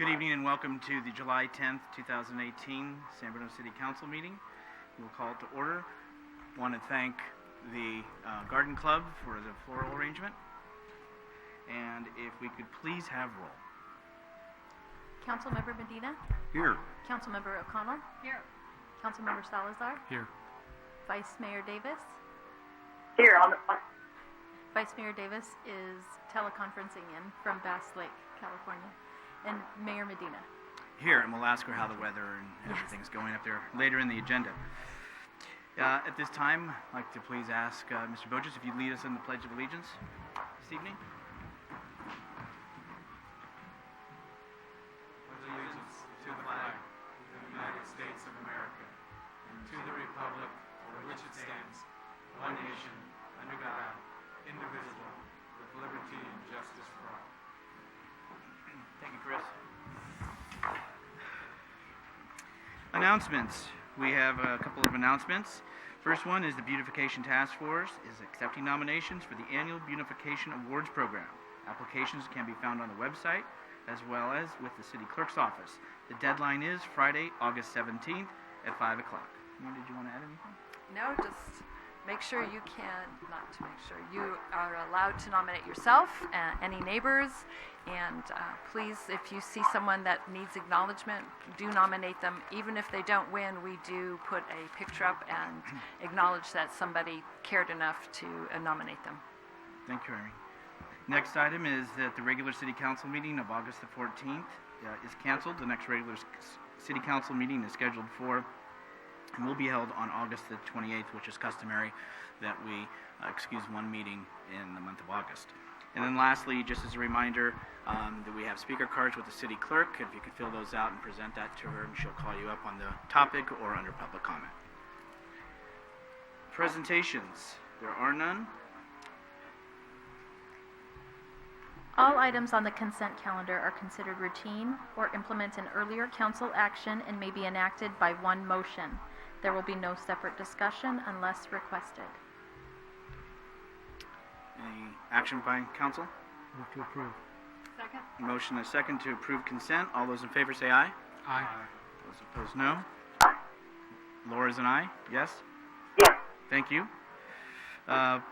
Good evening and welcome to the July 10th, 2018 San Bruno City Council meeting. We'll call it to order. I want to thank the Garden Club for the floral arrangement. And if we could please have roll. Councilmember Medina? Here. Councilmember O'Connell? Here. Councilmember Salazar? Here. Vice Mayor Davis? Here on the phone. Vice Mayor Davis is teleconferencing in from Bass Lake, California. And Mayor Medina? Here, and we'll ask her how the weather and everything's going up there later in the agenda. At this time, I'd like to please ask Mr. Boges if you'd lead us in the Pledge of Allegiance this evening. Allegiance to the flag of the United States of America and to the republic for which it stands, one nation, under God, indivisible, with liberty and justice for all. Thank you, Chris. Announcements. We have a couple of announcements. First one is the Beautification Task Force is accepting nominations for the annual Beautification Awards Program. Applications can be found on the website as well as with the City Clerk's office. The deadline is Friday, August 17th at 5 o'clock. Did you want to add anything? No, just make sure you you are allowed to nominate yourself, any neighbors, and please, if you see someone that needs acknowledgement, do nominate them. Even if they don't win, we do put a picture up and acknowledge that somebody cared enough to nominate them. Thank you, Amy. Next item is that the regular City Council meeting of August the 14th is canceled. The next regular City Council meeting is scheduled for and will be held on August the 28th, which is customary that we excuse one meeting in the month of August. And then lastly, just as a reminder, that we have speaker cards with the city clerk. If you could fill those out and present that to her, and she'll call you up on the topic or under public comment. Presentations. There are none. All items on the consent calendar are considered routine or implement an earlier council action and may be enacted by one motion. There will be no separate discussion unless requested. Any action by council? Move to approve. Second. Motion and a second to approve consent. All those in favor say aye. Aye. Those opposed, no. Laura's an aye. Yes? Yes. Thank you.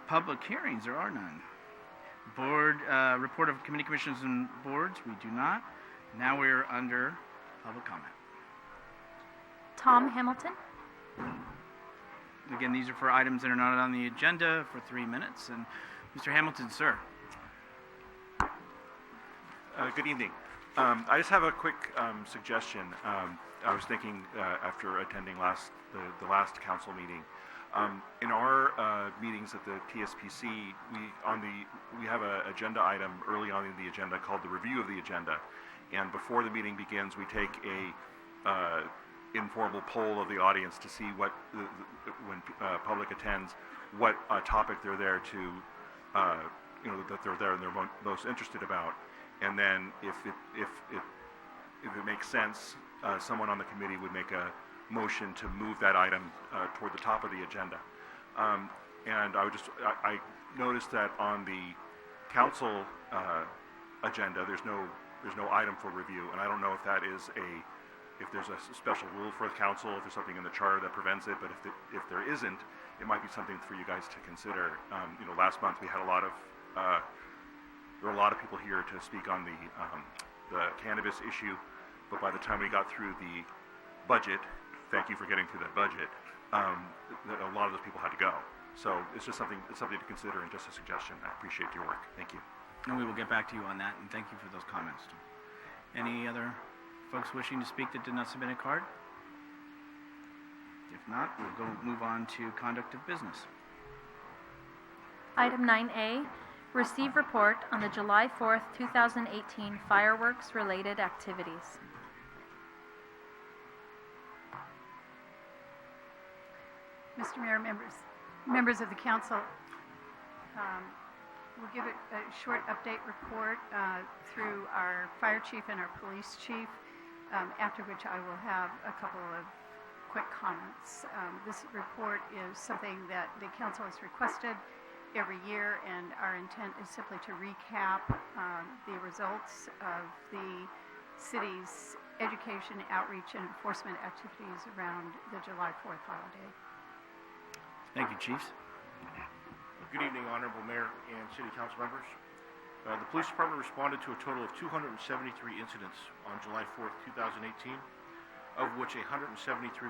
Public hearings, there are none. Board report of committee commissions and boards, we do not. Now we're under public comment. Tom Hamilton? Again, these are for items that are not on the agenda for 3 minutes. And Mr. Hamilton, sir. Good evening. I just have a quick suggestion. I was thinking after attending the last council meeting, in our meetings at the TSPC, we have an agenda item early on in the agenda called the review of the agenda, and before the meeting begins, we take a informal poll of the audience to see what when public attends, what topic they're there to, that they're there and they're most interested about, and then if it makes sense, someone on the committee would make a motion to move that item toward the top of the agenda. And I noticed that on the council agenda, there's no item for review, and I don't know if that is if there's a special rule for the council, if there's something in the charter that prevents it, but if there isn't, it might be something for you guys to consider. Last month we had there were a lot of people here to speak on the cannabis issue, but by the time we got through the budget, thank you for getting through that budget, a lot of those people had to go. So it's just something to consider and just a suggestion. I appreciate your work. Thank you. And we will get back to you on that, and thank you for those comments. Any other folks wishing to speak that did not submit a card? If not, we'll move on to conduct of business. Item 9A, receive report on the July 4th, 2018 fireworks-related activities. Mr. Mayor, members of the council, we'll give a short update report through our fire chief and our police chief, after which I will have a couple of quick comments. This report is something that the council has requested every year, and our intent is simply to recap the results of the city's education, outreach, and enforcement activities around the July 4th holiday. Thank you, Chiefs. Good evening, Honorable Mayor and City Council members. The Police Department responded to a total of 273 incidents on July 4th, 2018, of which 173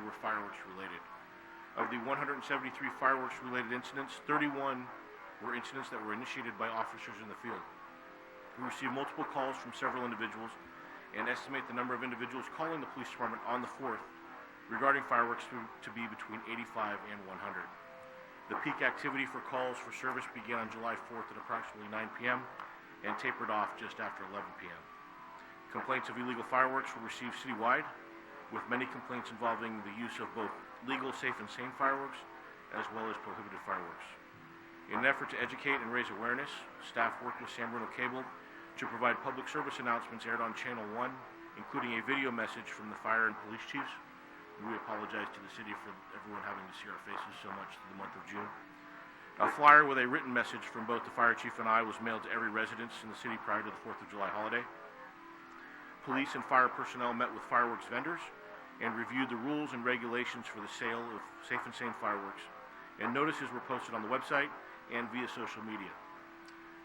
were fireworks related. Of the 173 fireworks related incidents, 31 were incidents that were initiated by officers in the field. We received multiple calls from several individuals and estimate the number of individuals calling the police department on the 4th regarding fireworks to be between 85 and 100. The peak activity for calls for service began on July 4th at approximately 9 p.m. and tapered off just after 11 p.m. Complaints of illegal fireworks were received citywide, with many complaints involving the use of both legal, safe, and sane fireworks, as well as prohibited fireworks. In an effort to educate and raise awareness, staff worked with San Bruno Cable to provide public service announcements aired on Channel 1, including a video message from the fire and police chiefs. We apologize to the city for everyone having to see our faces so much through the month of June. A flyer with a written message from both the fire chief and I was mailed to every residence in the city prior to the 4th of July holiday. Police and fire personnel met with fireworks vendors and reviewed the rules and regulations for the sale of safe and sane fireworks, and notices were posted on the website and via social media.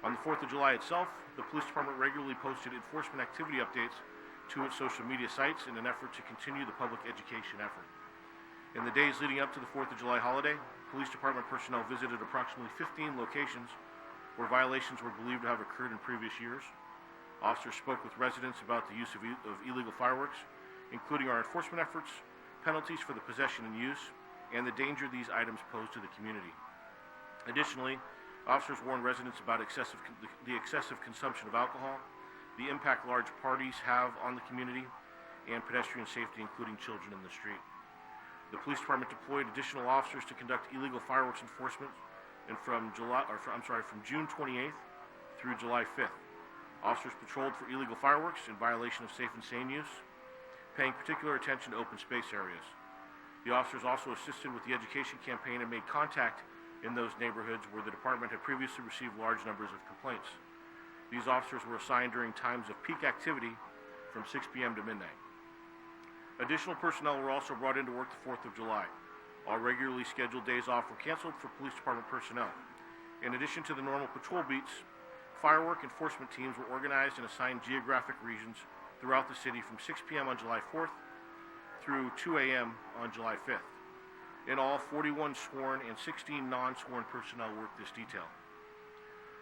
On the 4th of July itself, the police department regularly posted enforcement activity updates to its social media sites in an effort to continue the public education effort. In the days leading up to the 4th of July holiday, police department personnel visited approximately 15 locations where violations were believed to have occurred in previous years. Officers spoke with residents about the use of illegal fireworks, including our enforcement efforts, penalties for the possession and use, and the danger these items pose to the community. Additionally, officers warned residents about the excessive consumption of alcohol, the impact large parties have on the community, and pedestrian safety, including children in the street. The police department deployed additional officers to conduct illegal fireworks enforcement, and from June 28th through July 5th. Officers patrolled for illegal fireworks in violation of safe and sane use, paying particular attention to open space areas. The officers also assisted with the education campaign and made contact in those neighborhoods where the department had previously received large numbers of complaints. These officers were assigned during times of peak activity from 6 p.m. to midnight. Additional personnel were also brought in to work the 4th of July. All regularly scheduled days off were canceled for police department personnel. In addition to the normal patrol beats, firework enforcement teams were organized and assigned geographic regions throughout the city from 6 p.m. on July 4th through 2 a.m. on July 5th. In all, 41 sworn and 16 non-sworn personnel worked this detail.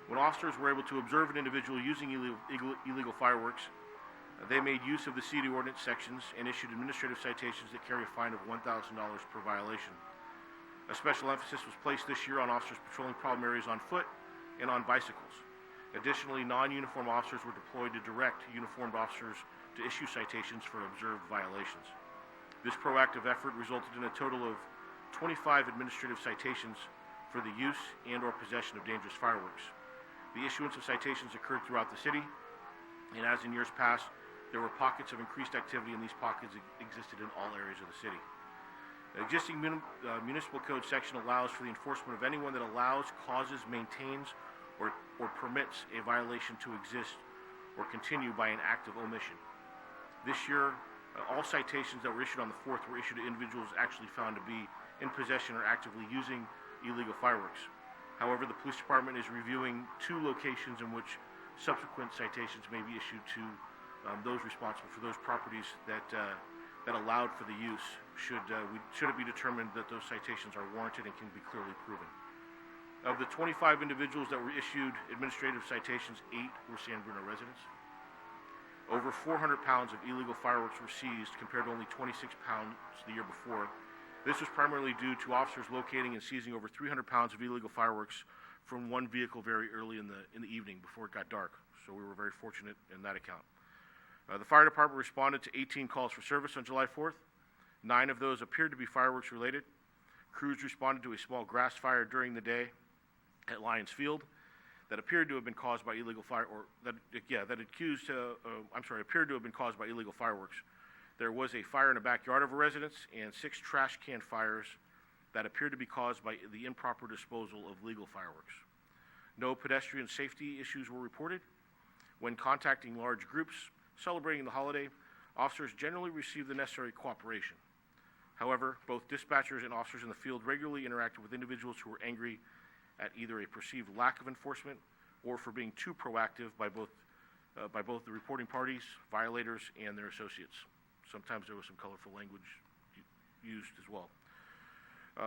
When officers were able to observe an individual using illegal fireworks, they made use of the city ordinance sections and issued administrative citations that carry a fine of $1,000 per violation. A special emphasis was placed this year on officers patrolling problem areas on foot and on bicycles. Additionally, non-uniform officers were deployed to direct uniformed officers to issue citations for observed violations. This proactive effort resulted in a total of 25 administrative citations for the use and/or possession of dangerous fireworks. The issuance of citations occurred throughout the city, and as in years past, there were pockets of increased activity, and these pockets existed in all areas of the city. The existing municipal code section allows for the enforcement of anyone that allows, causes, maintains, or permits a violation to exist or continue by an act of omission. This year, all citations that were issued on the 4th were issued to individuals actually found to be in possession or actively using illegal fireworks. However, the police department is reviewing 2 locations in which subsequent citations may be issued to those responsible for those properties that allowed for the use should it be determined that those citations are warranted and can be clearly proven. Of the 25 individuals that were issued administrative citations, 8 were San Bruno residents. Over 400 pounds of illegal fireworks were seized compared to only 26 pounds the year before. This was primarily due to officers locating and seizing over 300 pounds of illegal fireworks from one vehicle very early in the evening before it got dark. So we were very fortunate in that account. The fire department responded to 18 calls for service on July 4th. 9 of those appeared to be fireworks related. Crews responded to a small grass fire during the day at Lions Field that appeared to have been caused by illegal appeared to have been caused by illegal fireworks. There was a fire in the backyard of a residence and 6 trash can fires that appeared to be caused by the improper disposal of legal fireworks. No pedestrian safety issues were reported. When contacting large groups, celebrating the holiday, officers generally receive the necessary cooperation. However, both dispatchers and officers in the field regularly interacted with individuals who were angry at either a perceived lack of enforcement or for being too proactive by both the reporting parties, violators, and their associates. Sometimes there was some colorful language used as well.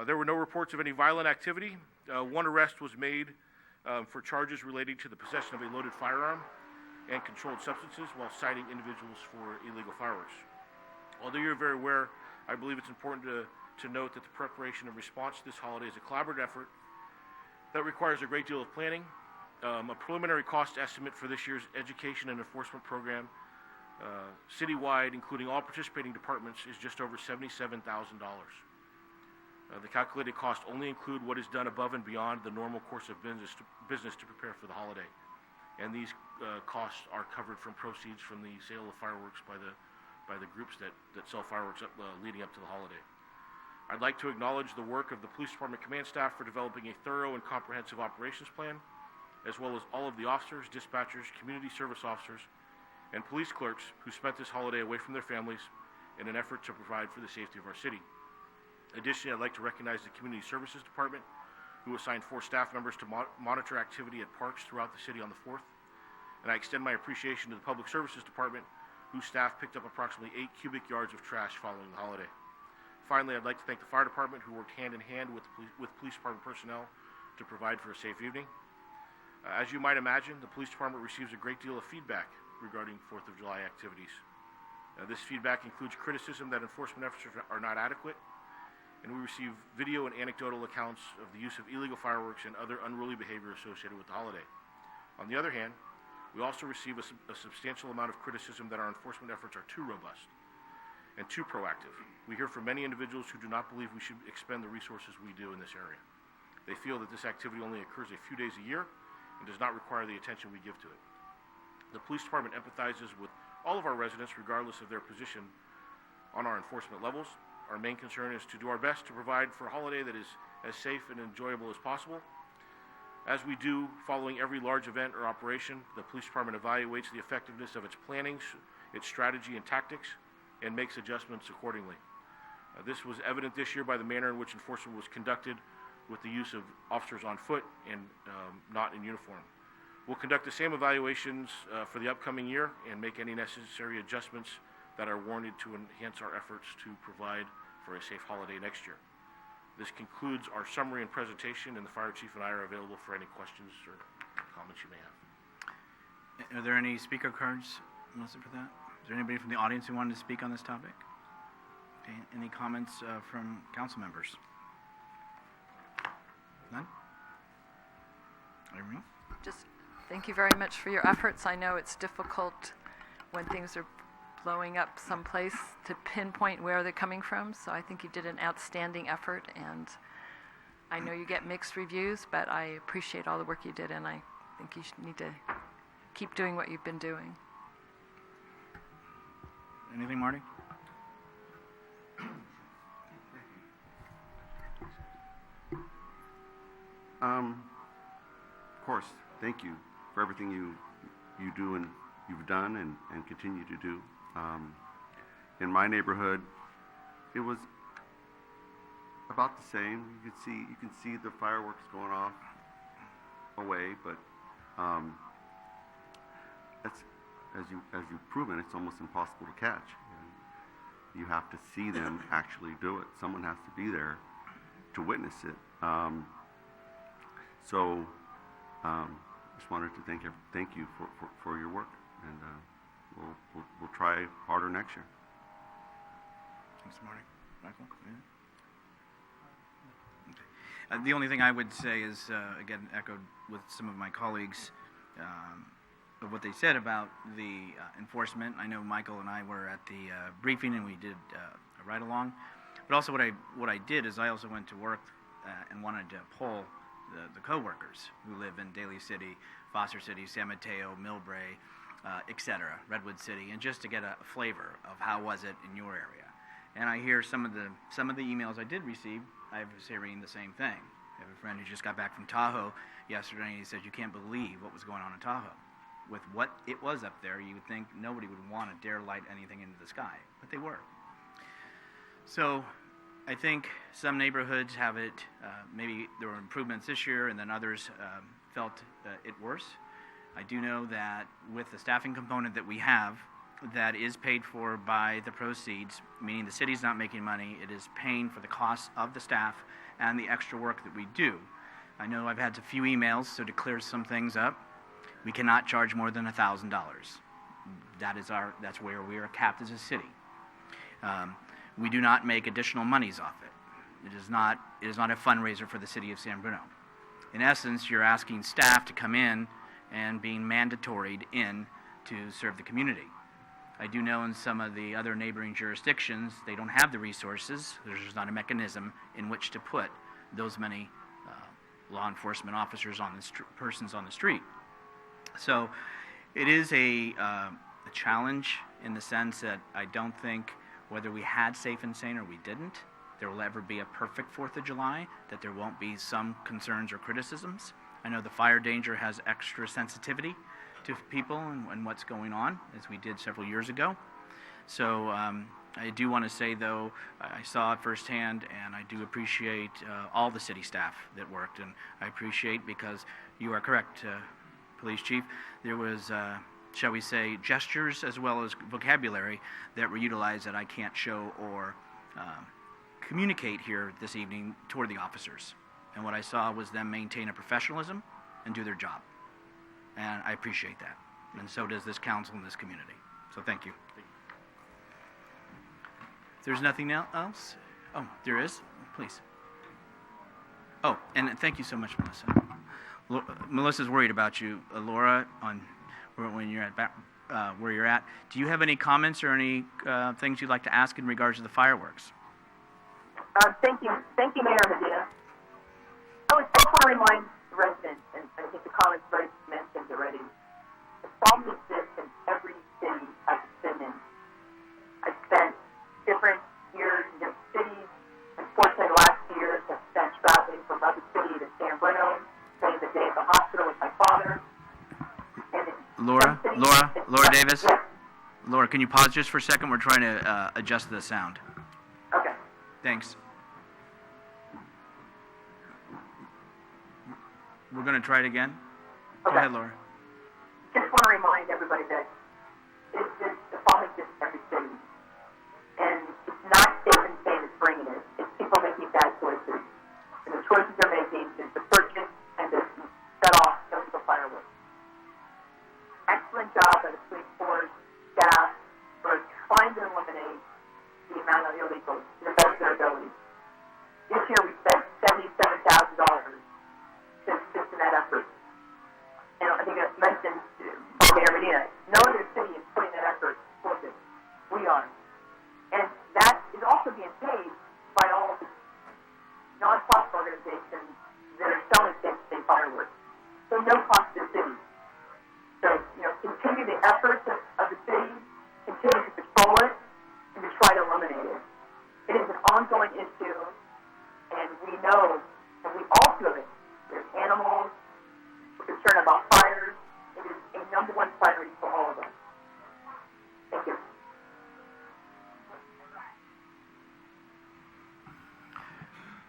There were no reports of any violent activity. One arrest was made for charges relating to the possession of a loaded firearm and controlled substances while citing individuals for illegal fireworks. Although you're very aware, I believe it's important to note that the preparation and response to this holiday is a collaborative effort that requires a great deal of planning. A preliminary cost estimate for this year's education and enforcement program, citywide, including all participating departments, is just over $77,000. The calculated costs only include what is done above and beyond the normal course of business to prepare for the holiday. And these costs are covered from proceeds from the sale of fireworks by the groups that sell fireworks leading up to the holiday. I'd like to acknowledge the work of the Police Department command staff for developing a thorough and comprehensive operations plan, as well as all of the officers, dispatchers, community service officers, and police clerks who spent this holiday away from their families in an effort to provide for the safety of our city. Additionally, I'd like to recognize the Community Services Department, who assigned 4 staff members to monitor activity at parks throughout the city on the 4th. And I extend my appreciation to the Public Services Department, whose staff picked up approximately 8 cubic yards of trash following the holiday. Finally, I'd like to thank the Fire Department, who worked hand in hand with Police Department personnel to provide for a safe evening. As you might imagine, the Police Department receives a great deal of feedback regarding 4th of July activities. This feedback includes criticism that enforcement efforts are not adequate, and we receive video and anecdotal accounts of the use of illegal fireworks and other unruly behavior associated with the holiday. On the other hand, we also receive a substantial amount of criticism that our enforcement efforts are too robust and too proactive. We hear from many individuals who do not believe we should expend the resources we do in this area. They feel that this activity only occurs a few days a year and does not require the attention we give to it. The Police Department empathizes with all of our residents regardless of their position on our enforcement levels. Our main concern is to do our best to provide for a holiday that is as safe and enjoyable as possible. As we do following every large event or operation, the Police Department evaluates the effectiveness of its planning, its strategy and tactics, and makes adjustments accordingly. This was evident this year by the manner in which enforcement was conducted with the use of officers on foot and not in uniform. We'll conduct the same evaluations for the upcoming year and make any necessary adjustments that are warranted to enhance our efforts to provide for a safe holiday next year. This concludes our summary and presentation, and the Fire Chief and I are available for any questions or comments you may have. Are there any speaker cards, Melissa, for that? Is there anybody from the audience who wanted to speak on this topic? Okay, any comments from council members? None? Everyone? Just thank you very much for your efforts. I know it's difficult when things are blowing up someplace to pinpoint where they're coming from, so I think you did an outstanding effort, and I know you get mixed reviews, but I appreciate all the work you did, and I think you need to keep doing what you've been doing. Anything, Marty? Of course, thank you for everything you do and you've done and continue to do. In my neighborhood, it was about the same. You can see the fireworks going off away, but that's as you've proven, it's almost impossible to catch. And you have to see them actually do it. Someone has to be there to witness it. Just wanted to thank you for your work, and we'll try harder next year. Thanks, Marty. Michael? Yeah. Okay. The only thing I would say is, again, echoed with some of my colleagues, of what they said about the enforcement. I know Michael and I were at the briefing, and we did a ride-along. But also what I did is I also went to work and wanted to poll the co-workers who live in Daly City, Foster City, San Mateo, Millbrae, etc., Redwood City, and just to get a flavor of how was it in your area. And I hear some of the emails I did receive, I was hearing the same thing. I have a friend who just got back from Tahoe yesterday, and he said, "You can't believe what was going on in Tahoe." with what it was up there, you would think nobody would want to dare light anything into the sky, but they were. So I think some neighborhoods have it, maybe there were improvements this year and then others felt it worse. I do know that with the staffing component that we have, that is paid for by the proceeds, meaning the city's not making money, it is paying for the costs of the staff and the extra work that we do. I know I've had a few emails, so to clear some things up, we cannot charge more than $1,000. That's where we are capped as a city. We do not make additional monies off it. It is not a fundraiser for the city of San Bruno. In essence, you're asking staff to come in and being mandatoried in to serve the community. I do know in some of the other neighboring jurisdictions, they don't have the resources. There's not a mechanism in which to put those many law enforcement officers on the persons on the street. So it is a challenge in the sense that I don't think whether we had Safe and Sane or we didn't, there will ever be a perfect 4th of July, that there won't be some concerns or criticisms. I know the fire danger has extra sensitivity to people and what's going on, as we did several years ago. So I do want to say, though, I saw it firsthand, and I do appreciate all the city staff that worked, and I appreciate, because you are correct, Police Chief, there was, shall we say, gestures as well as vocabulary that were utilized that I can't show or communicate here this evening toward the officers. And what I saw was them maintain a professionalism and do their job. And I appreciate that. And so does this council and this community. So thank you. If there's nothing else? Oh, there is? Please. Oh, and thank you so much, Melissa. Melissa's worried about you. Laura, on when you're at where you're at. Do you have any comments or any things you'd like to ask in regards to the fireworks? Thank you, Mayor Medina. I just want to remind the residents, and I think the comments already mentioned already, the problem exists in every city I've been in. I've spent different years in different cities. Unfortunately, the last 2 years I've spent traveling from other city to San Bruno, spending the day at the hospital with my father. Laura Davis? Yes. Laura, can you pause just for a second? We're trying to adjust the sound. Okay. Thanks. We're going to try it again. Go ahead, Laura. Just want to remind everybody that the problem exists in every city. And it's not Safe and Sane that's bringing it. It's people making bad choices. And the choices they're making is to purchase and to set off illegal fireworks. Excellent job by the police force, staff, for trying to eliminate the amount of illegals to the best of their ability. This year we spent $77,000 to assist in that effort. And I think I mentioned by Mayor Medina, no other city is putting that effort towards it. We are. And that is also being paid by all of the non-profit organizations that are selling safe fireworks. So no cost to the city. So, continue the efforts of the city, continue to patrol it, and to try to eliminate it. It is an ongoing issue, and we know, and we all feel it. There's animals, we're concerned about fires. It is a number one priority for all of us. Thank you.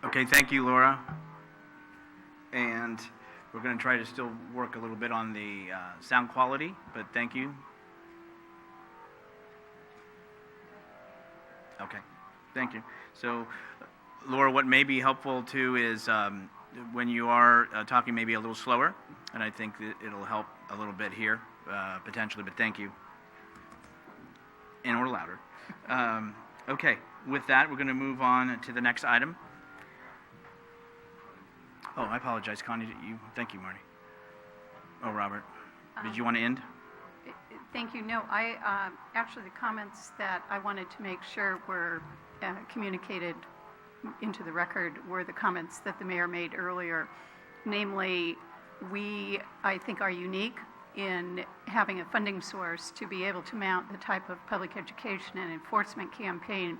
Okay, thank you, Laura. And we're going to try to still work a little bit on the sound quality, but thank you. Okay, thank you. So, Laura, what may be helpful too is when you are talking maybe a little slower, and I think that it'll help a little bit here, potentially, but thank you. And or louder. Okay, with that, we're going to move on to the next item. Oh, I apologize, Connie. Thank you, Marty. Oh, Robert, did you want to end? Thank you. No, actually the comments that I wanted to make sure were communicated into the record were the comments that the mayor made earlier. Namely, we, I think, are unique in having a funding source to be able to mount the type of public education and enforcement campaign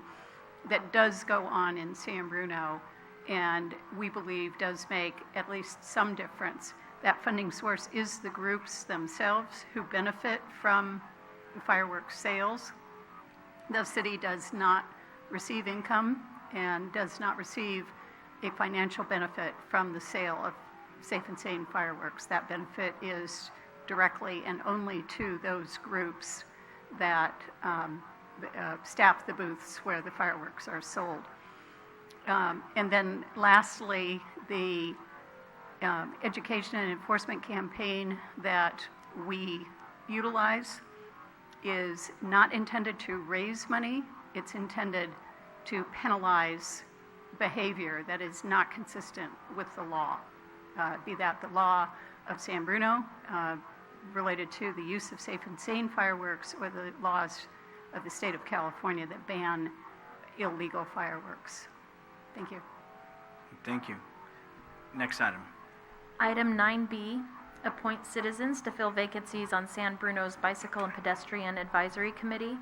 that does go on in San Bruno, and we believe does make at least some difference. That funding source is the groups themselves who benefit from fireworks sales. The city does not receive income and does not receive a financial benefit from the sale of Safe and Sane fireworks. That benefit is directly and only to those groups that staff the booths where the fireworks are sold. And then lastly, the education and enforcement campaign that we utilize is not intended to raise money. It's intended to penalize behavior that is not consistent with the law, be that the law of San Bruno related to the use of safe and sane fireworks, or the laws of the state of California that ban illegal fireworks. Thank you. Thank you. Next item. Item 9B, appoint citizens to fill vacancies on San Bruno's Bicycle and Pedestrian Advisory Committee,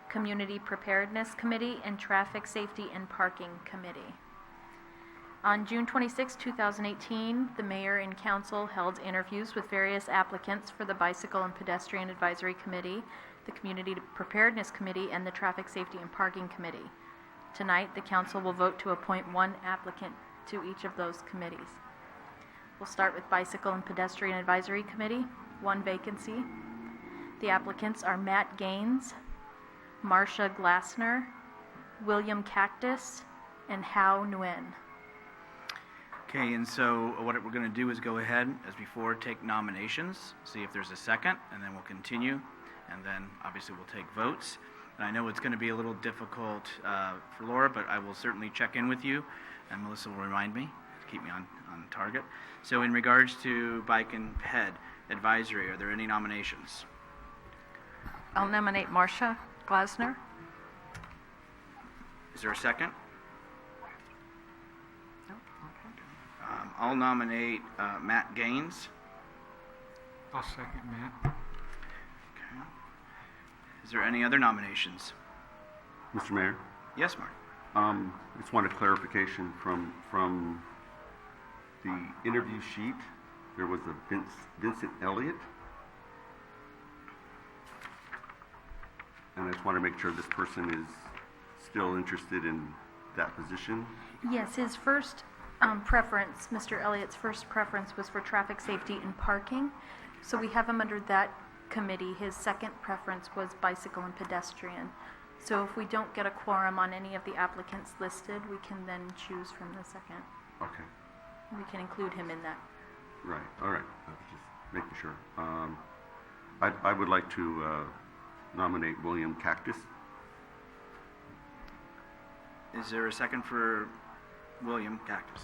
Community Preparedness Committee, and Traffic Safety and Parking Committee. On June 26, 2018, the mayor and council held interviews with various applicants for the Bicycle and Pedestrian Advisory Committee, the Community Preparedness Committee, and the Traffic Safety and Parking Committee. Tonight, the council will vote to appoint one applicant to each of those committees. We'll start with Bicycle and Pedestrian Advisory Committee, one vacancy. The applicants are Matt Gaines, Marcia Glassner, William Cactus, and Hao Nguyen. Okay, and so what we're going to do is go ahead, as before, take nominations, see if there's a second, and then we'll continue, and then obviously we'll take votes. And I know it's going to be a little difficult for Laura, but I will certainly check in with you, and Melissa will remind me to keep me on target. So in regards to Bike and Ped Advisory, are there any nominations? I'll nominate Marcia Glasner. Is there a second? No? Okay. I'll nominate Matt Gaines. I'll second Matt. Okay. Is there any other nominations? Mr. Mayor, Yes, Mark. I just wanted clarification from the interview sheet. There was a Vincent Elliott. And I just want to make sure this person is still interested in that position. Yes, his first preference, Mr. Elliott's first preference was for traffic safety and parking. So we have him under that committee. His second preference was bicycle and pedestrian. So if we don't get a quorum on any of the applicants listed, we can then choose from the second. Okay, We can include him in that. right, all right. I was just making sure. I would like to nominate William Cactus. Is there a second for William Cactus?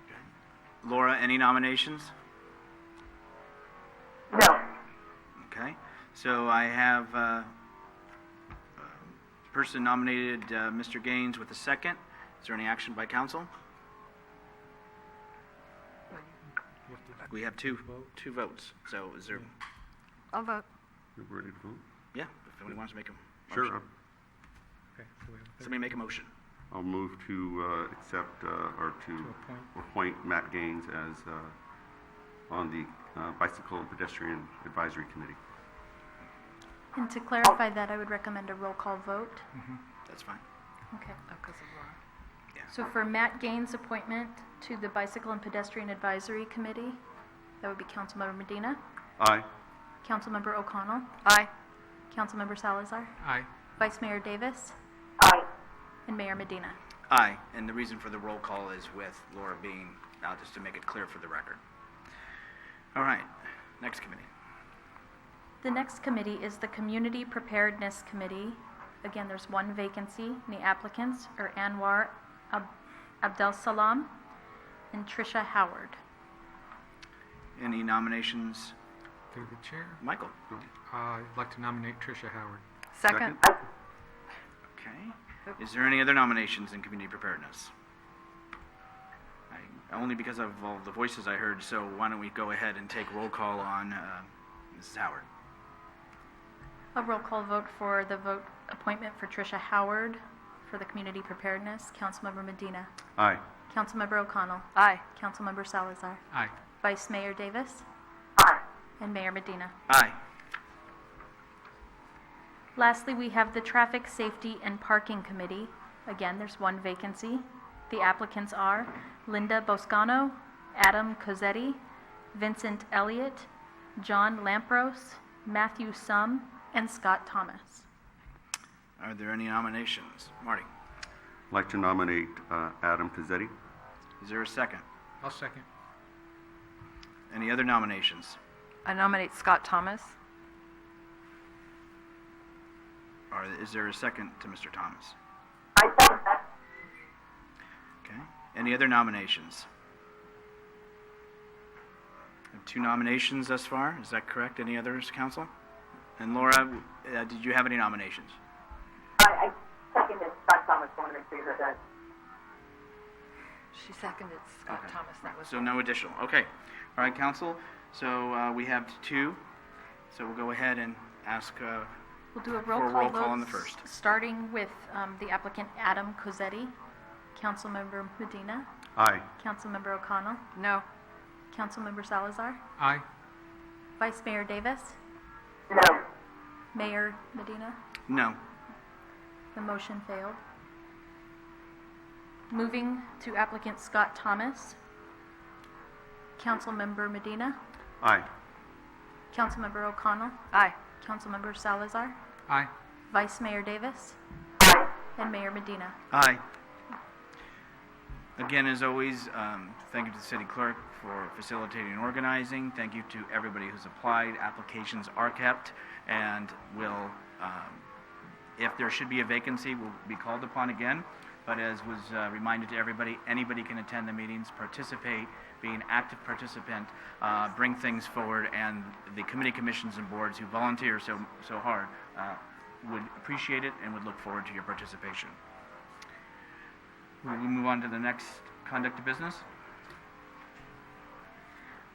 Okay. Laura, any nominations? No. Okay. So I have a person nominated Mr. Gaines with a second. Is there any action by council? We have two votes. So is there? I'll vote. You ready to vote? Yeah. If somebody wants to make a Sure. motion. Okay, so we have a Somebody make a motion. I'll move to accept or to appoint Matt Gaines as on the Bicycle and Pedestrian Advisory Committee. And to clarify that, I would recommend a roll call vote. That's fine. Okay. Oh, 'cause of Laura. So for Matt Gaines' appointment to the Bicycle and Pedestrian Advisory Committee, that would be Councilmember Medina, Aye. Councilmember O'Connell, Aye. Councilmember Salazar, Aye. Vice Mayor Davis, Aye. and Mayor Medina. Aye. And the reason for the roll call is with Laura being out, just to make it clear for the record. All right. Next committee. The next committee is the Community Preparedness Committee. Again, there's one vacancy, and the applicants are Anwar Abdel Salam and Tricia Howard. Any nominations? Through the chair, Michael. I'd like to nominate Tricia Howard. Second. Okay. Is there any other nominations in community preparedness? Only because of all the voices I heard, so why don't we go ahead and take roll call on Mrs. Howard? A roll call vote for the appointment for Tricia Howard For the Community Preparedness, Councilmember Medina. Aye. Councilmember O'Connell. Aye. Councilmember Salazar. Aye. Vice Mayor Davis. Aye. And Mayor Medina. Aye. Lastly, we have the Traffic Safety and Parking Committee. Again, there's one vacancy. The applicants are Linda Boscano, Adam Cozzetti, Vincent Elliott, John Lampros, Matthew Sum, and Scott Thomas. Are there any nominations? Marty, I'd like to nominate Adam Cozzetti. is there a second? I'll second. Any other nominations? I nominate Scott Thomas. Or is there a second to Mr. Thomas? I second that. Okay. Any other nominations? We have 2 nominations thus far. Is that correct? Any others, council? And Laura, did you have any nominations? I seconded Scott Thomas. I want to make sure you heard that. She seconded Scott Okay. Thomas. That was So no additional. Okay. All right, council. So we have 2. So we'll go ahead and ask. We'll do a For roll a call roll call vote, on the first. starting with the applicant Adam Cozzetti. Councilmember Medina. Aye. Councilmember O'Connell. no. Councilmember Salazar. Aye. Vice Mayor Davis. No. Mayor Medina. No. The motion failed. Moving to applicant Scott Thomas. Councilmember Medina. Aye. Councilmember O'Connell. Aye. Councilmember Salazar. Aye. Vice Mayor Davis. Aye. And Mayor Medina. Aye. Again, as always, thank you to the city clerk for facilitating and organizing. Thank you to everybody who's applied. Applications are kept, and will, if there should be a vacancy, will be called upon again. But as was reminded to everybody, anybody can attend the meetings, participate, be an active participant, bring things forward, and the committee, commissions, and boards who volunteer so hard would appreciate it and would look forward to your participation. We will move on to the next conduct of business.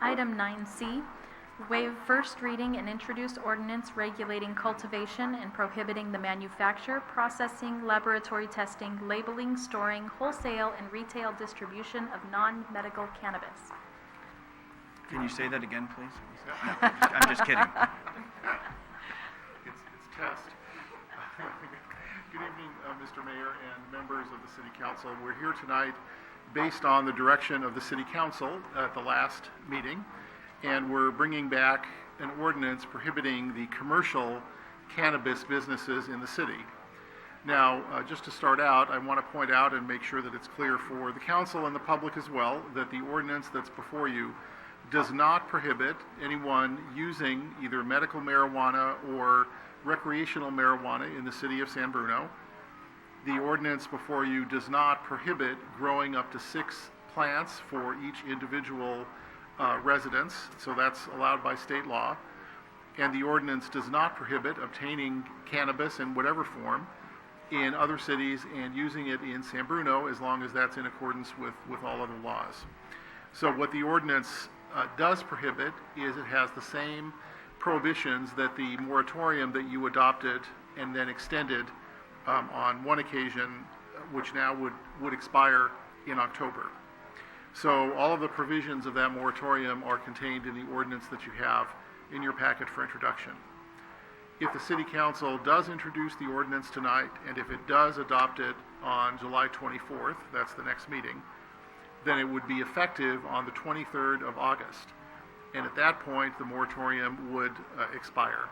Item 9C, waive first reading and introduce ordinance regulating cultivation and prohibiting the manufacture, processing, laboratory testing, labeling, storing, wholesale, and retail distribution of non-medical cannabis. Can you say that again, please? No, I'm just kidding. It's test. Good evening, Mr. Mayor and members of the City Council. We're here tonight based on the direction of the City Council at the last meeting, and we're bringing back an ordinance prohibiting the commercial cannabis businesses in the city. Now, just to start out, I want to point out and make sure that it's clear for the council and the public as well that the ordinance that's before you does not prohibit anyone using either medical marijuana or recreational marijuana in the city of San Bruno. The ordinance before you does not prohibit growing up to 6 plants for each individual residence, so that's allowed by state law. And the ordinance does not prohibit obtaining cannabis in whatever form in other cities and using it in San Bruno as long as that's in accordance with all other laws. So what the ordinance does prohibit is it has the same prohibitions that the moratorium that you adopted and then extended on one occasion, which now would expire in October. So all of the provisions of that moratorium are contained in the ordinance that you have in your packet for introduction. If the City Council does introduce the ordinance tonight, and if it does adopt it on July 24th, that's the next meeting, then it would be effective on the 23rd of August. And at that point, the moratorium would expire.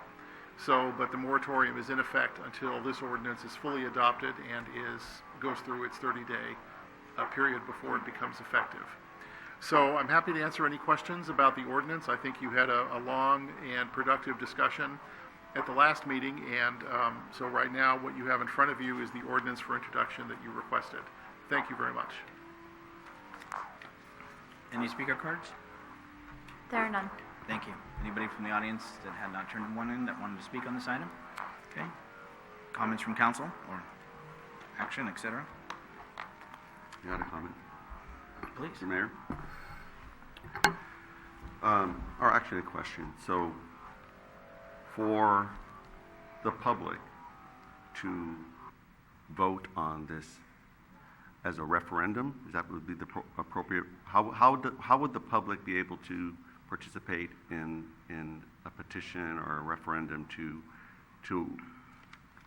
But the moratorium is in effect until this ordinance is fully adopted and goes through its 30-day period before it becomes effective. So I'm happy to answer any questions about the ordinance. I think you had a long and productive discussion at the last meeting, and so right now what you have in front of you is the ordinance for introduction that you requested. Thank you very much. Any speaker cards? There are none. Thank you. Anybody from the audience that had not turned one in that wanted to speak on this item? Okay. Comments from council or action, etc.? You had a comment? Please. Mr. Mayor? Or actually a question. So for the public to vote on this as a referendum? Is that would be the appropriate? How would the public be able to participate in a petition or a referendum to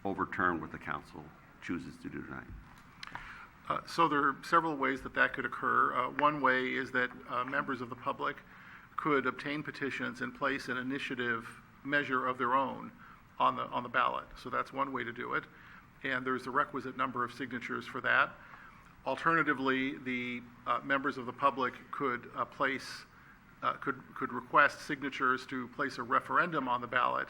overturn what the council chooses to do tonight? So there are several ways that could occur. One way is that members of the public could obtain petitions and place an initiative measure of their own on the ballot. So that's one way to do it, and there's the requisite number of signatures for that. Alternatively, the members of the public could could request signatures to place a referendum on the ballot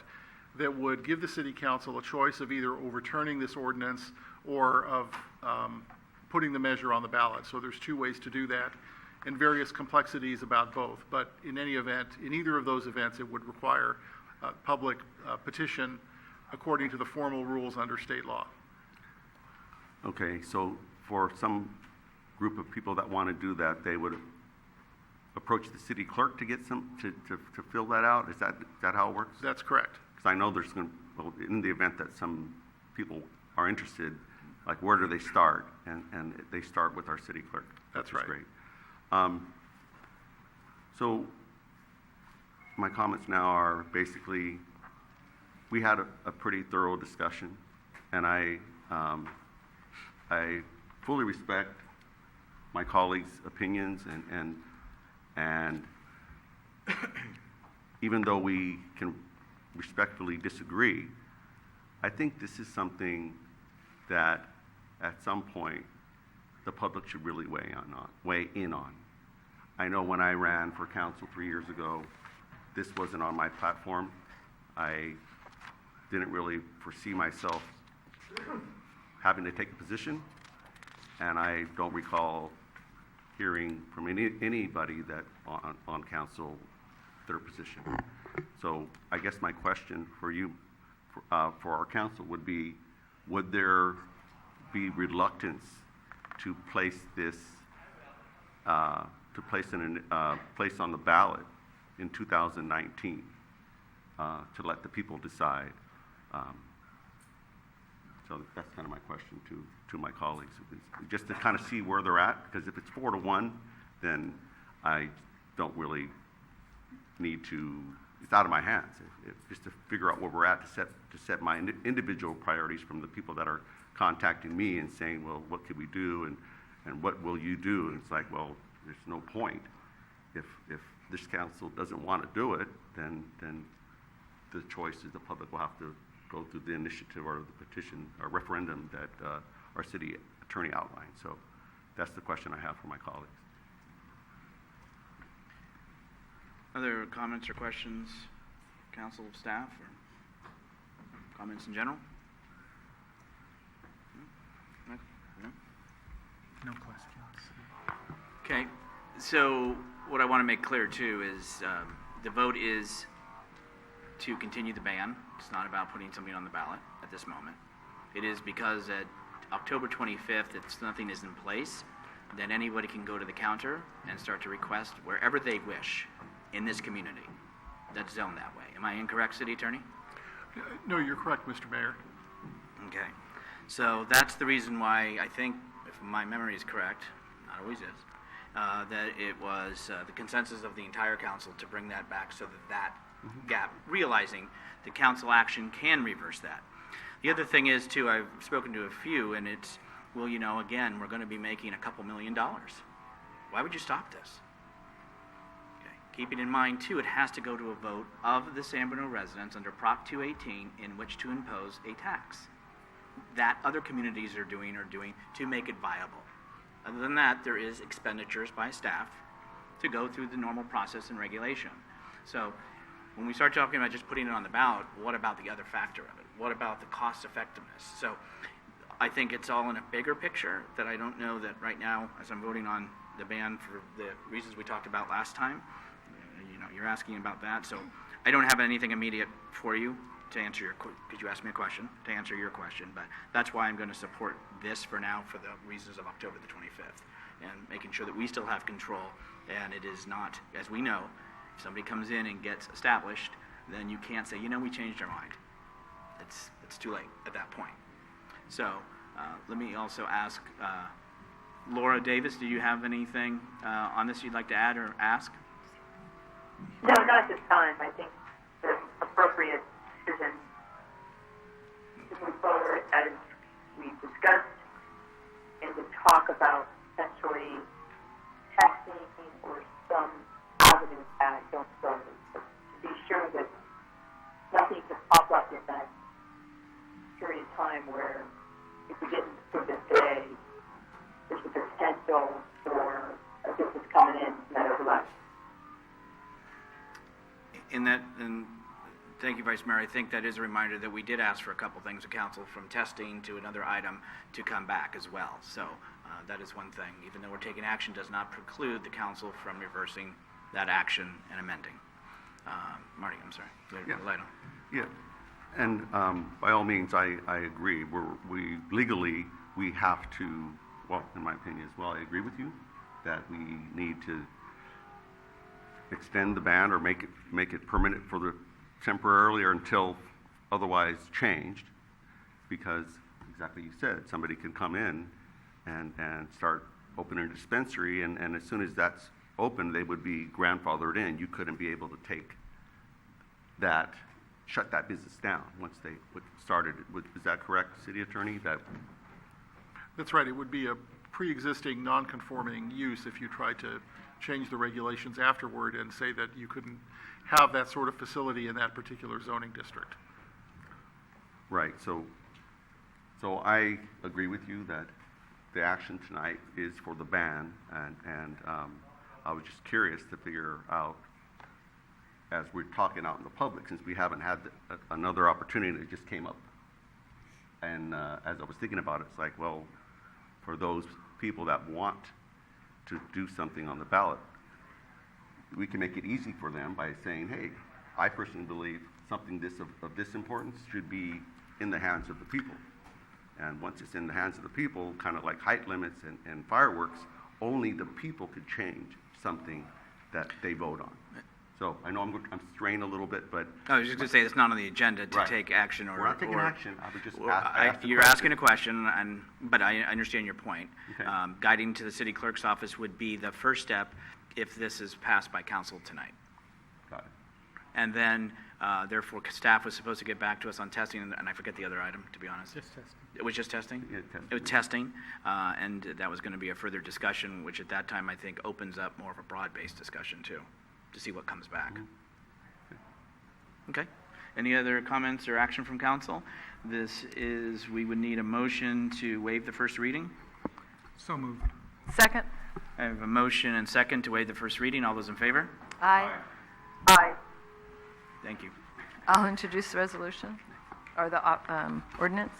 that would give the city council a choice of either overturning this ordinance or of putting the measure on the ballot. So there's two ways to do that, and various complexities about both. But in any event, in either of those events, it would require public petition according to the formal rules under state law. Okay, so for some group of people that want to do that, they would approach the city clerk to get to fill that out? Is that how it works? That's correct. Because I know there's going to, well, in the event that some people are interested, like where do they start? And they start with our city clerk. That's which is right. Great. So my comments now are basically, we had a pretty thorough discussion, and I fully respect my colleagues' opinions, and even though we can respectfully disagree, I think this is something that at some point the public should really weigh in on. I know when I ran for council 3 years ago, this wasn't on my platform. I didn't really foresee myself having to take a position, and I don't recall hearing from anybody that on council their position. So I guess my question for you, for our council, would be: would there be reluctance to place this, place on the ballot in 2019 to let the people decide? So that's kind of my question to my colleagues, just to kind of see where they're at, because if it's 4-1, then I don't really need to, it's out of my hands. Just to figure out where we're at, to set my individual priorities from the people that are contacting me and saying, well, what could we do, and what will you do? And it's like, well, there's no point. If this council doesn't want to do it, then the choice is the public will have to go through the initiative or the petition or referendum that our city attorney outlined. So that's the question I have for my colleagues. Other comments or questions, council, staff, or comments in general? No? No questions. Okay, so what I want to make clear too is the vote is to continue the ban. It's not about putting something on the ballot at this moment. It is because at October 25th, if nothing is in place, then anybody can go to the counter and start to request wherever they wish in this community that's zoned that way. Am I incorrect, City Attorney? No, you're correct, Mr. Mayor. Okay. So that's the reason why I think, if my memory is correct, not always is, that it was the consensus of the entire council to bring that back so that gap, realizing the council action can reverse that. The other thing is, too, I've spoken to a few, and it's, well, you know, again, we're going to be making a couple $1 million. Why would you stop this? Okay. Keeping in mind, too, it has to go to a vote of the San Bruno residents under Prop 218 in which to impose a tax that other communities are doing to make it viable. Other than that, there is expenditures by staff to go through the normal process and regulation. So when we start talking about just putting it on the ballot, what about the other factor of it? What about the cost effectiveness? So I think it's all in a bigger picture that I don't know that right now, as I'm voting on the ban for the reasons we talked about last time, you know, you're asking about that. So I don't have anything immediate for you to answer your, because you asked me a question, to answer your question, but that's why I'm going to support this for now for the reasons of October the 25th and making sure that we still have control, and it is not, as we know, if somebody comes in and gets established, then you can't say, you know, we changed our mind. It's too late at that point. So Let me also ask Laura Davis, do you have anything on this you'd like to add or ask? No, not at this time. I think the appropriate decision to move forward, as we discussed, and to talk about potentially testing or some avenues that don't go. To be sure that nothing could pop up in that period of time where if we didn't prove this today, there's the potential for a business coming in that overlaps. And thank you, Vice Mayor. I think that is a reminder that we did ask for a couple things of council, from testing to another item to come back as well. So that is one thing. Even though we're taking action, does not preclude the council from reversing that action and amending. Marty, I'm sorry. Yeah, and by all means, I agree. We legally, we have to, well, in my opinion as well, I agree with you that we need to extend the ban or make it permanent for the temporarily or until otherwise changed, because exactly you said, somebody can come in and start opening a dispensary, and as soon as that's open, they would be grandfathered in. You couldn't be able to take that, shut that business down once they started. Is that correct, City Attorney? That's right. It would be a pre-existing non-conforming use if you tried to change the regulations afterward and say that you couldn't have that sort of facility in that particular zoning district. Right. So I agree with you that the action tonight is for the ban, and I was just curious to figure out, as we're talking out in the public, since we haven't had another opportunity that just came up. And as I was thinking about it, it's like, well, for those people that want to do something on the ballot, we can make it easy for them by saying, hey, I personally believe something of this importance should be in the hands of the people. And once it's in the hands of the people, kind of like height limits and fireworks, only the people could change something that they vote on. So I know I'm straying a little bit, but I was just going to say it's not on the agenda to Right. take action or. we're not taking action. I would just Well, ask the you're question. asking a question, but I understand your point. Okay. Guiding to the city clerk's office would be the first step if this is passed by council tonight. Got it. And then, therefore, staff was supposed to get back to us on testing, and I forget the other item, to be honest. Just testing. It was just testing? Yeah, testing. It was testing, and that was going to be a further discussion, which at that time I think opens up more of a broad-based discussion too, to see what comes back. Okay. Any other comments or action from council? We would need a motion to waive the first reading. So moved. Second? I have a motion and second to waive the first reading. All those in favor? Aye. Aye. Thank you. I'll introduce the resolution, or the ordinance.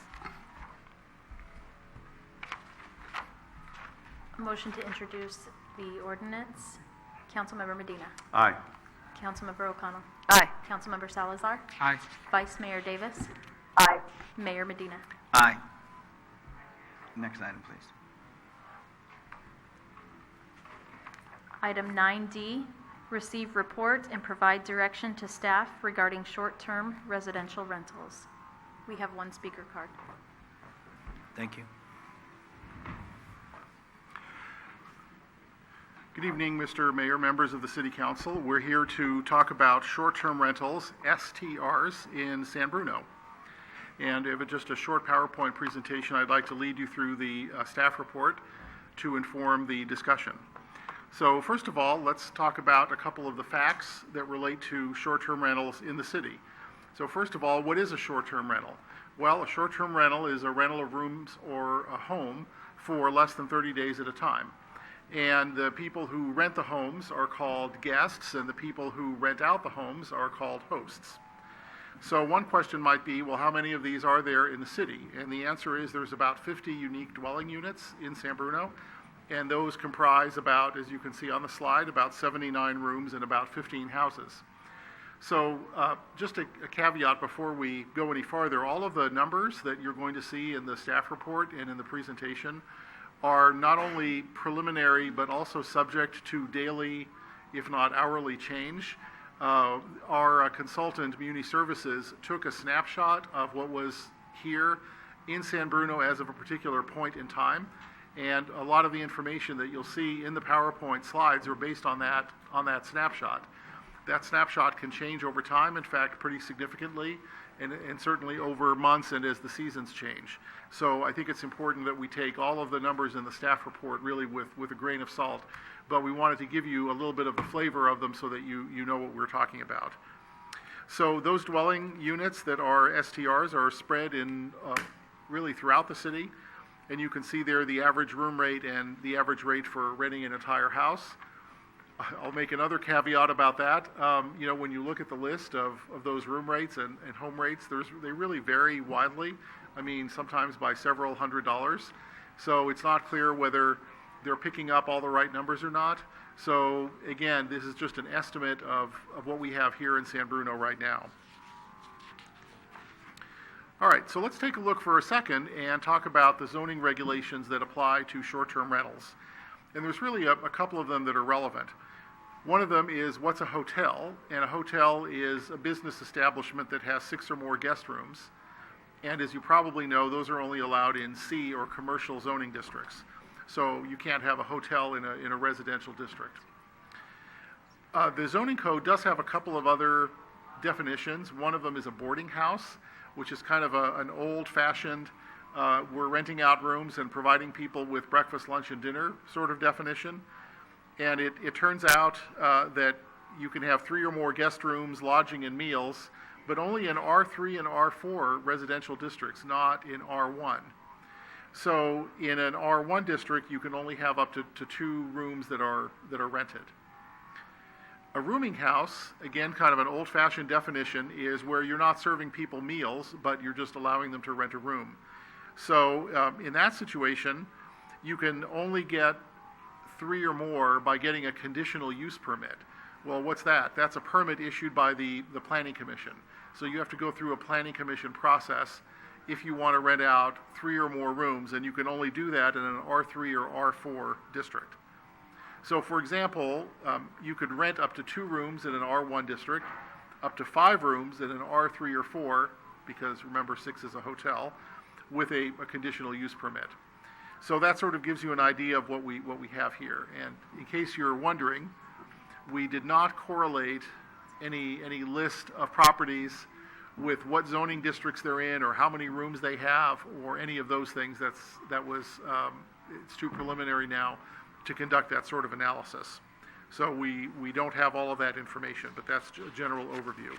A motion to introduce the ordinance. Councilmember Medina. Aye. Councilmember O'Connell. Aye. Councilmember Salazar. Aye. Vice Mayor Davis. Aye. Mayor Medina. Aye. Next item, please. Item 9D, receive report and provide direction to staff regarding short-term residential rentals. We have one speaker card. Thank you. Good evening, Mr. Mayor, members of the City Council. We're here to talk about short-term rentals, STRs, in San Bruno. And if it's just a short PowerPoint presentation, I'd like to lead you through the staff report to inform the discussion. So first of all, let's talk about a couple of the facts that relate to short-term rentals in the city. So first of all, what is a short-term rental? Well, a short-term rental is a rental of rooms or a home for less than 30 days at a time. And the people who rent the homes are called guests, and the people who rent out the homes are called hosts. So one question might be, well, how many of these are there in the city? And the answer is there's about 50 unique dwelling units in San Bruno, and those comprise about, as you can see on the slide, about 79 rooms and about 15 houses. So just a caveat before we go any farther, all of the numbers that you're going to see in the staff report and in the presentation are not only preliminary, but also subject to daily, if not hourly change. Our consultant, Muni Services, took a snapshot of what was here in San Bruno as of a particular point in time. And a lot of the information that you'll see in the PowerPoint slides are based on that snapshot. That snapshot can change over time, in fact, pretty significantly, and certainly over months and as the seasons change. So I think it's important that we take all of the numbers in the staff report really with a grain of salt, but we wanted to give you a little bit of a flavor of them so that you know what we're talking about. So those dwelling units that are STRs are spread in really throughout the city. And you can see there the average room rate and the average rate for renting an entire house. I'll make another caveat about that. When you look at the list of those room rates and home rates, they really vary widely. I mean, sometimes by several $100s. So it's not clear whether they're picking up all the right numbers or not. So again, this is just an estimate of what we have here in San Bruno right now. All right, so let's take a look for a second and talk about the zoning regulations that apply to short-term rentals. And there's really a couple of them that are relevant. One of them is what's a hotel, and a hotel is a business establishment that has 6 or more guest rooms. And as you probably know, those are only allowed in C or commercial zoning districts. So you can't have a hotel in a residential district. The zoning code does have a couple of other definitions. One of them is a boarding house, which is kind of an old-fashioned, we're renting out rooms and providing people with breakfast, lunch, and dinner sort of definition. And it turns out that you can have 3 or more guest rooms, lodging, and meals, but only in R3 and R4 residential districts, not in R1. So in an R1 district, you can only have up to 2 rooms that are rented. A rooming house, again, kind of an old-fashioned definition, is where you're not serving people meals, but you're just allowing them to rent a room. So in that situation, you can only get 3 or more by getting a conditional use permit. Well, what's that? That's a permit issued by the Planning Commission. So you have to go through a Planning Commission process if you want to rent out 3 or more rooms, and you can only do that in an R3 or R4 district. So for example, you could rent up to 2 rooms in an R1 district, up to 5 rooms in an R3 or 4, because remember 6 is a hotel, with a conditional use permit. So that sort of gives you an idea of what we have here. And in case you're wondering, we did not correlate any list of properties with what zoning districts they're in or how many rooms they have or any of those things. It's too preliminary now to conduct that sort of analysis. So we don't have all of that information, but that's a general overview.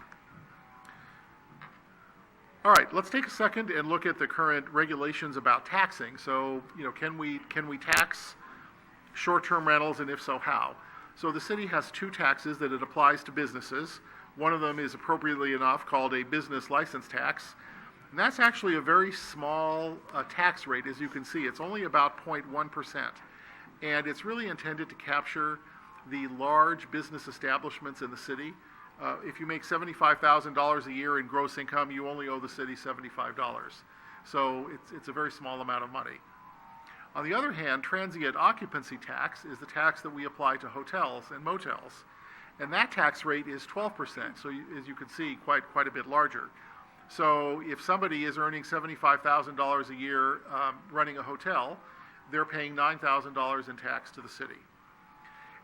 All right, let's take a second and look at the current regulations about taxing. So, can we tax short-term rentals, and if so, how? So the city has 2 taxes that it applies to businesses. One of them is, appropriately enough, called a business license tax. And that's actually a very small tax rate, as you can see. It's only about 0.1%. And it's really intended to capture the large business establishments in the city. If you make $75,000 a year in gross income, you only owe the city $75. So it's a very small amount of money. On the other hand, transient occupancy tax is the tax that we apply to hotels and motels. And that tax rate is 12%, so as you can see, quite a bit larger. So if somebody is earning $75,000 a year running a hotel, they're paying $9,000 in tax to the city.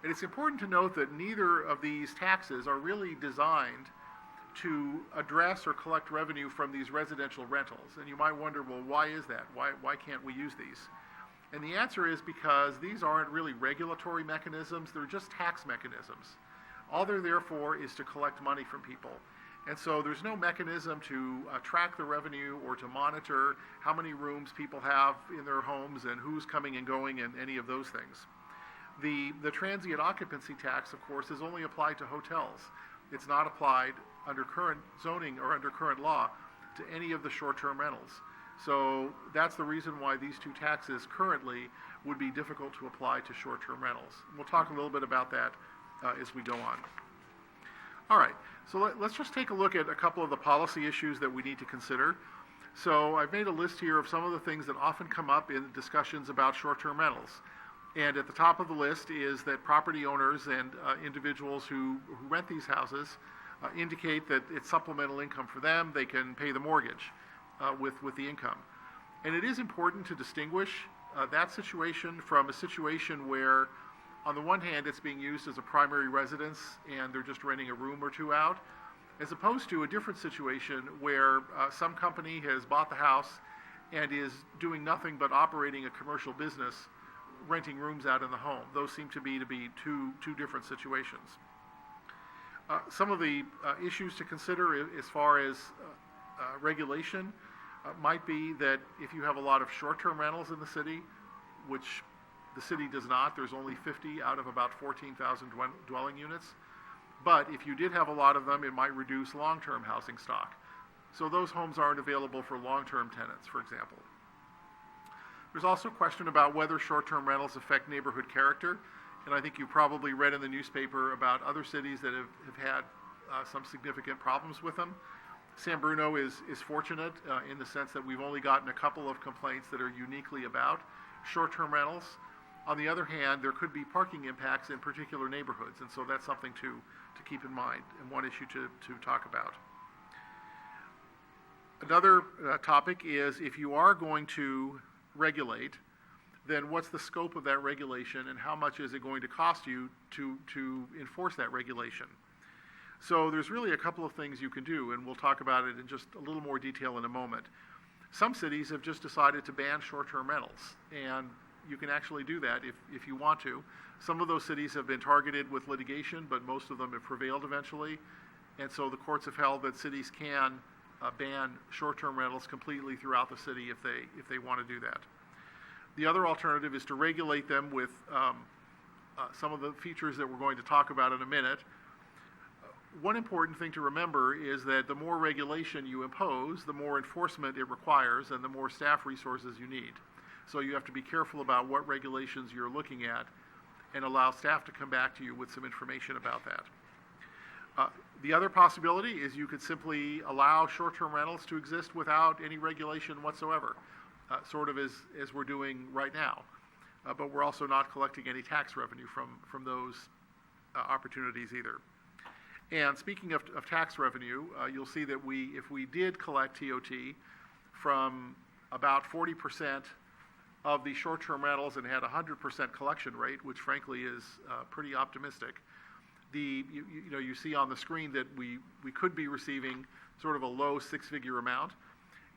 And it's important to note that neither of these taxes are really designed to address or collect revenue from these residential rentals. And you might wonder, well, why is that? Why can't we use these? And the answer is because these aren't really regulatory mechanisms, they're just tax mechanisms. All they're there for is to collect money from people. And so there's no mechanism to track the revenue or to monitor how many rooms people have in their homes and who's coming and going and any of those things. The transient occupancy tax, of course, is only applied to hotels. It's not applied under current zoning or under current law to any of the short-term rentals. So that's the reason why these 2 taxes currently would be difficult to apply to short-term rentals. We'll talk a little bit about that as we go on. All right, so let's just take a look at a couple of the policy issues that we need to consider. So I've made a list here of some of the things that often come up in discussions about short-term rentals. And at the top of the list is that property owners and individuals who rent these houses indicate that it's supplemental income for them. They can pay the mortgage with the income. And it is important to distinguish that situation from a situation where, on the one hand, it's being used as a primary residence and they're just renting a room or two out, as opposed to a different situation where some company has bought the house and is doing nothing but operating a commercial business, renting rooms out in the home. Those seem to be two different situations. Some of the issues to consider as far as regulation might be that if you have a lot of short-term rentals in the city, which the city does not, there's only 50 out of about 14,000 dwelling units. But if you did have a lot of them, it might reduce long-term housing stock. So those homes aren't available for long-term tenants, for example. There's also a question about whether short-term rentals affect neighborhood character. And I think you probably read in the newspaper about other cities that have had some significant problems with them. San Bruno is fortunate in the sense that we've only gotten a couple of complaints that are uniquely about short-term rentals. On the other hand, there could be parking impacts in particular neighborhoods, and so that's something to keep in mind and one issue to talk about. Another topic is if you are going to regulate, then what's the scope of that regulation and how much is it going to cost you to enforce that regulation? So there's really a couple of things you can do, and we'll talk about it in just a little more detail in a moment. Some cities have just decided to ban short-term rentals, and you can actually do that if you want to. Some of those cities have been targeted with litigation, but most of them have prevailed eventually. And so the courts have held that cities can ban short-term rentals completely throughout the city if they want to do that. The other alternative is to regulate them with some of the features that we're going to talk about in a minute. One important thing to remember is that the more regulation you impose, the more enforcement it requires and the more staff resources you need. So you have to be careful about what regulations you're looking at and allow staff to come back to you with some information about that. The other possibility is you could simply allow short-term rentals to exist without any regulation whatsoever, sort of as we're doing right now. But we're also not collecting any tax revenue from those opportunities either. And speaking of tax revenue, you'll see that if we did collect TOT from about 40% of the short-term rentals and had a 100% collection rate, which frankly is pretty optimistic, you see on the screen that we could be receiving sort of a low six-figure amount.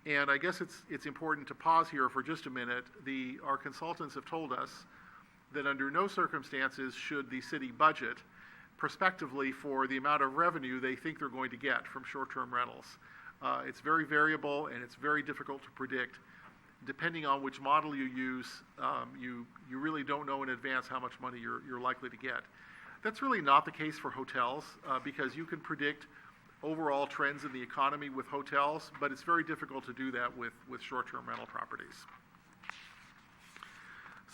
And I guess it's important to pause here for just a minute. Our consultants have told us that under no circumstances should the city budget prospectively for the amount of revenue they think they're going to get from short-term rentals. It's very variable and it's very difficult to predict. Depending on which model you use, you really don't know in advance how much money you're likely to get. That's really not the case for hotels because you can predict overall trends in the economy with hotels, but it's very difficult to do that with short-term rental properties.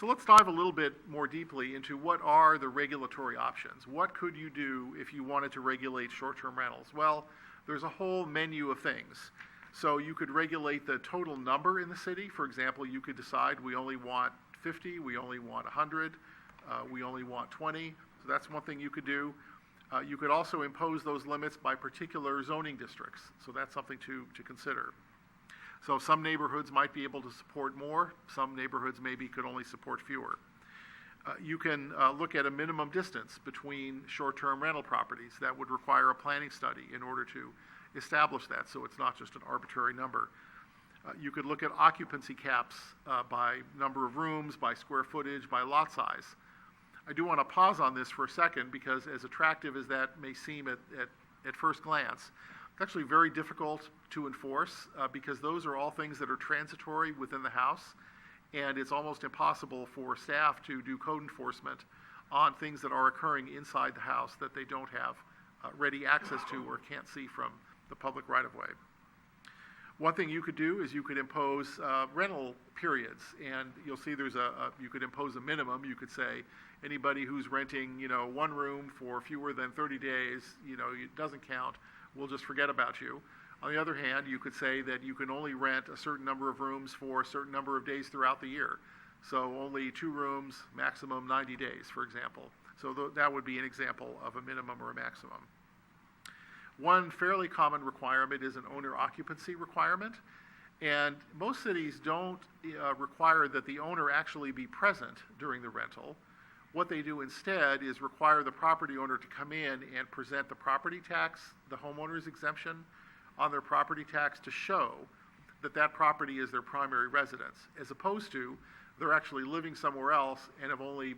So let's dive a little bit more deeply into what are the regulatory options. What could you do if you wanted to regulate short-term rentals? Well, there's a whole menu of things. So you could regulate the total number in the city. For example, you could decide we only want 50, we only want 100, we only want 20. So that's one thing you could do. You could also impose those limits by particular zoning districts. So that's something to consider. So some neighborhoods might be able to support more. Some neighborhoods maybe could only support fewer. You can look at a minimum distance between short-term rental properties. That would require a planning study in order to establish that, so it's not just an arbitrary number. You could look at occupancy caps by number of rooms, by square footage, by lot size. I do want to pause on this for a second because as attractive as that may seem at first glance, it's actually very difficult to enforce because those are all things that are transitory within the house, and it's almost impossible for staff to do code enforcement on things that are occurring inside the house that they don't have ready access to or can't see from the public right-of-way. One thing you could do is you could impose rental periods, and you'll see you could impose a minimum. You could say anybody who's renting, one room for fewer than 30 days, it doesn't count. We'll just forget about you. On the other hand, you could say that you can only rent a certain number of rooms for a certain number of days throughout the year. So only 2 rooms, maximum 90 days, for example. So that would be an example of a minimum or a maximum. One fairly common requirement is an owner occupancy requirement. And most cities don't require that the owner actually be present during the rental. What they do instead is require the property owner to come in and present the property tax, the homeowner's exemption on their property tax to show that that property is their primary residence, as opposed to they're actually living somewhere else and have only,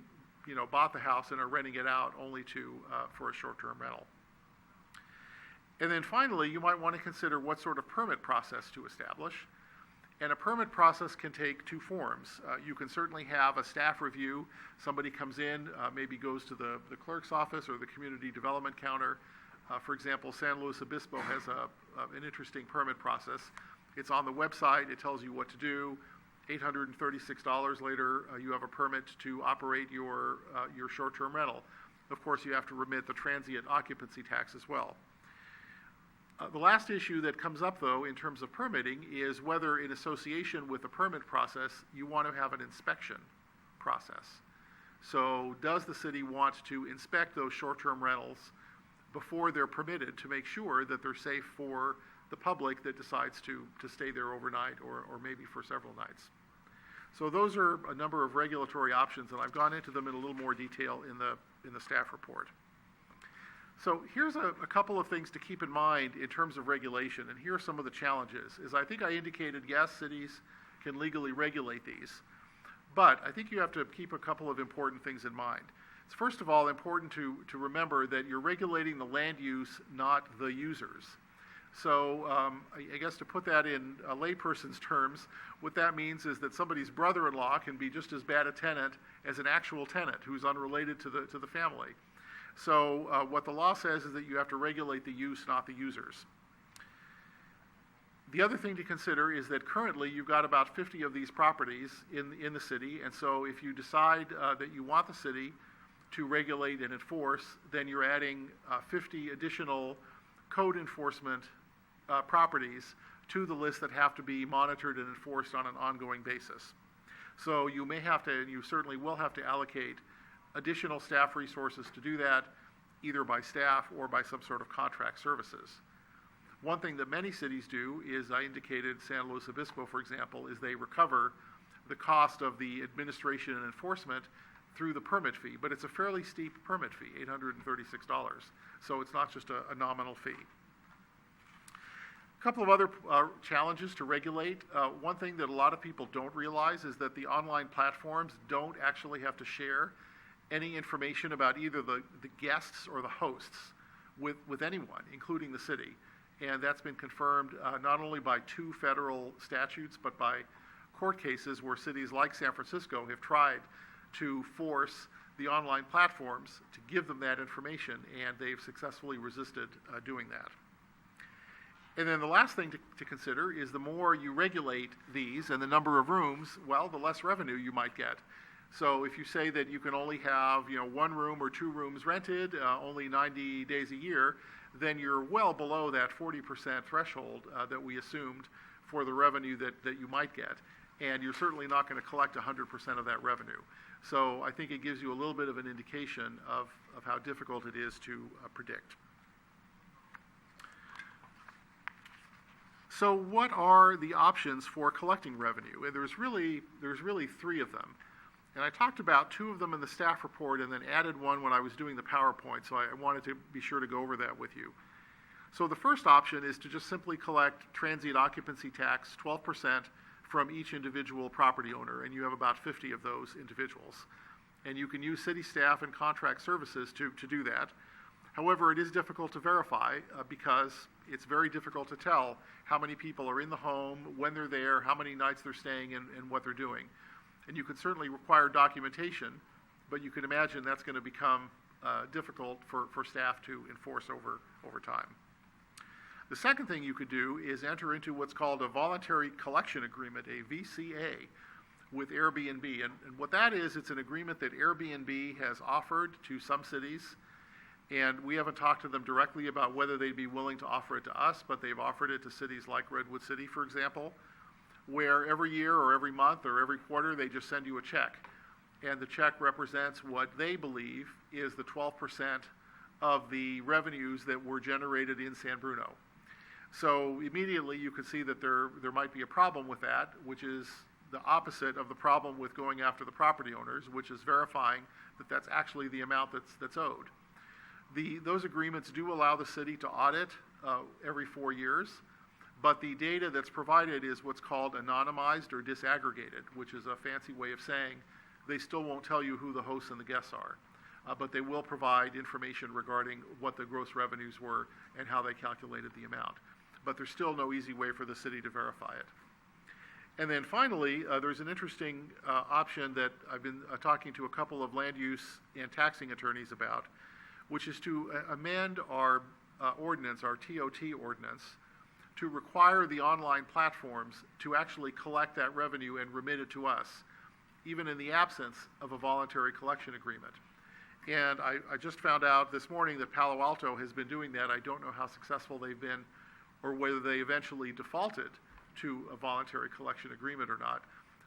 bought the house and are renting it out only for a short-term rental. And then finally, you might want to consider what sort of permit process to establish. And a permit process can take two forms. You can certainly have a staff review. Somebody comes in, maybe goes to the clerk's office or the community development counter. For example, San Luis Obispo has an interesting permit process. It's on the website. It tells you what to do. $836 later, you have a permit to operate your short-term rental. Of course, you have to remit the transient occupancy tax as well. The last issue that comes up, though, in terms of permitting is whether, in association with the permit process, you want to have an inspection process. So does the city want to inspect those short-term rentals before they're permitted to make sure that they're safe for the public that decides to stay there overnight or maybe for several nights? So those are a number of regulatory options, and I've gone into them in a little more detail in the staff report. So here's a couple of things to keep in mind in terms of regulation, and here are some of the challenges. I think I indicated, yes, cities can legally regulate these, but I think you have to keep a couple of important things in mind. It's first of all important to remember that you're regulating the land use, not the users. So I guess to put that in a layperson's terms, what that means is that somebody's brother-in-law can be just as bad a tenant as an actual tenant who's unrelated to the family. So what the law says is that you have to regulate the use, not the users. The other thing to consider is that currently you've got about 50 of these properties in the city, and so if you decide that you want the city to regulate and enforce, then you're adding 50 additional code enforcement properties to the list that have to be monitored and enforced on an ongoing basis. So you may have to, and you certainly will have to allocate additional staff resources to do that, either by staff or by some sort of contract services. One thing that many cities do is, I indicated San Luis Obispo, for example, is they recover the cost of the administration and enforcement through the permit fee, but it's a fairly steep permit fee, $836. So it's not just a nominal fee. A couple of other challenges to regulate. One thing that a lot of people don't realize is that the online platforms don't actually have to share any information about either the guests or the hosts with anyone, including the city. And that's been confirmed not only by 2 federal statutes, but by court cases where cities like San Francisco have tried to force the online platforms to give them that information, and they've successfully resisted doing that. And then the last thing to consider is the more you regulate these and the number of rooms, well, the less revenue you might get. So if you say that you can only have 1 room or 2 rooms rented, only 90 days a year, then you're well below that 40% threshold that we assumed for the revenue that you might get. And you're certainly not going to collect 100% of that revenue. So I think it gives you a little bit of an indication of how difficult it is to predict. So what are the options for collecting revenue? And there's really 3 of them. And I talked about 2 of them in the staff report and then added one when I was doing the PowerPoint, so I wanted to be sure to go over that with you. So the first option is to just simply collect transient occupancy tax, 12%, from each individual property owner, and you have about 50 of those individuals. And you can use city staff and contract services to do that. However, it is difficult to verify because it's very difficult to tell how many people are in the home, when they're there, how many nights they're staying, and what they're doing. And you can certainly require documentation, but you can imagine that's going to become difficult for staff to enforce over time. The second thing you could do is enter into what's called a voluntary collection agreement, a VCA, with Airbnb. And what that is, it's an agreement that Airbnb has offered to some cities, and we haven't talked to them directly about whether they'd be willing to offer it to us, but they've offered it to cities like Redwood City, for example, where every year or every month or every quarter they just send you a check. And the check represents what they believe is the 12% of the revenues that were generated in San Bruno. So immediately you could see that there might be a problem with that, which is the opposite of the problem with going after the property owners, which is verifying that that's actually the amount that's owed. Those agreements do allow the city to audit every 4 years, but the data that's provided is what's called anonymized or disaggregated, which is a fancy way of saying they still won't tell you who the hosts and the guests are, but they will provide information regarding what the gross revenues were and how they calculated the amount. But there's still no easy way for the city to verify it. And then finally, there's an interesting option that I've been talking to a couple of land use and taxing attorneys about, which is to amend our ordinance, our TOT ordinance, to require the online platforms to actually collect that revenue and remit it to us, even in the absence of a voluntary collection agreement. And I just found out this morning that Palo Alto has been doing that. I don't know how successful they've been or whether they eventually defaulted to a voluntary collection agreement or not,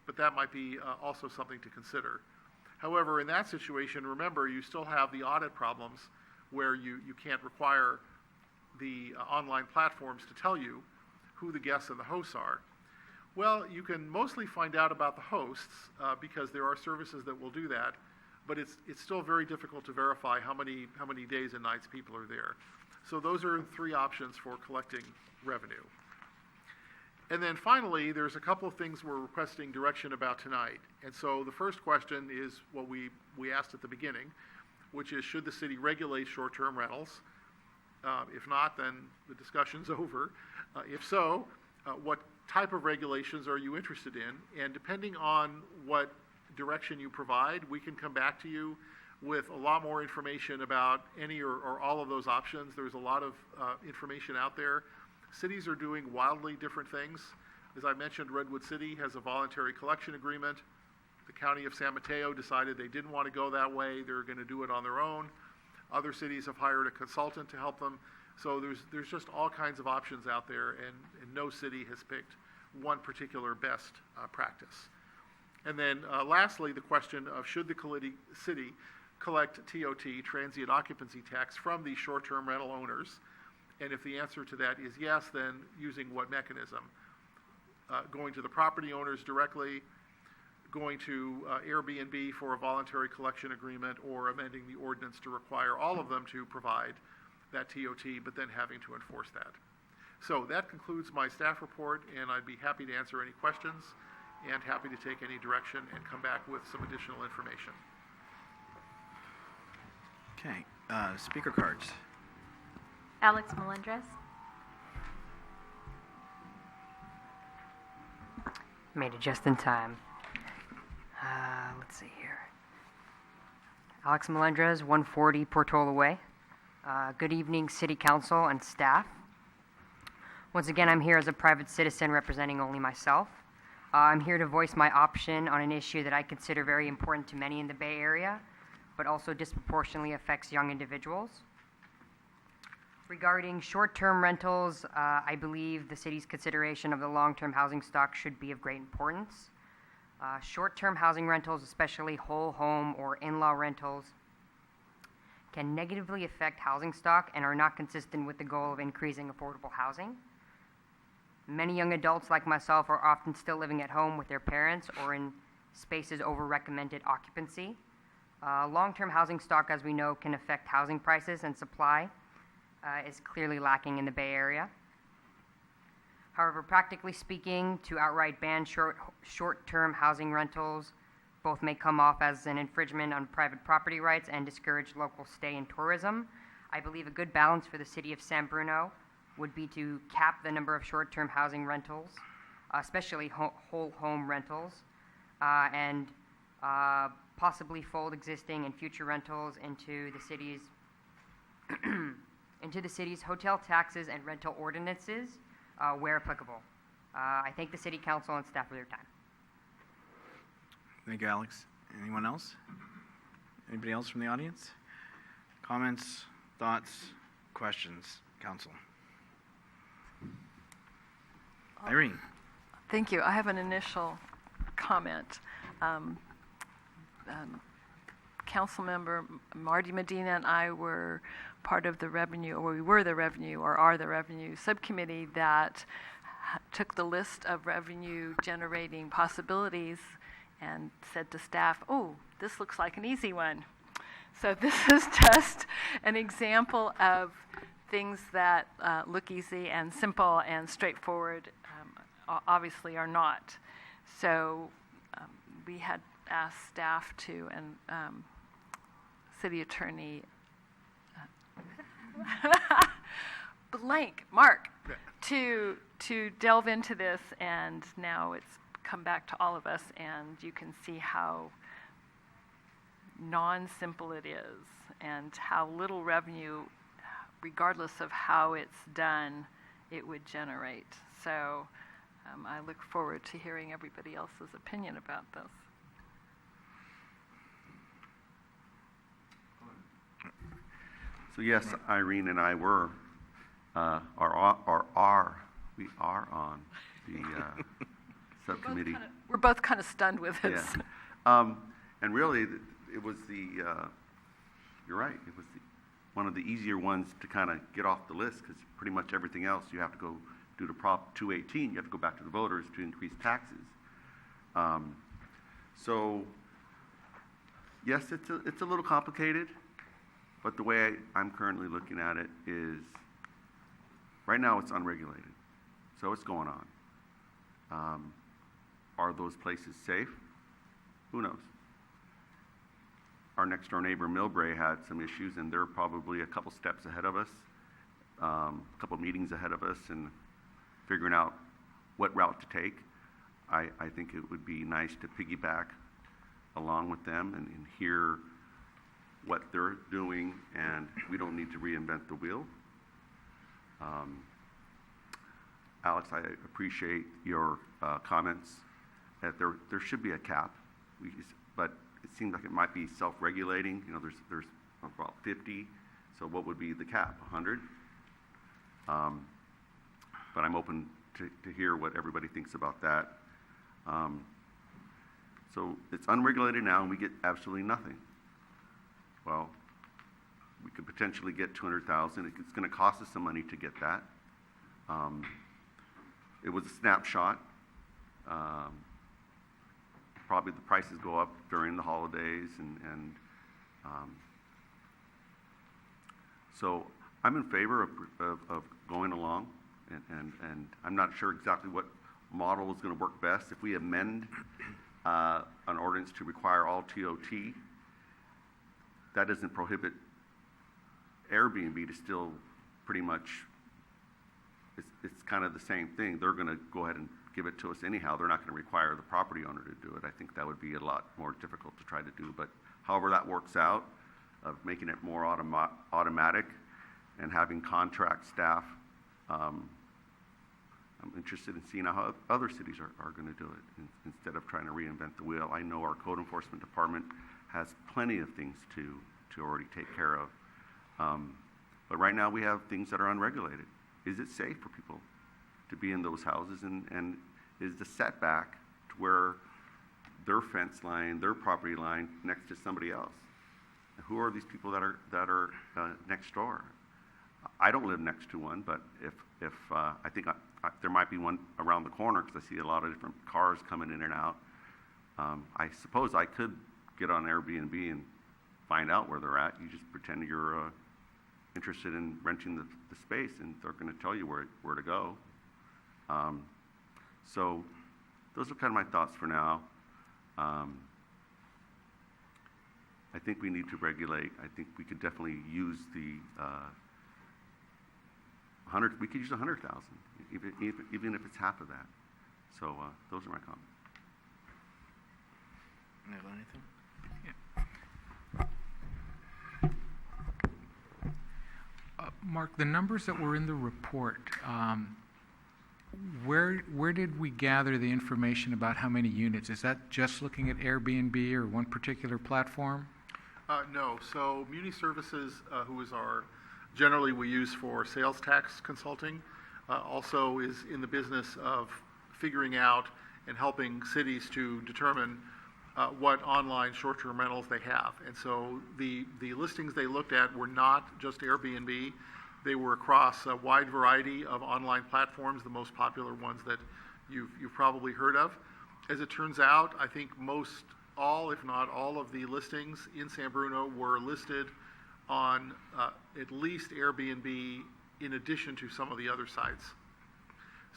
but that might be also something to consider. However, in that situation, remember, you still have the audit problems where you can't require the online platforms to tell you who the guests and the hosts are. Well, you can mostly find out about the hosts because there are services that will do that, but it's still very difficult to verify how many days and nights people are there. So those are 3 options for collecting revenue. And then finally, there's a couple of things we're requesting direction about tonight. And so the first question is what we asked at the beginning, which is, should the city regulate short-term rentals? If not, then the discussion's over. If so, what type of regulations are you interested in? And depending on what direction you provide, we can come back to you with a lot more information about any or all of those options. There's a lot of information out there. Cities are doing wildly different things. As I mentioned, Redwood City has a voluntary collection agreement. The county of San Mateo decided they didn't want to go that way. They're going to do it on their own. Other cities have hired a consultant to help them. So there's just all kinds of options out there, and no city has picked one particular best practice. And then lastly, the question of should the city collect TOT, transient occupancy tax, from these short-term rental owners? And if the answer to that is yes, then using what mechanism? Going to the property owners directly, going to Airbnb for a voluntary collection agreement, or amending the ordinance to require all of them to provide that TOT, but then having to enforce that. So that concludes my staff report, and I'd be happy to answer any questions and happy to take any direction and come back with some additional information. Okay, speaker cards. Alex Melendres. Made it just in time. Let's see here. Alex Melendres, 140 Portola Way. Good evening, City Council and staff. Once again, I'm here as a private citizen representing only myself. I'm here to voice my option on an issue that I consider very important to many in the Bay Area, but also disproportionately affects young individuals. Regarding short-term rentals, I believe the city's consideration of the long-term housing stock should be of great importance. Short-term housing rentals, especially whole home or in-law rentals, can negatively affect housing stock and are not consistent with the goal of increasing affordable housing. Many young adults like myself are often still living at home with their parents or in spaces over recommended occupancy. Long-term housing stock, as we know, can affect housing prices, and supply is clearly lacking in the Bay Area. However, practically speaking, to outright ban short-term housing rentals both may come off as an infringement on private property rights and discourage local stay and tourism. I believe a good balance for the city of San Bruno would be to cap the number of short-term housing rentals, especially whole home rentals, and possibly fold existing and future rentals into the city's hotel taxes and rental ordinances where applicable. I thank the City Council and staff for their time. Thank you, Alex. Anyone else? Anybody else from the audience? Comments, thoughts, questions, council? Irene. Thank you. I have an initial comment. Councilmember Marty Medina and I were part of the revenue, or we were the revenue, or are the revenue subcommittee that took the list of revenue generating possibilities and said to staff, oh, this looks like an easy one. So this is just an example of things that look easy and simple and straightforward, obviously are not. So we had asked staff to, and city attorney Mark, to delve into this, and now it's come back to all of us, and you can see how non-simple it is and how little revenue, regardless of how it's done, it would generate. So I look forward to hearing everybody else's opinion about this. So yes, Irene and I were, we are on the subcommittee. We're both kind of stunned with this. Yeah. And really, it was you're right, it was one of the easier ones to kind of get off the list, because pretty much everything else you have to go do to Prop 218, you have to go back to the voters to increase taxes. So yes, it's a little complicated, but the way I'm currently looking at it is, right now it's unregulated, so it's going on. Are those places safe? Who knows? Our next door neighbor, Millbrae, had some issues, and they're probably a couple steps ahead of us, a couple meetings ahead of us, and figuring out what route to take. I think it would be nice to piggyback along with them and hear what they're doing, and we don't need to reinvent the wheel. Alex, I appreciate your comments that there should be a cap, but it seems like it might be self-regulating. You know, there's about 50, so what would be the cap, 100? But I'm open to hear what everybody thinks about that. So it's unregulated now, and we get absolutely nothing. Well, we could potentially get $200,000. It's going to cost us some money to get that. It was a snapshot. Probably the prices go up during the holidays, and so I'm in favor of going along, and I'm not sure exactly what model is going to work best. If we amend an ordinance to require all TOT, that doesn't prohibit Airbnb to still pretty much, it's kind of the same thing. They're going to go ahead and give it to us anyhow. They're not going to require the property owner to do it. I think that would be a lot more difficult to try to do. But however that works out, of making it more automatic and having contract staff, I'm interested in seeing how other cities are going to do it instead of trying to reinvent the wheel. I know our code enforcement department has plenty of things to already take care of. But right now we have things that are unregulated. Is it safe for people to be in those houses, and is the setback to where their fence line, their property line next to somebody else? Who are these people that are next door? I don't live next to one, but if I think there might be one around the corner, because I see a lot of different cars coming in and out. I suppose I could get on Airbnb and find out where they're at. You just pretend you're interested in renting the space, and they're going to tell you where to go. So those are kind of my thoughts for now. I think we need to regulate. I think we could definitely use the 100. We could use 100,000, even if it's half of that. So those are my comments. Anything? Mark, the numbers that were in the report, where did we gather the information about how many units? Is that just looking at Airbnb or one particular platform? No. So Muni Services, who is generally we use for sales tax consulting, also is in the business of figuring out and helping cities to determine what online short-term rentals they have. And so the listings they looked at were not just Airbnb. They were across a wide variety of online platforms, the most popular ones that you've probably heard of. As it turns out, I think most all, if not all, of the listings in San Bruno were listed on at least Airbnb in addition to some of the other sites.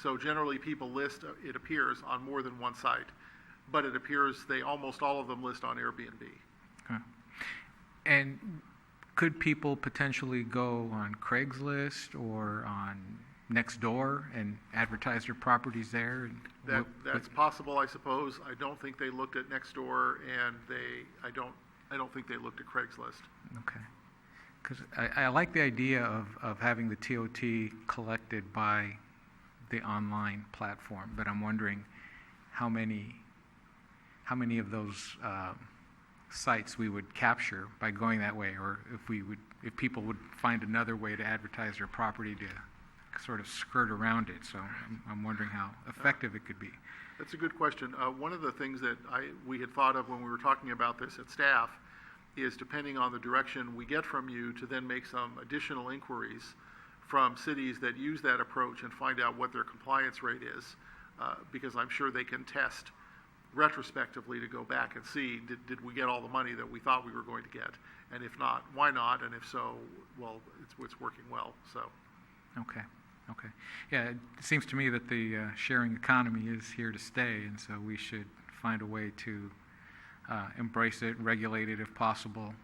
So generally people list, it appears, on more than one site, but it appears almost all of them list on Airbnb. Okay. And could people potentially go on Craigslist or on Nextdoor and advertise their properties there? And That's possible, I suppose. I don't think they looked at Nextdoor, and I don't think they looked at Craigslist. Okay. Because I like the idea of having the TOT collected by the online platform, but I'm wondering how many of those sites we would capture by going that way, or if people would find another way to advertise their property to sort of skirt around it. So I'm wondering how effective it could be. That's a good question. One of the things that we had thought of when we were talking about this at staff is, depending on the direction we get from you, to then make some additional inquiries from cities that use that approach and find out what their compliance rate is, because I'm sure they can test retrospectively to go back and see, did we get all the money that we thought we were going to get? And if not, why not? And if so, well, it's working well. So. Okay. Yeah, it seems to me that the sharing economy is here to stay, and so we should find a way to embrace it, regulate it if possible,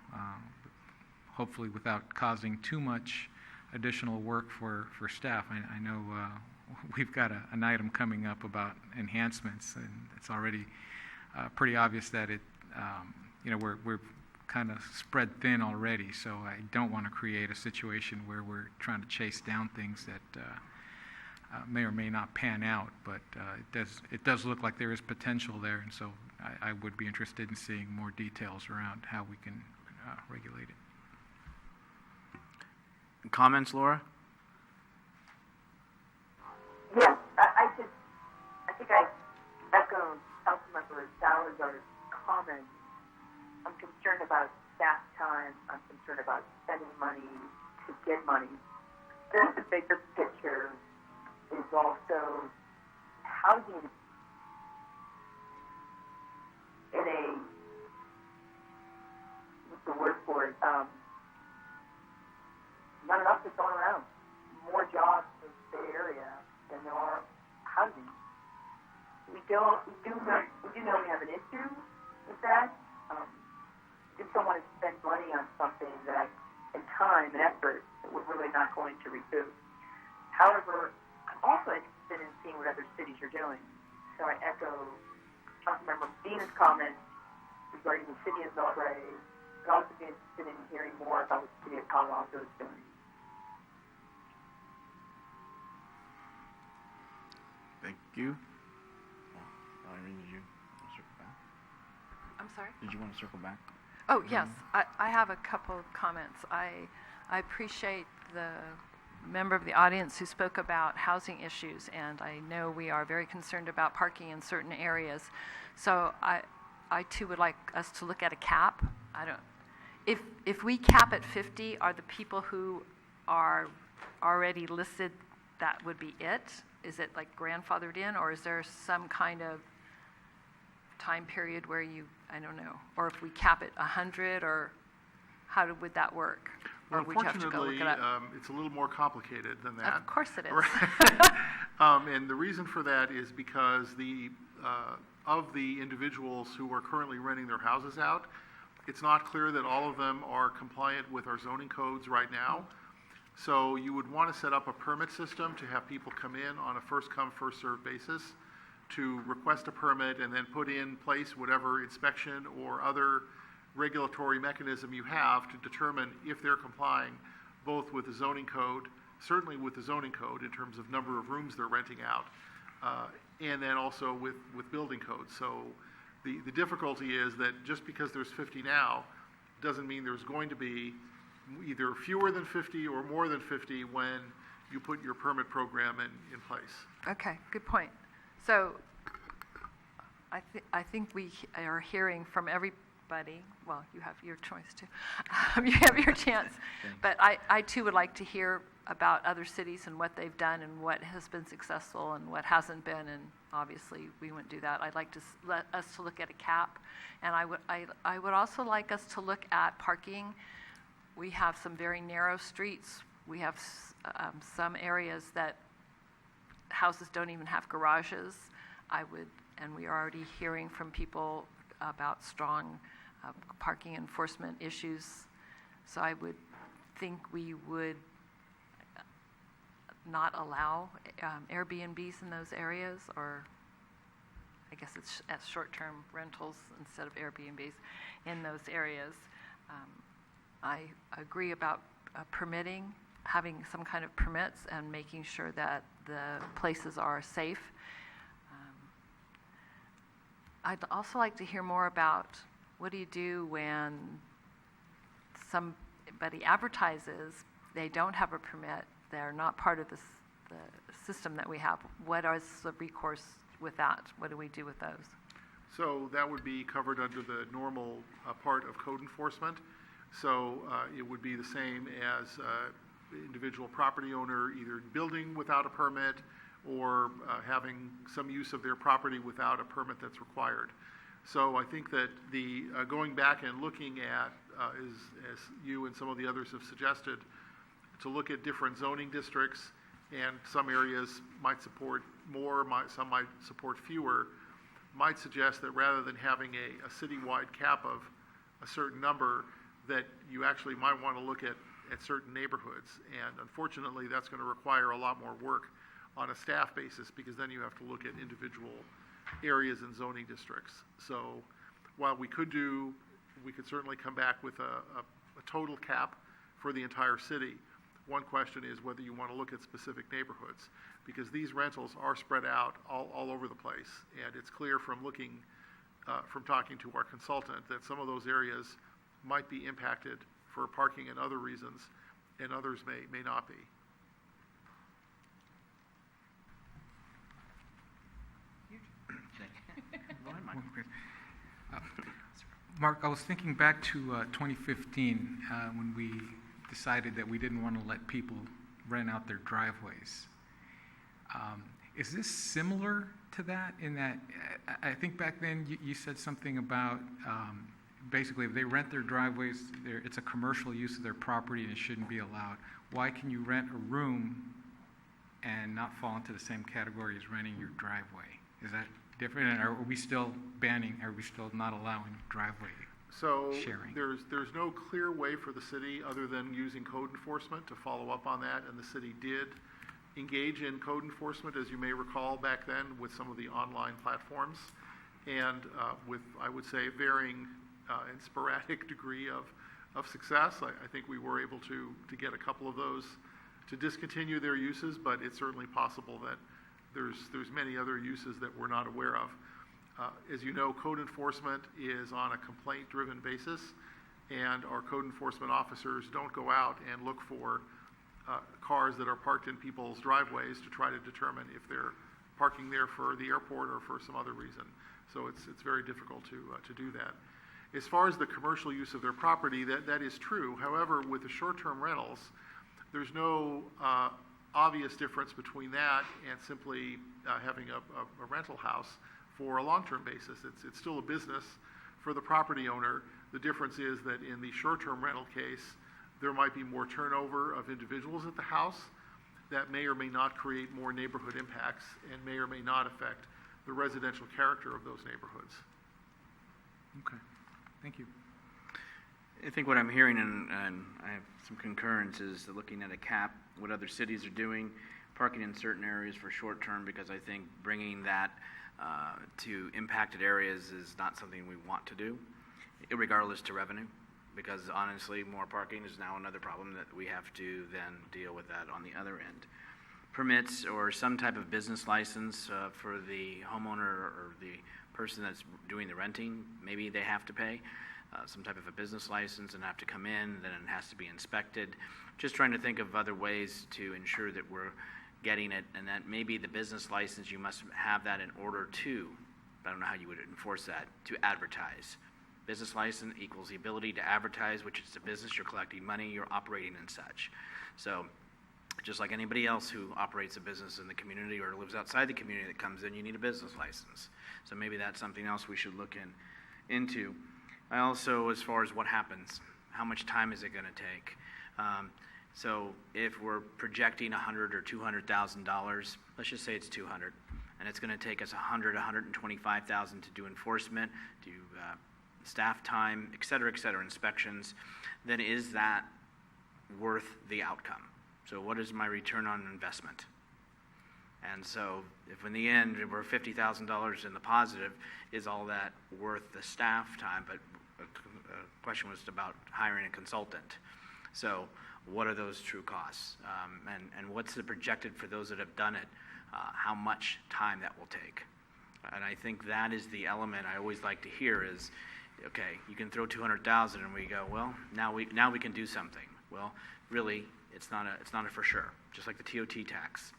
hopefully without causing too much additional work for staff. I know we've got an item coming up about enhancements, and it's already pretty obvious that we're kind of spread thin already, so I don't want to create a situation where we're trying to chase down things that may or may not pan out, but it does look like there is potential there, and so I would be interested in seeing more details around how we can regulate it. Comments, Laura? Yes, I think I echo Councilmember Salazar's comments. I'm concerned about staff time. I'm concerned about spending money to get money. Then the bigger picture is also housing in what's the word for it? Not enough is going around. More jobs in the Bay Area than there are housing. We do know we have an issue with that. Just don't want to spend money on something that, and time and effort, that we're really not going to recoup. However, I'm also interested in seeing what other cities are doing. So I echo Councilmember Medina's comments regarding the city of Belgrade. I'd also be interested in hearing more about what the city of Palo Alto is doing. Thank you. Irene, did you want to circle back? I'm sorry? Did you want to circle back? Oh, yes. I have a couple of comments. I appreciate the member of the audience who spoke about housing issues, and I know we are very concerned about parking in certain areas. So I too would like us to look at a cap. If we cap at 50, are the people who are already listed, that would be it? Is it like grandfathered in, or is there some kind of time period where I don't know, or if we cap it 100, or how would that work? Well, or would you have to go look unfortunately, it up? it's a little more complicated than that. Of course it is. And the reason for that is because of the individuals who are currently renting their houses out, it's not clear that all of them are compliant with our zoning codes right now. So you would want to set up a permit system to have people come in on a first-come, first-served basis to request a permit and then put in place whatever inspection or other regulatory mechanism you have to determine if they're complying both with the zoning code, certainly with the zoning code in terms of number of rooms they're renting out, and then also with building codes. So the difficulty is that just because there's 50 now doesn't mean there's going to be either fewer than 50 or more than 50 when you put your permit program in place. Okay, good point. So I think we are hearing from everybody, well, you have your choice too. You have your chance. But I too would like to hear about other cities and what they've done and what has been successful and what hasn't been, and obviously we wouldn't do that. I'd like to let us to look at a cap, and I would also like us to look at parking. We have some very narrow streets. We have some areas that houses don't even have garages. And we are already hearing from people about strong parking enforcement issues. So I would think we would not allow Airbnbs in those areas, or I guess it's as short-term rentals instead of Airbnbs in those areas. I agree about permitting, having some kind of permits and making sure that the places are safe. I'd also like to hear more about what do you do when somebody advertises, they don't have a permit, they're not part of the system that we have. What is the recourse with that? What do we do with those? So that would be covered under the normal part of code enforcement. So it would be the same as individual property owner either building without a permit or having some use of their property without a permit that's required. So I think that the going back and looking at, as you and some of the others have suggested, to look at different zoning districts, and some areas might support more, some might support fewer, might suggest that rather than having a citywide cap of a certain number, that you actually might want to look at certain neighborhoods. And unfortunately, that's going to require a lot more work on a staff basis, because then you have to look at individual areas and zoning districts. So while we could certainly come back with a total cap for the entire city. One question is whether you want to look at specific neighborhoods, because these rentals are spread out all over the place. And it's clear from from talking to our consultant that some of those areas might be impacted for parking and other reasons, and others may not be. Mark, I was thinking back to 2015 when we decided that we didn't want to let people rent out their driveways. Is this similar to that in that I think back then you said something about basically if they rent their driveways, it's a commercial use of their property and it shouldn't be allowed. Why can you rent a room and not fall into the same category as renting your driveway? Is that different? And are we still not allowing driveway sharing? So there's no clear way for the city other than using code enforcement to follow up on that, and the city did engage in code enforcement, as you may recall back then, with some of the online platforms, and with, I would say, varying and sporadic degree of success. I think we were able to get a couple of those to discontinue their uses, but it's certainly possible that there's many other uses that we're not aware of. As you know, code enforcement is on a complaint-driven basis, and our code enforcement officers don't go out and look for cars that are parked in people's driveways to try to determine if they're parking there for the airport or for some other reason. So it's very difficult to do that. As far as the commercial use of their property, that is true. However, with the short-term rentals, there's no obvious difference between that and simply having a rental house for a long-term basis. It's still a business for the property owner. The difference is that in the short-term rental case, there might be more turnover of individuals at the house that may or may not create more neighborhood impacts and may or may not affect the residential character of those neighborhoods. Okay, thank you. I think what I'm hearing, and I have some concurrence, is looking at a cap, what other cities are doing, parking in certain areas for short term, because I think bringing that to impacted areas is not something we want to do, regardless to revenue, because honestly, more parking is now another problem that we have to then deal with that on the other end. Permits or some type of business license for the homeowner or the person that's doing the renting, maybe they have to pay some type of a business license and have to come in, then it has to be inspected. Just trying to think of other ways to ensure that we're getting it, and that maybe the business license, you must have that in order to but I don't know how you would enforce that, to advertise. Business license equals the ability to advertise, which is a business, you're collecting money, you're operating and such. So just like anybody else who operates a business in the community or lives outside the community that comes in, you need a business license. So maybe that's something else we should look into. I also, as far as what happens, how much time is it going to take? So if we're projecting $100,000 or $200,000, let's just say it's 200, and it's going to take us $125,000 to do enforcement, do staff time, et cetera, inspections, then is that worth the outcome? So what is my return on investment? And so if in the end we're $50,000 in the positive, is all that worth the staff time? But the question was about hiring a consultant. So what are those true costs? And what's the projected for those that have done it, how much time that will take? And I think that is the element I always like to hear is, okay, you can throw 200,000 and we go, well, now we can do something. Well, really, it's not a for sure. Just like the TOT tax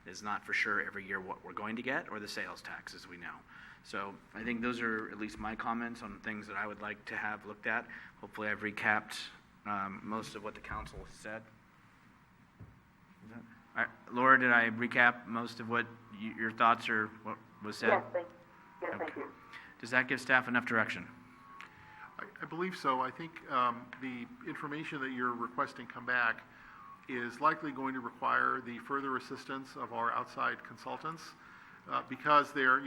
is not for sure every year what we're going to get, or the sales tax, as we know. So I think those are at least my comments on things that I would like to have looked at. Hopefully I've recapped most of what the council has said. All right, Laura, did I recap most of what your thoughts or what was said? Yes, thank you. Does that give staff enough direction? I believe so. I think the information that you're requesting come back is likely going to require the further assistance of our outside consultants because they're,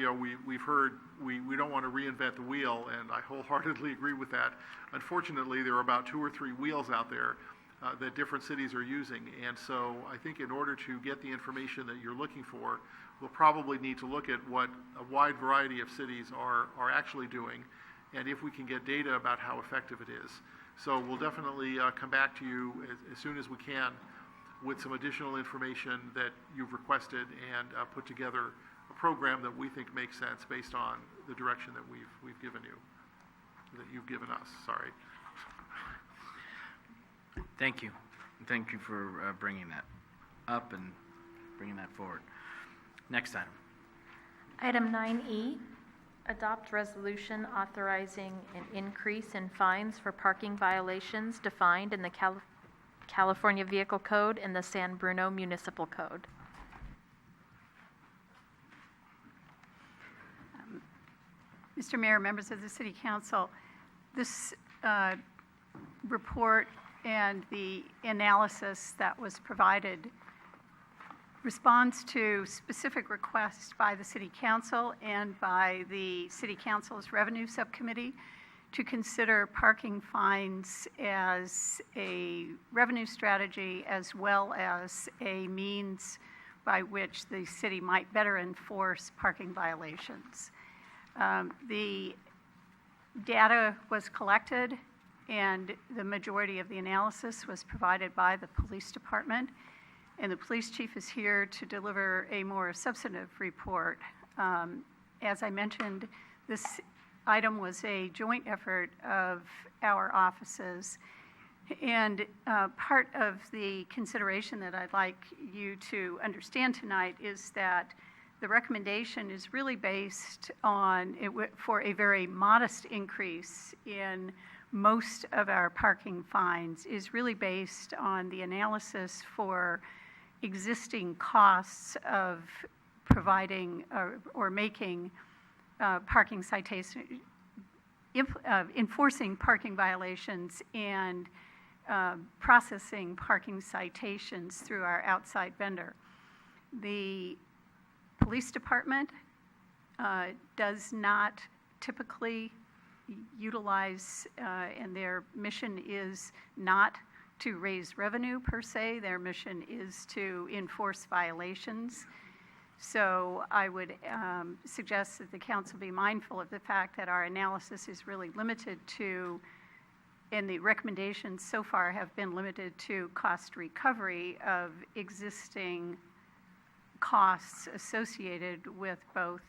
we've heard we don't want to reinvent the wheel, and I wholeheartedly agree with that. Unfortunately, there are about 2 or 3 wheels out there that different cities are using, and so I think in order to get the information that you're looking for, we'll probably need to look at what a wide variety of cities are actually doing, and if we can get data about how effective it is. So we'll definitely come back to you as soon as we can with some additional information that you've requested and put together a program that we think makes sense based on the direction that we've given you, that you've given us, sorry. Thank you. Thank you for bringing that up and bringing that forward. Next item. Item 9E, adopt resolution authorizing an increase in fines for parking violations defined in the California Vehicle Code and the San Bruno Municipal Code. Mr. Mayor, members of the City Council, this report and the analysis that was provided responds to specific requests by the City Council and by the City Council's Revenue Subcommittee to consider parking fines as a revenue strategy as well as a means by which the city might better enforce parking violations. The data was collected and the majority of the analysis was provided by the police department, and the police chief is here to deliver a more substantive report. As I mentioned, this item was a joint effort of our offices, and part of the consideration that I'd like you to understand tonight is that the recommendation is really based on, for a very modest increase in most of our parking fines, is really based on the analysis for existing costs of providing or making parking citation, enforcing parking violations and processing parking citations through our outside vendor. The police department does not typically utilize, and their mission is not to raise revenue per se. Their mission is to enforce violations. So I would suggest that the council be mindful of the fact that our analysis is really limited to, and the recommendations so far have been limited to cost recovery of existing costs associated with both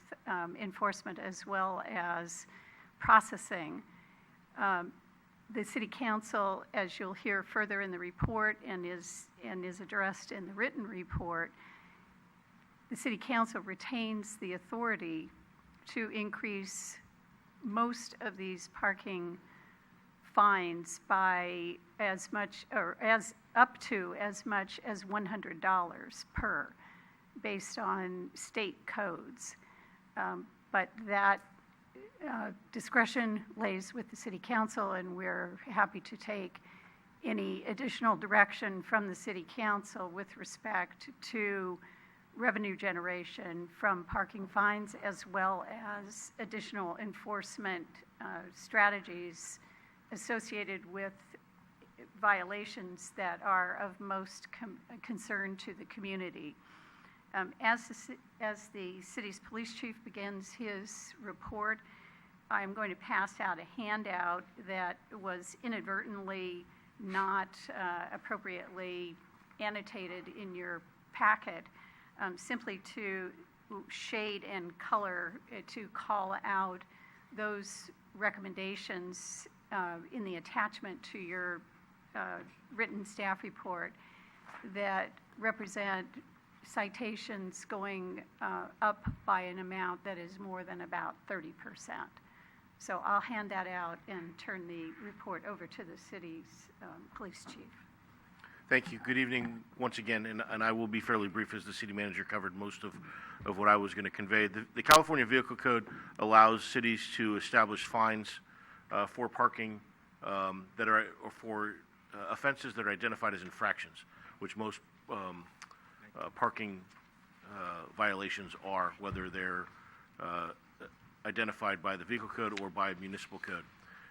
enforcement as well as processing. The City Council, as you'll hear further in the report and is addressed in the written report, the City Council retains the authority to increase most of these parking fines by as much, or as up to as much as $100 per, based on state codes. But that discretion lays with the City Council, and we're happy to take any additional direction from the City Council with respect to revenue generation from parking fines, as well as additional enforcement strategies associated with violations that are of most concern to the community. As the city's police chief begins his report, I'm going to pass out a handout that was inadvertently not appropriately annotated in your packet, simply to shade and color, to call out those recommendations in the attachment to your written staff report that represent citations going up by an amount that is more than about 30%. So I'll hand that out and turn the report over to the city's police chief. Thank you. Good evening once again, and I will be fairly brief as the city manager covered most of what I was going to convey. The California Vehicle Code allows cities to establish fines for parking that are, or for offenses that are identified as infractions, which most parking violations are, whether they're identified by the Vehicle Code or by municipal code.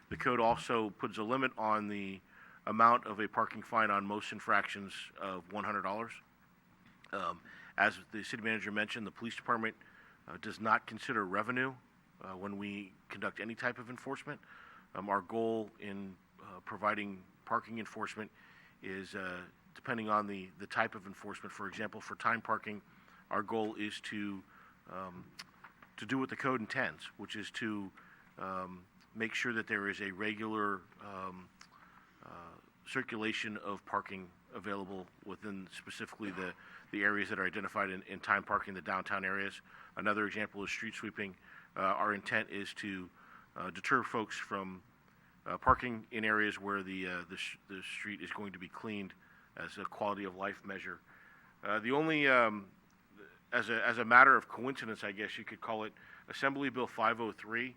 The code also puts a limit on the amount of a parking fine on most infractions of $100. As the city manager mentioned, the police department does not consider revenue when we conduct any type of enforcement. Our goal in providing parking enforcement is, depending on the type of enforcement, for example, for time parking, our goal is to do what the code intends, which is to make sure that there is a regular circulation of parking available within specifically the areas that are identified in time parking, the downtown areas. Another example is street sweeping. Our intent is to deter folks from parking in areas where the street is going to be cleaned as a quality of life measure. The only, as a matter of coincidence, I guess you could call it, Assembly Bill 503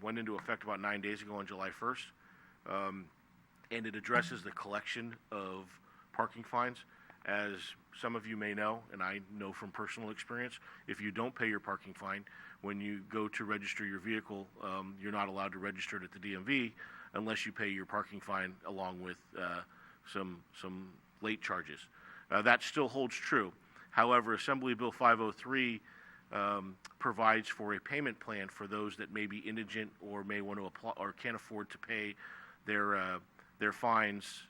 went into effect about 9 days ago on July 1st. And it addresses the collection of parking fines. As some of you may know, and I know from personal experience, if you don't pay your parking fine, when you go to register your vehicle, you're not allowed to register it at the DMV unless you pay your parking fine along with some late charges. That still holds true. However, Assembly Bill 503 provides for a payment plan for those that may be indigent or may want to apply or can't afford to pay their fines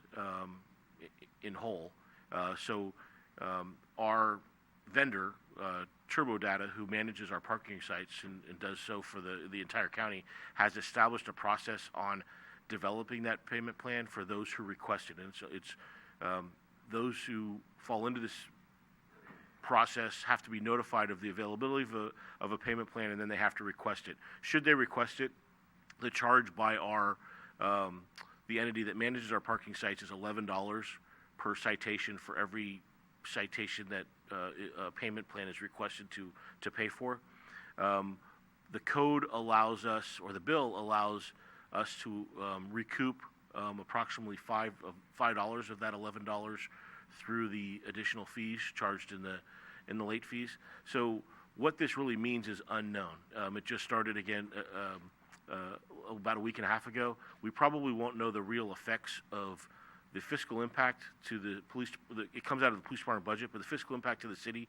in whole. So our vendor, TurboData, who manages our parking sites and does so for the entire county, has established a process on developing that payment plan for those who request it. And so it's those who fall into this process have to be notified of the availability of a payment plan, and then they have to request it. Should they request it, the charge by our the entity that manages our parking sites is $11 per citation for every citation that a payment plan is requested to pay for. The code allows us, or the bill allows us to recoup approximately $5 of that $11 through the additional fees charged in the late fees. So what this really means is unknown. It just started again about a week and a half ago. We probably won't know the real effects of the fiscal impact to the police. It comes out of the police department budget, but the fiscal impact to the city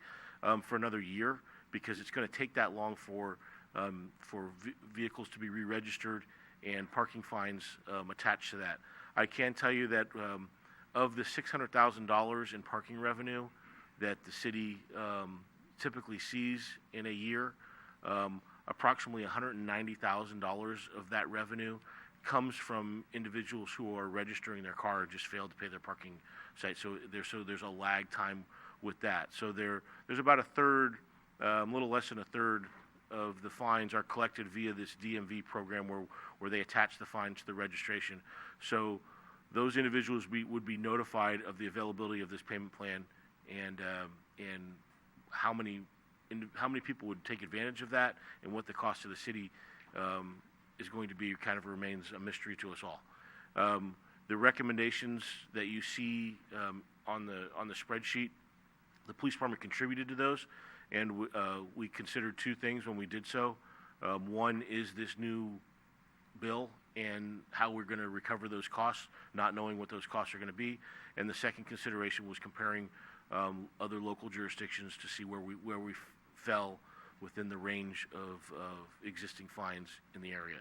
for another year, because it's going to take that long for vehicles to be re-registered and parking fines attached to that. I can tell you that of the $600,000 in parking revenue that the city typically sees in a year, approximately $190,000 of that revenue comes from individuals who are registering their car and just failed to pay their parking site. So there's a lag time with that. So there's about a third, a little less than a third of the fines are collected via this DMV program where they attach the fine to the registration. So those individuals would be notified of the availability of this payment plan and how many people would take advantage of that and what the cost to the city is going to be kind of remains a mystery to us all. The recommendations that you see on the spreadsheet, the police department contributed to those, and we considered two things when we did so. One is this new bill and how we're going to recover those costs, not knowing what those costs are going to be. And the second consideration was comparing other local jurisdictions to see where we fell within the range of existing fines in the area.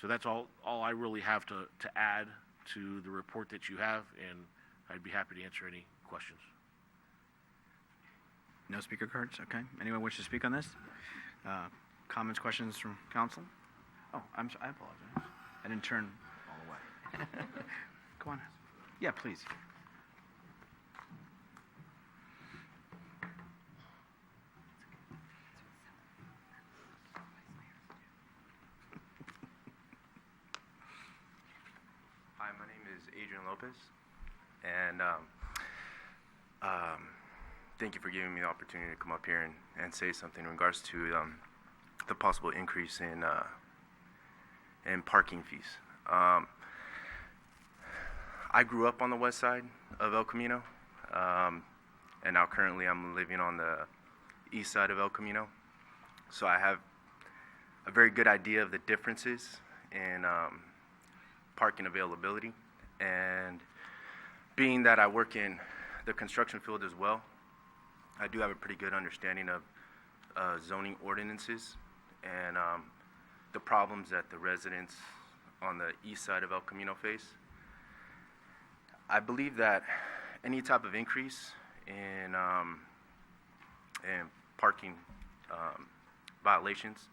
So that's all I really have to add to the report that you have, and I'd be happy to answer any questions. No speaker cards? Okay. Anyone wish to speak on this? Comments, questions from council? Oh, I apologize. I didn't turn all the way. Go on. Yeah, please. Hi, my name is Adrian Lopez, and thank you for giving me the opportunity to come up here and say something in regards to the possible increase in parking fees. I grew up on the west side of El Camino, and now currently I'm living on the east side of El Camino, so I have a very good idea of the differences in parking availability. And being that I work in the construction field as well, I do have a pretty good understanding of zoning ordinances and the problems that the residents on the east side of El Camino face. I believe that any type of increase in parking violations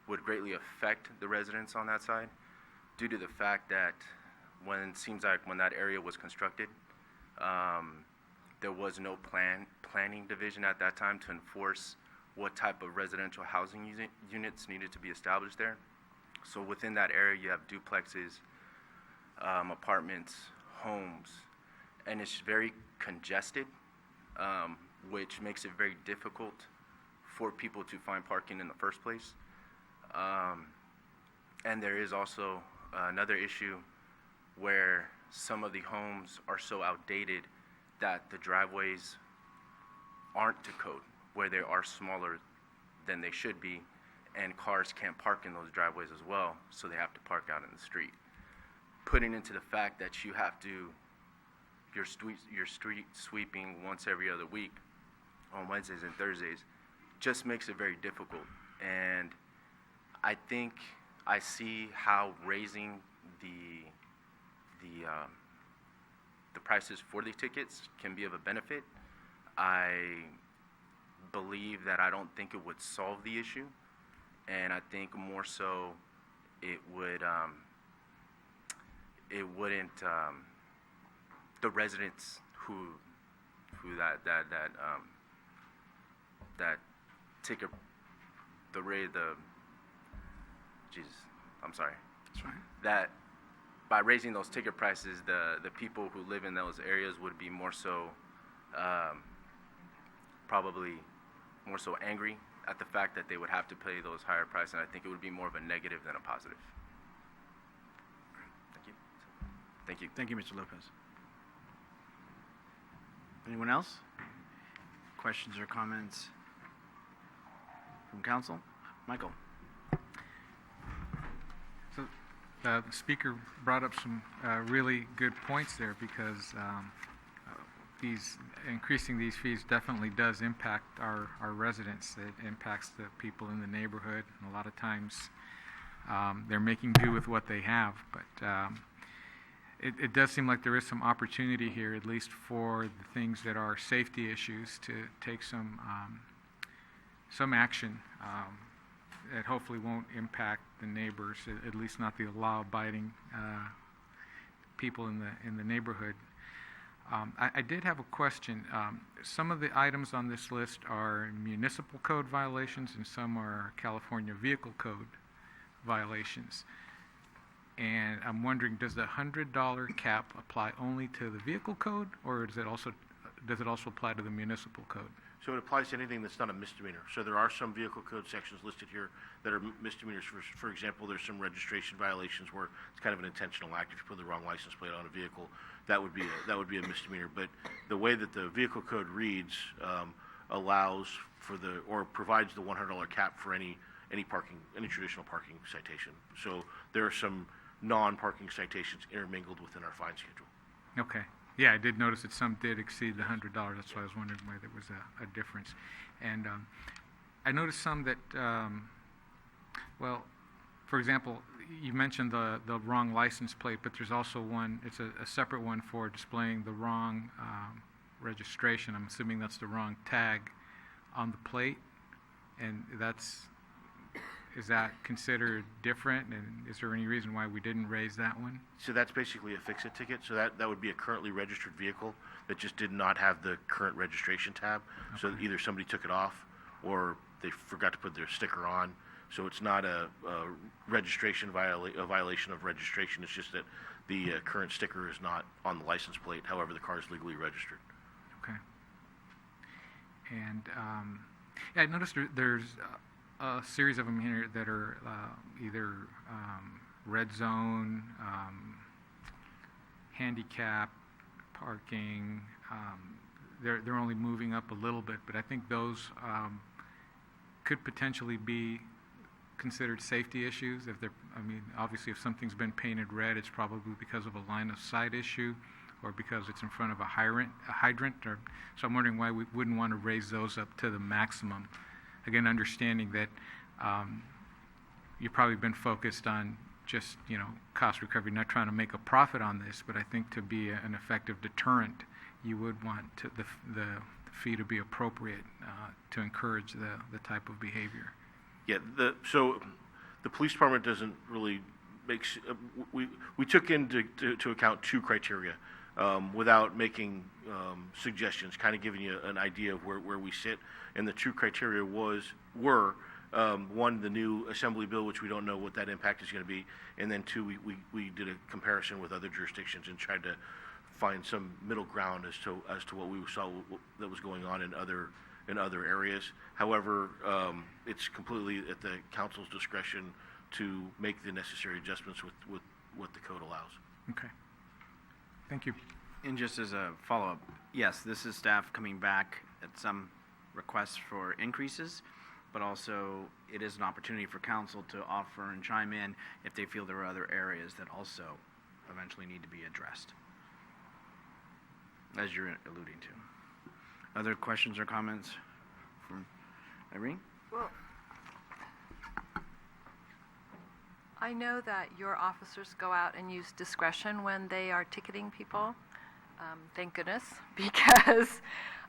would greatly affect the residents on that side, due to the fact that when that area was constructed, there was no planning division at that time to enforce what type of residential housing units needed to be established there. So within that area, you have duplexes, apartments, homes, and it's very congested, which makes it very difficult for people to find parking in the first place. And there is also another issue where some of the homes are so outdated that the driveways aren't to code, where they are smaller than they should be, and cars can't park in those driveways as well, so they have to park out in the street. Putting into the fact that you have to, your street sweeping once every other week on Wednesdays and Thursdays just makes it very difficult. And I think I see how raising the prices for the tickets can be of a benefit. I believe that I don't think it would solve the issue, and I think more so it wouldn't the residents who that ticket That's right. that by raising those ticket prices, the people who live in those areas would be more so, probably more so angry at the fact that they would have to pay those higher prices, and I think it would be more of a negative than a positive. Thank you. Thank you. Thank you, Mr. Lopez. Anyone else? Questions or comments from council? Michael? So the speaker brought up some really good points there, because increasing these fees definitely does impact our residents. It impacts the people in the neighborhood, and a lot of times they're making do with what they have. But it does seem like there is some opportunity here, at least for the things that are safety issues, to take some action that hopefully won't impact the neighbors, at least not the law-abiding people in the neighborhood. I did have a question. Some of the items on this list are municipal code violations and some are California Vehicle Code violations. And I'm wondering, does the $100 cap apply only to the vehicle code, or does it also apply to the municipal code? So it applies to anything that's not a misdemeanor. So there are some vehicle code sections listed here that are misdemeanors. For example, there's some registration violations where it's kind of an intentional act. If you put the wrong license plate on a vehicle, that would be a misdemeanor. But the way that the vehicle code reads allows for or provides the $100 cap for any traditional parking citation. So there are some non-parking citations intermingled within our fine schedule. Okay. Yeah, I did notice that some did exceed the $100. That's why I was wondering why there was a difference. And I noticed some that, well, for example, you mentioned the wrong license plate, but there's also one, it's a separate one for displaying the wrong registration. I'm assuming that's the wrong tag on the plate. And is that considered different? And is there any reason why we didn't raise that one? So that's basically a fix-it ticket. So that would be a currently registered vehicle that just did not have the current registration tab. Okay. So either somebody took it off or they forgot to put their sticker on. So it's not a registration violation of registration. It's just that the current sticker is not on the license plate. However, the car is legally registered. Okay. And yeah, I noticed there's a series of them here that are either red zone, handicap, parking. They're only moving up a little bit, but I think those could potentially be considered safety issues. Obviously, if something's been painted red, it's probably because of a line of sight issue, or because it's in front of a hydrant. So I'm wondering why we wouldn't want to raise those up to the maximum. Again, understanding that you've probably been focused on just, cost recovery, not trying to make a profit on this, but I think to be an effective deterrent, you would want the fee to be appropriate to encourage the type of behavior. Yeah, so the police department doesn't really make, we took into account two criteria without making suggestions, kind of giving you an idea of where we sit. And the two criteria were one, the new assembly bill, which we don't know what that impact is going to be, and then two, we did a comparison with other jurisdictions and tried to find some middle ground as to what we saw that was going on in other areas. However, it's completely at the council's discretion to make the necessary adjustments with what the code allows. Okay. Thank you. And just as a follow-up, yes, this is staff coming back at some requests for increases, but also it is an opportunity for council to offer and chime in if they feel there are other areas that also eventually need to be addressed, as you're alluding to. Other questions or comments from Irene? Well, I know that your officers go out and use discretion when they are ticketing people. Thank goodness, because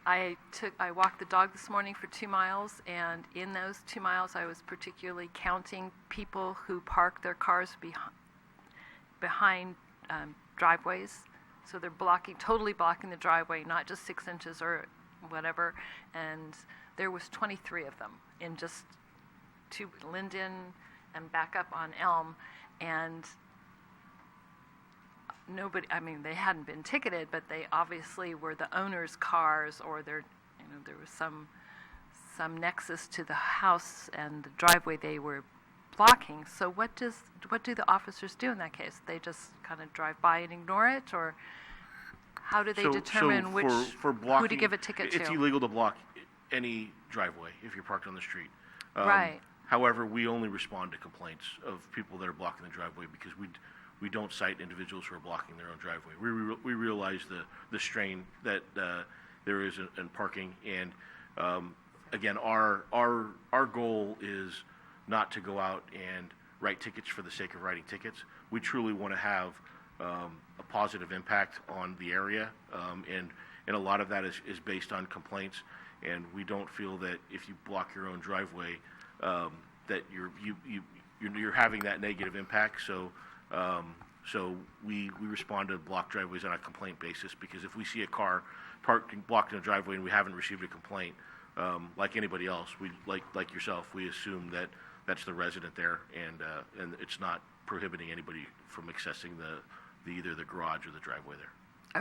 I walked the dog this morning for 2 miles, and in those 2 miles, I was particularly counting people who park their cars behind driveways. So they're totally blocking the driveway, not just 6 inches or whatever. And there was 23 of them in just Linden and back up on Elm, and they hadn't been ticketed, but they obviously were the owner's cars, or there was some nexus to the house and the driveway they were blocking. So what do the officers do in that case? They just kind of drive by and ignore it, or how do they determine for blocking, who to give a ticket to? It's illegal to block any driveway if you're parked on the street. Right. However, we only respond to complaints of people that are blocking the driveway because we don't cite individuals who are blocking their own driveway. We realize the strain that there is in parking, and again, our goal is not to go out and write tickets for the sake of writing tickets. We truly want to have a positive impact on the area, and a lot of that is based on complaints. And we don't feel that if you block your own driveway, that you're having that negative impact. So So we respond to blocked driveways on a complaint basis, because if we see a car parked blocked in a driveway and we haven't received a complaint, like anybody else, we like yourself, we assume that that's the resident there, and it's not prohibiting anybody from accessing either the garage or the driveway there.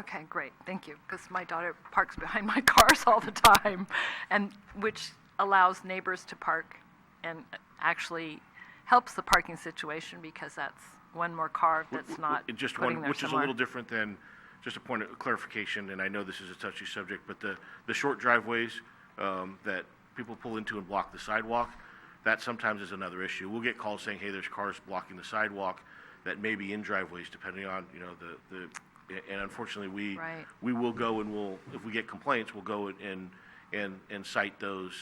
Okay, great, thank you, because my daughter parks behind my cars all the time, and which allows neighbors to park and actually helps the parking situation, because that's one more car that's not Just putting one, there which is a somewhere. little different than, just a point of clarification, and I know this is a touchy subject, but the short driveways that people pull into and block the sidewalk, that sometimes is another issue. We'll get calls saying, hey, there's cars blocking the sidewalk that may be in driveways, depending on, and unfortunately, Right. we will go and if we get complaints, we'll go and cite those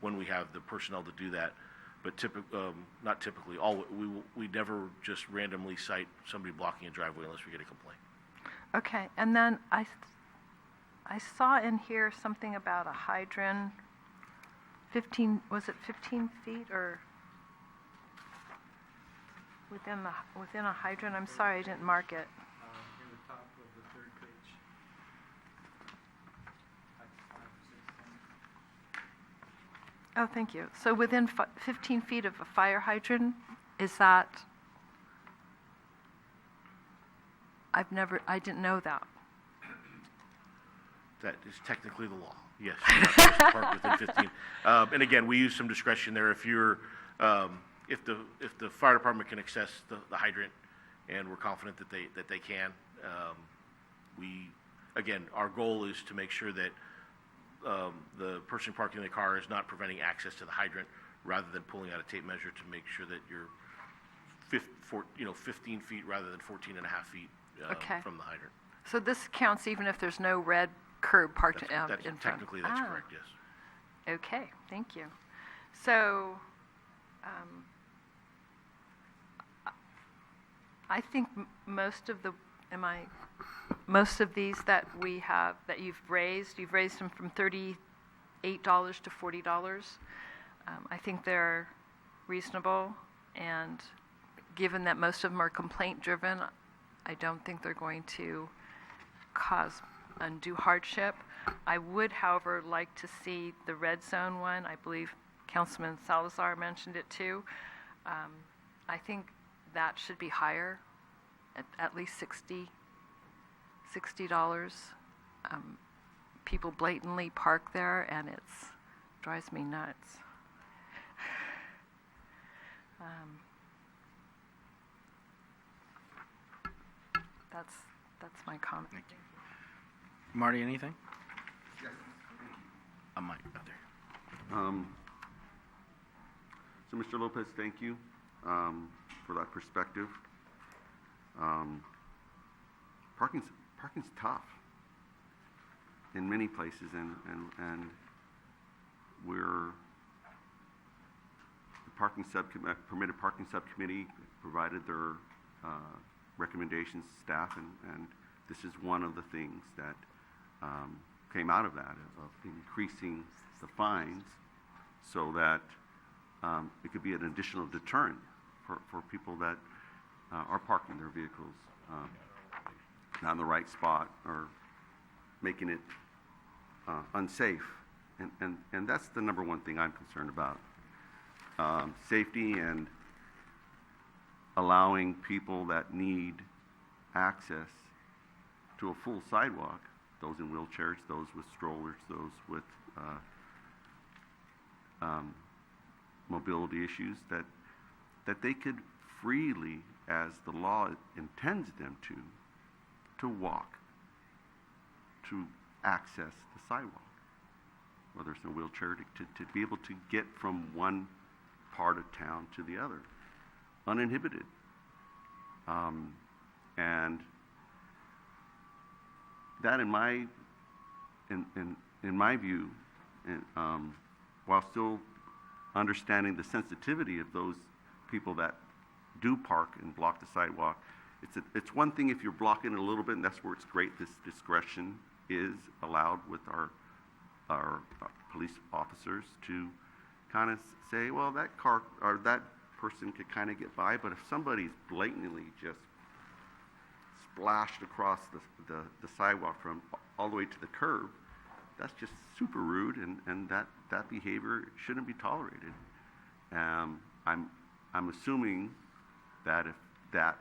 when we have the personnel to do that. But not typically, we never just randomly cite somebody blocking a driveway unless we get a complaint. Okay, and then I saw in here something about a hydrant, was it 15 feet or within a hydrant? I'm sorry, I didn't mark it. In the top of the third page. Like 5 or 6 Oh, thank you. So within 15 feet of a fire hydrant, is that? I didn't know that. That is technically the law. Yes, you're not supposed to park within 15. And again, we use some discretion there. If the fire department can access the hydrant, and we're confident that they can, again, our goal is to make sure that the person parking the car is not preventing access to the hydrant, rather than pulling out a tape measure to make sure that you're 15 feet rather than 14 and a half feet Okay. from the hydrant. So this counts even if there's no red curb parked in front? Technically, that's correct, yes. Okay, thank you. So, I think most of these that we have, that you've raised them from $38 to $40. I think they're reasonable, and given that most of them are complaint-driven, I don't think they're going to cause undue hardship. I would, however, like to see the red zone one. I believe Councilman Salazar mentioned it too. I think that should be higher, at least $60. People blatantly park there, and it drives me nuts. That's my comment. Thank you. Marty, anything? Yes. A mic up there. So, Mr. Lopez, thank you for that perspective. Parking's tough in many places, and we're the permitted parking subcommittee provided their recommendations to staff, and this is one of the things that came out of that, of increasing the fines so that it could be an additional deterrent for people that are parking their vehicles not in the right spot, or making it unsafe. And that's the number one thing I'm concerned about. Safety and allowing people that need access to a full sidewalk, those in wheelchairs, those with strollers, those with mobility issues, that they could freely, as the law intends them to walk, to access the sidewalk, whether it's in a wheelchair, to be able to get from one part of town to the other, uninhibited. And that, in my view, while still understanding the sensitivity of those people that do park and block the sidewalk, it's one thing if you're blocking it a little bit, and that's where it's great. This discretion is allowed with our police officers to kind of say, well, that car or that person could kind of get by, but if somebody's blatantly just splashed across the sidewalk from all the way to the curb, that's just super rude, and that behavior shouldn't be tolerated. I'm assuming that if that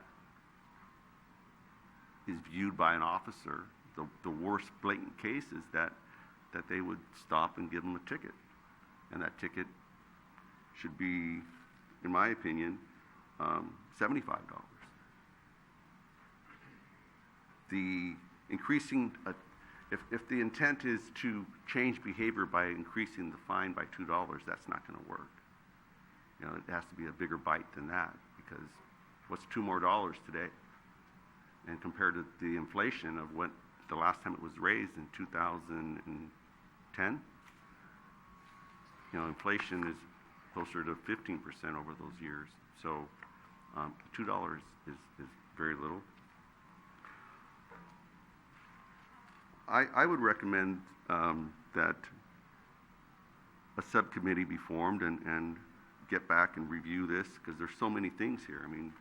is viewed by an officer, the worst blatant case is that they would stop and give them a ticket. And that ticket should be, in my opinion, $75. The increasing, if the intent is to change behavior by increasing the fine by $2, that's not going to work. You know, it has to be a bigger bite than that, because what's $2 more today? And compared to the inflation of what the last time it was raised in 2010, you know, inflation is closer to 15% over those years. So $2 is very little. I would recommend that a subcommittee be formed and get back and review this, because there's so many things here. I mean,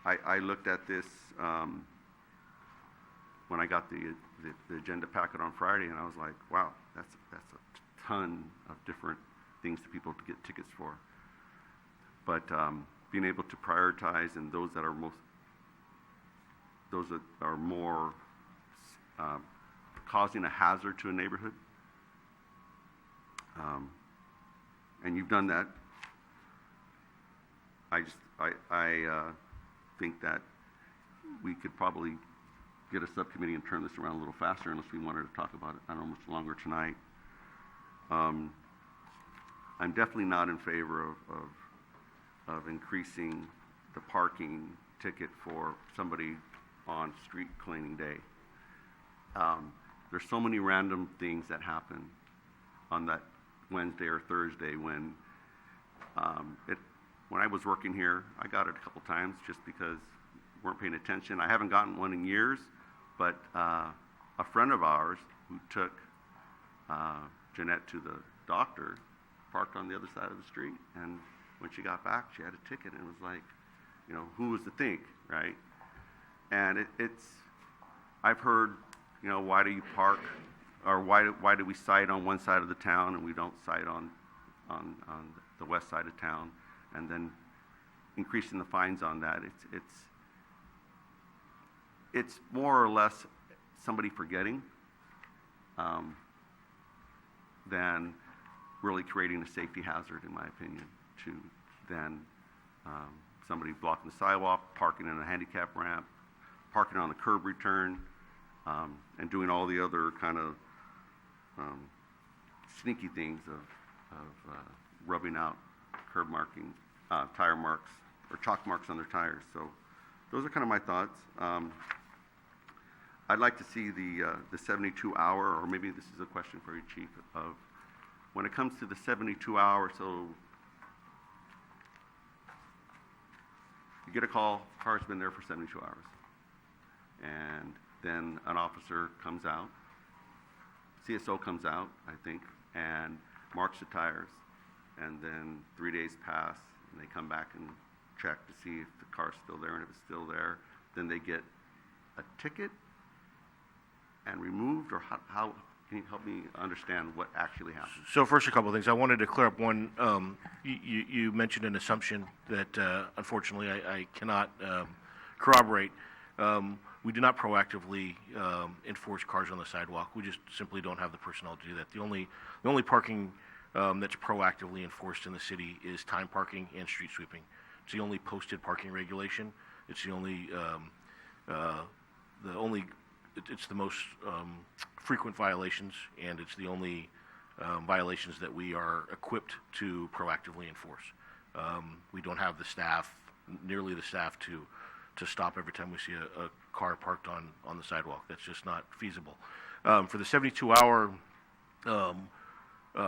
I looked at this when I got the agenda packet on Friday, and I was like, wow, that's a ton of different things to people to get tickets for. But being able to prioritize, and those that are more causing a hazard to a neighborhood, and you've done that. I think that we could probably get a subcommittee and turn this around a little faster, unless we wanted to talk about it, I don't know, much longer tonight. I'm definitely not in favor of increasing the parking ticket for somebody on street cleaning day. There's so many random things that happen on that Wednesday or Thursday when when I was working here, I got it a couple times just because we weren't paying attention. I haven't gotten one in years, but a friend of ours who took Jeanette to the doctor parked on the other side of the street, and when she got back, she had a ticket, and it was like, you know, who was to think, right? And I've heard, you know, why do you park, or why do we cite on one side of the town and we don't cite on the west side of town, and then increasing the fines on that. It's more or less somebody forgetting than really creating a safety hazard, in my opinion, to then somebody blocking the sidewalk, parking in a handicap ramp, parking on the curb return, and doing all the other kind of sneaky things of rubbing out curb marking, tire marks, or chalk marks on their tires. So those are kind of my thoughts. I'd like to see the 72-hour, or maybe this is a question for you, Chief, of when it comes to the 72-hour, so you get a call, car's been there for 72 hours, and then an officer comes out, CSO comes out, I think, and marks the tires, and then 3 days pass, and they come back and check to see if the car's still there, and if it's still there, then they get a ticket and removed, or how can you help me understand what actually happened? So first, a couple of things. I wanted to clear up one. You mentioned an assumption that unfortunately I cannot corroborate. We do not proactively enforce cars on the sidewalk. We just simply don't have the personnel to do that. The only parking that's proactively enforced in the city is time parking and street sweeping. It's the only posted parking regulation. It's the only it's the most frequent violations, and it's the only violations that we are equipped to proactively enforce. We don't have the staff, nearly the staff, to stop every time we see a car parked on the sidewalk. That's just not feasible. For the 72-hour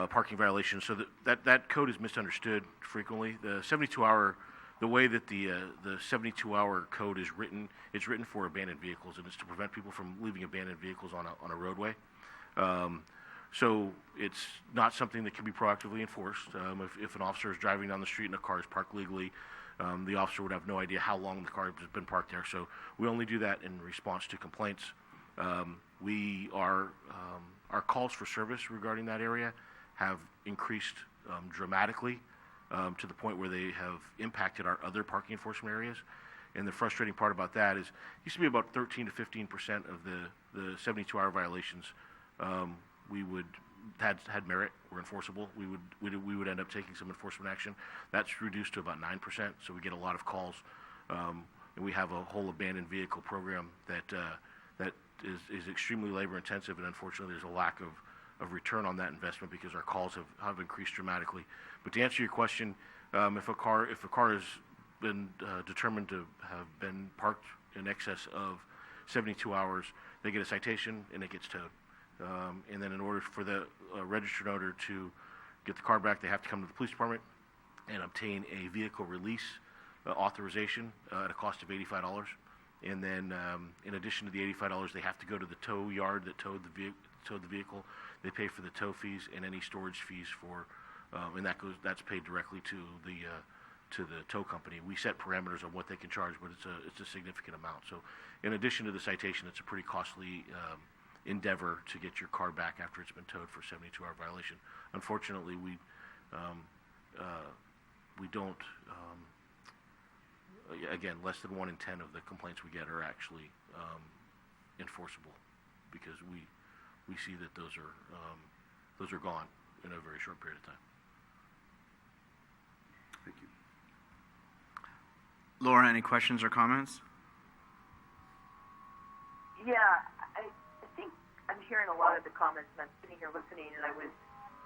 parking violation, so that code is misunderstood frequently. The 72-hour, the way that the 72-hour code is written, it's written for abandoned vehicles, and it's to prevent people from leaving abandoned vehicles on a roadway. So it's not something that can be proactively enforced. If an officer is driving down the street and a car is parked legally, the officer would have no idea how long the car has been parked there. So we only do that in response to complaints. Our calls for service regarding that area have increased dramatically to the point where they have impacted our other parking enforcement areas. And the frustrating part about that is, it used to be about 13 to 15% of the 72-hour violations had merit, were enforceable. We would end up taking some enforcement action. That's reduced to about 9%. So we get a lot of calls, and we have a whole abandoned vehicle program that is extremely labor intensive, and unfortunately, there's a lack of return on that investment because our calls have increased dramatically. But to answer your question, if a car has been determined to have been parked in excess of 72 hours, they get a citation and it gets towed. And then in order for the registered owner to get the car back, they have to come to the police department and obtain a vehicle release authorization at a cost of $85. And then in addition to the $85, they have to go to the tow yard that towed the vehicle. They pay for the tow fees and any storage fees and that's paid directly to the tow company. We set parameters on what they can charge, but it's a significant amount. So in addition to the citation, it's a pretty costly endeavor to get your car back after it's been towed for 72-hour violation. Unfortunately, we don't. Again, less than 1 in 10 of the complaints we get are actually enforceable, because we see that those are gone in a very short period of time. Thank you. Laura, any questions or comments? Yeah, I think I'm hearing a lot of the comments, and I'm sitting here listening, and I was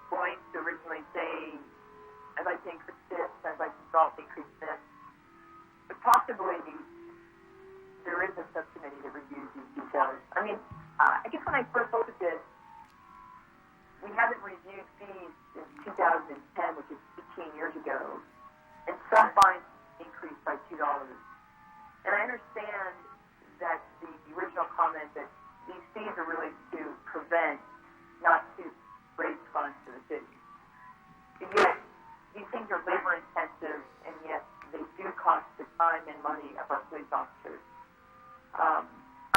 going to originally say, I'd like to increase this, I'd like to increase this. But possibly there is a subcommittee that reviews these details. I mean, I guess when I first looked at this, we haven't reviewed fees since 2010, which is 15 years ago, and some fines increased by $2. And I understand that the original comment that these fees are really to prevent, not to raise funds to the city. And yet, these things are labor intensive, and yet they do cost the time and money of our police officers.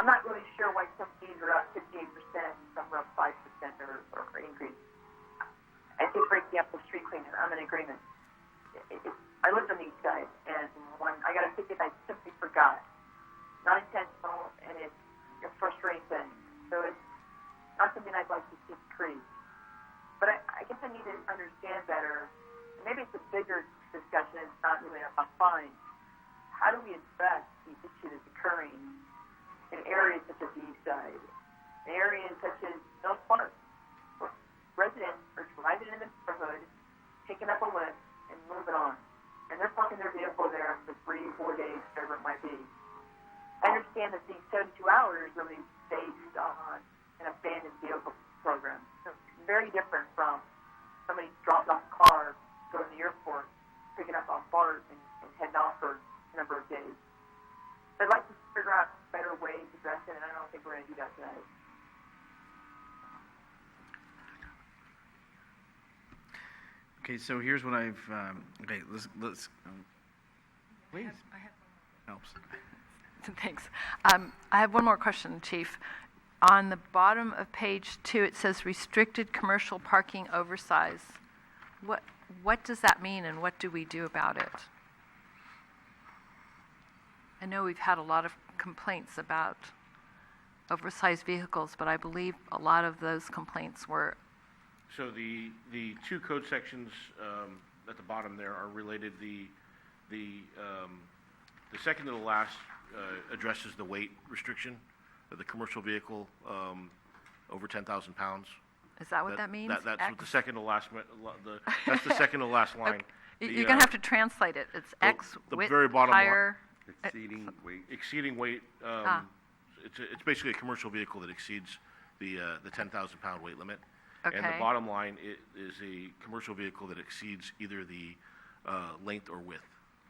I'm not really sure why some fees are up 58%, some are up 5% or increase. I think, for example, street cleaning, I'm in agreement. I lived on the east side, and when I got a ticket, I simply forgot. Not intentional, and it's a frustrating thing. So it's not something I'd like to see increase. But I guess I need to understand better. Maybe it's a bigger discussion, it's not really about fines. How do we address the issue that's occurring in areas such as the east side, in areas such as Mills Park, where residents are driving in the neighborhood, picking up a lift, and moving on. And they're parking their vehicle there for 3-4 days, whatever it might be. I understand that these 72 hours are really based on an abandoned vehicle program. So it's very different from somebody dropped off a car, go to the airport, picking up on BART, and heading off for a number of days. I'd like to figure out better ways to address it, and I don't think we're going to do that tonight. Okay, so here's what I've. Okay, let's. Please. Helps. Thanks. I have one more question, Chief. On the bottom of page 2, it says restricted commercial parking oversize. What does that mean, and what do we do about it? I know we've had a lot of complaints about oversized vehicles, but I believe a lot of those complaints were. So the two code sections at the bottom there are related. The second to the last addresses the weight restriction of the commercial vehicle over 10,000 pounds. Is that what that means? That's what the second to last. That's the second to last line. Okay. You're going to have to translate it. It's X the width very bottom higher. Exceeding weight. Exceeding weight. It's basically a commercial vehicle that exceeds the 10,000 pound weight limit. Okay. And the bottom line is a commercial vehicle that exceeds either the length or width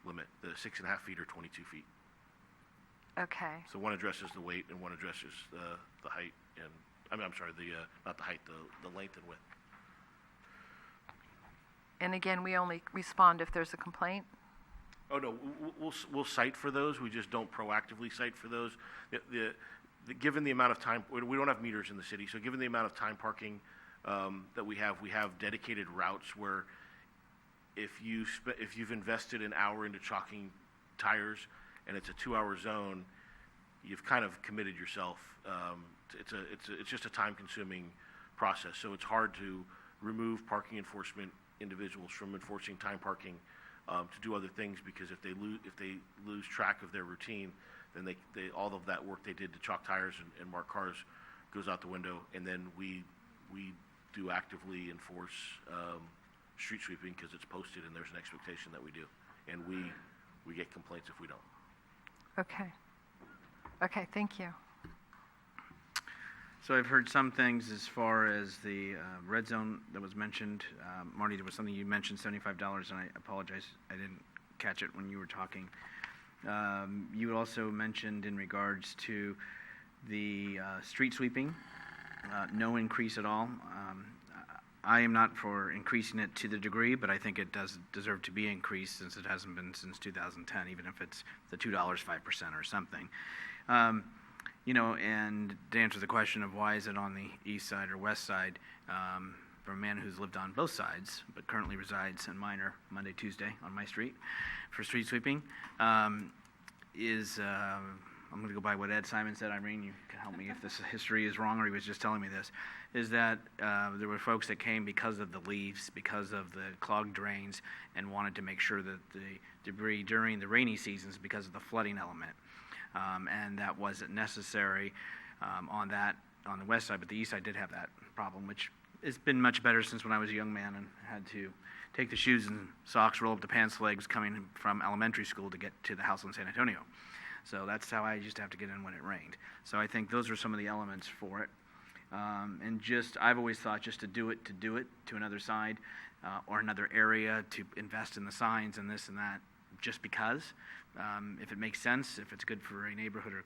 limit, the 6.5 feet or 22 feet. Okay. So one addresses the weight and one addresses the height and I'm sorry, not the height, the length and width. And again, we only respond if there's a complaint? Oh, no, we'll cite for those, we just don't proactively cite for those. Given the amount of time, we don't have meters in the city, so given the amount of time parking that we have dedicated routes where if you've invested an hour into chalking tires and it's a 2-hour zone, you've kind of committed yourself. It's just a time-consuming process, so it's hard to remove parking enforcement individuals from enforcing time parking to do other things, because if they lose track of their routine, then all of that work they did to chalk tires and mark cars goes out the window, and then we do actively enforce street sweeping because it's posted and there's an expectation that we do, and we get complaints if we don't. Okay, thank you. So I've heard some things as far as the red zone that was mentioned. Marty, there was something you mentioned, $75, and I apologize, I didn't catch it when you were talking. You also mentioned in regards to the street sweeping, no increase at all. I am not for increasing it to the degree, but I think it does deserve to be increased since it hasn't been since 2010, even if it's the $2, 5% or something. And to answer the question of why is it on the east side or west side, for a man who's lived on both sides, but currently resides in Minor Monday, Tuesday on my street for street sweeping, I'm going to go by what Ed Simon said. Irene, you can help me if this history is wrong or he was just telling me this, is that there were folks that came because of the leaves, because of the clogged drains, and wanted to make sure that the debris during the rainy seasons, because of the flooding element, and that wasn't necessary on the west side, but the east side did have that problem, which has been much better since when I was a young man and had to take the shoes and socks, roll up the pants legs coming from elementary school to get to the house in San Antonio. So that's how I used to have to get in when it rained. So I think those are some of the elements for it. I've always thought just to do it to another side or another area, to invest in the signs and this and that, just because. If it makes sense, if it's good for a neighborhood or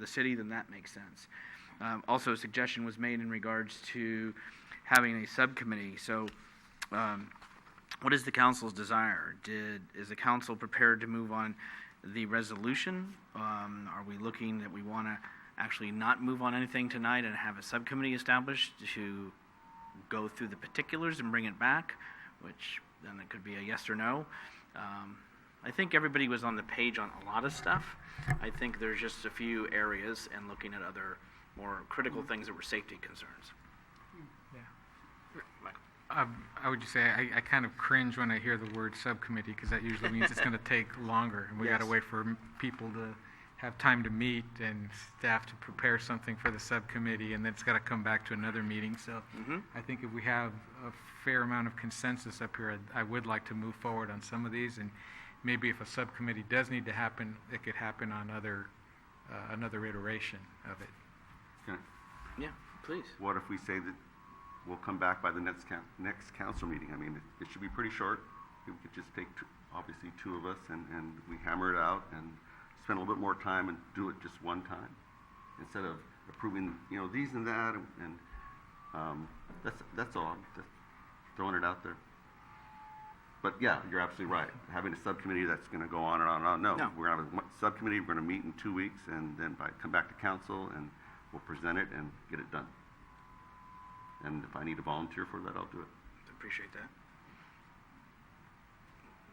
the city, then that makes sense. Also, a suggestion was made in regards to having a subcommittee. So what is the council's desire? Is the council prepared to move on the resolution? Are we looking that we want to actually not move on anything tonight and have a subcommittee established to go through the particulars and bring it back, which then it could be a yes or no? I think everybody was on the page on a lot of stuff. I think there's just a few areas and looking at other more critical things that were safety concerns. I would just say I kind of cringe when I hear the word subcommittee, because that usually means it's going to take longer, and we got to wait for people to have time to meet and staff to prepare something for the subcommittee, and then it's got to come back to another meeting. So I think if we have a fair amount of consensus up here, I would like to move forward on some of these, and maybe if a subcommittee does need to happen, it could happen on another iteration of it. Okay. Yeah, please. What if we say that we'll come back by the next council meeting? I mean, it should be pretty short. We could just take obviously two of us and we hammer it out and spend a little bit more time and do it just one time instead of approving, these and that, and that's all. Just throwing it out there. But yeah, you're absolutely right. Having a subcommittee that's going to go on and on and on. No. We're going to have a subcommittee. We're going to meet in 2 weeks, and then come back to council, and we'll present it and get it done. And if I need a volunteer for that, I'll do it. I appreciate that.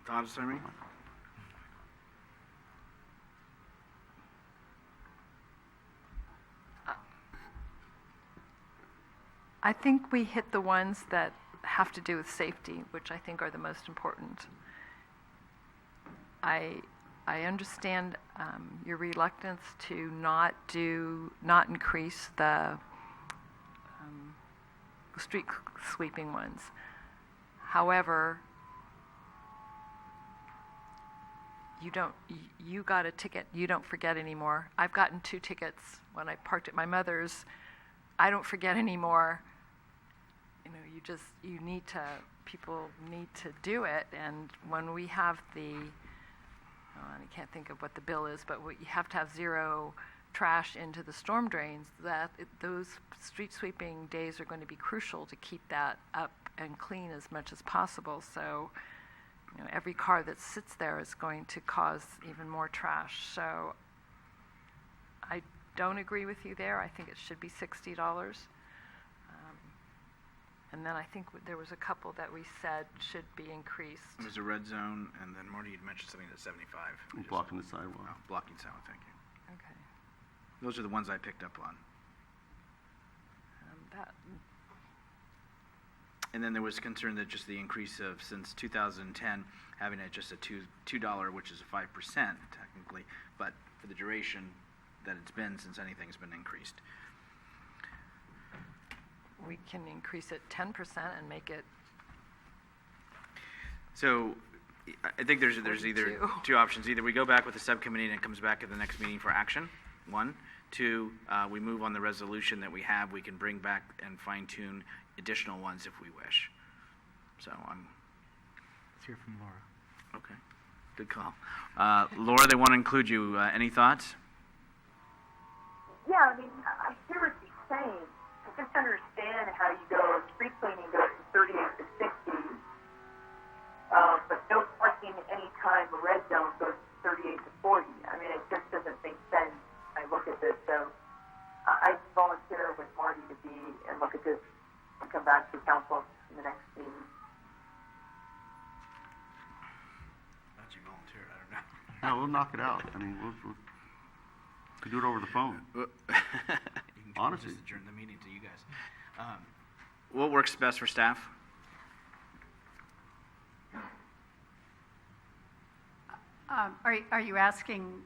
Thoughts, Irene? I think we hit the ones that have to do with safety, which I think are the most important. I understand your reluctance to not increase the street sweeping ones. However, you got a ticket, you don't forget anymore. I've gotten 2 tickets when I parked at my mother's. I don't forget anymore. People need to do it, and when we have I can't think of what the bill is, but you have to have 0 trash into the storm drains, those street sweeping days are going to be crucial to keep that up and clean as much as possible. So, every car that sits there is going to cause even more trash. So I don't agree with you there. I think it should be $60. And then I think there was a couple that we said should be increased. There's a red zone, and then Marty, you'd mentioned something at 75. Blocking the sidewalk. Oh, blocking sidewalk, thank you. Okay. Those are the ones I picked up on. That, And then there was concern that just the increase of, since 2010, having it just a $2, which is a 5% technically, but for the duration that it's been since anything's been increased. we can increase it 10% and make it So I think there's either 42. two options. Either we go back with the subcommittee and it comes back at the next meeting for action, one. Two, we move on the resolution that we have. We can bring back and fine tune additional ones if we wish. So Let's hear from Laura. okay, good call. Laura, they want to include you. Any thoughts? Yeah, I mean, I hear what you're saying. I just understand how you go, street cleaning goes from 38 to 60, but no parking anytime a red zone goes from 38 to 40. I mean, it just doesn't make sense. I look at this, so I volunteer with Marty to be and look at this and come back to council in the next meeting. Not you volunteered, I don't know. No, we'll knock it out. I mean, we'll do it over the phone. You can Honestly. just adjourn the meeting to you guys. What works best for staff? Are you asking?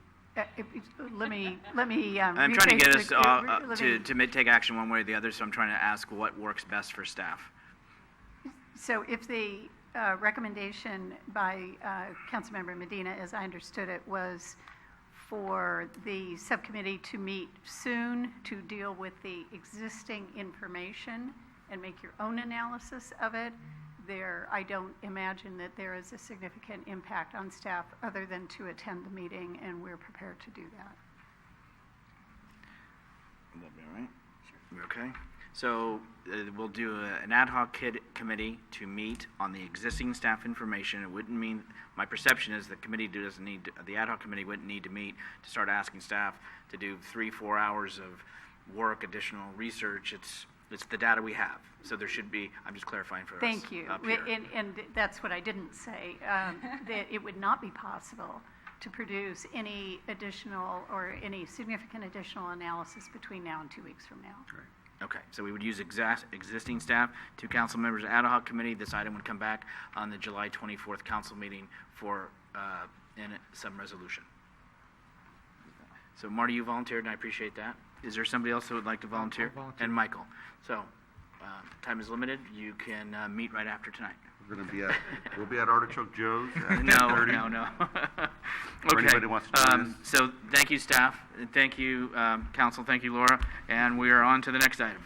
Let me. I'm trying to get us rephrase to take action one way or the other, so I'm trying to ask what works best for staff. So if the recommendation by Councilmember Medina, as I understood it, was for the subcommittee to meet soon to deal with the existing information and make your own analysis of it, I don't imagine that there is a significant impact on staff other than to attend the meeting, and we're prepared to do that. Would that be all right? Sure. Okay. So we'll do an ad hoc committee to meet on the existing staff information. It wouldn't mean, my perception is the committee doesn't need, the ad hoc committee wouldn't need to meet to start asking staff to do 3-4 hours of work, additional research. It's the data we have. So there should be, I'm just clarifying for us. Thank you. Up here. And that's what I didn't say, that it would not be possible to produce any additional or any significant additional analysis between now and 2 weeks from now. Right. Okay, so we would use existing staff, 2 council members, ad hoc committee. This item would come back on the July 24th council meeting for in some resolution. So Marty, you volunteered, and I appreciate that. Is there somebody else that would like to volunteer? I'll volunteer. And Michael. So time is limited. You can meet right after tonight. We'll be at Artichoke Joe's at No. 10:30. Okay. anybody wants to join us. So thank you, staff. And thank you, council. Thank you, Laura. And we are on to the next item.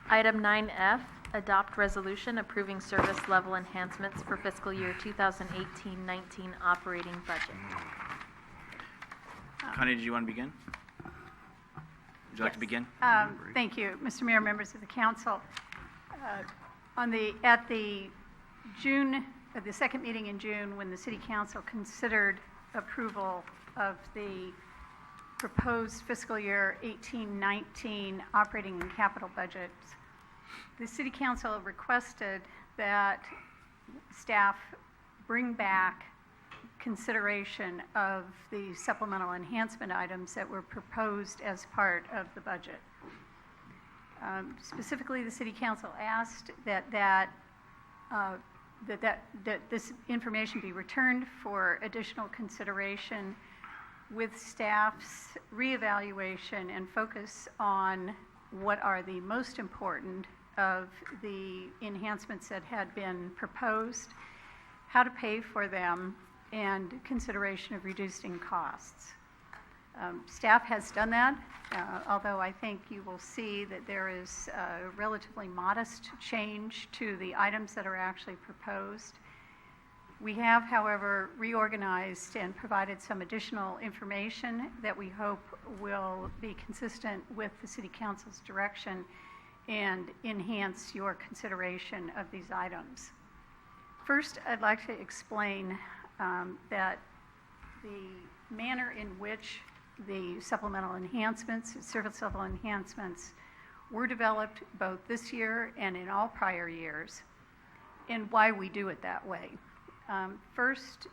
Item 9F, adopt resolution approving service level enhancements for fiscal year 2018-19 operating budget. Connie, did you want to begin? Would you like to begin? Thank you, Mr. Mayor, members of the council. At the second meeting in June, when the City Council considered approval of the proposed fiscal year 18-19 operating and capital budgets, the City Council requested that staff bring back consideration of the supplemental enhancement items that were proposed as part of the budget. Specifically, the City Council asked that this information be returned for additional consideration with staff's reevaluation and focus on what are the most important of the enhancements that had been proposed, how to pay for them, and consideration of reducing costs. Staff has done that, although I think you will see that there is a relatively modest change to the items that are actually proposed. We have, however, reorganized and provided some additional information that we hope will be consistent with the City Council's direction and enhance your consideration of these items. First, I'd like to explain that the manner in which the supplemental enhancements, service level enhancements, were developed both this year and in all prior years, and why we do it that way. First,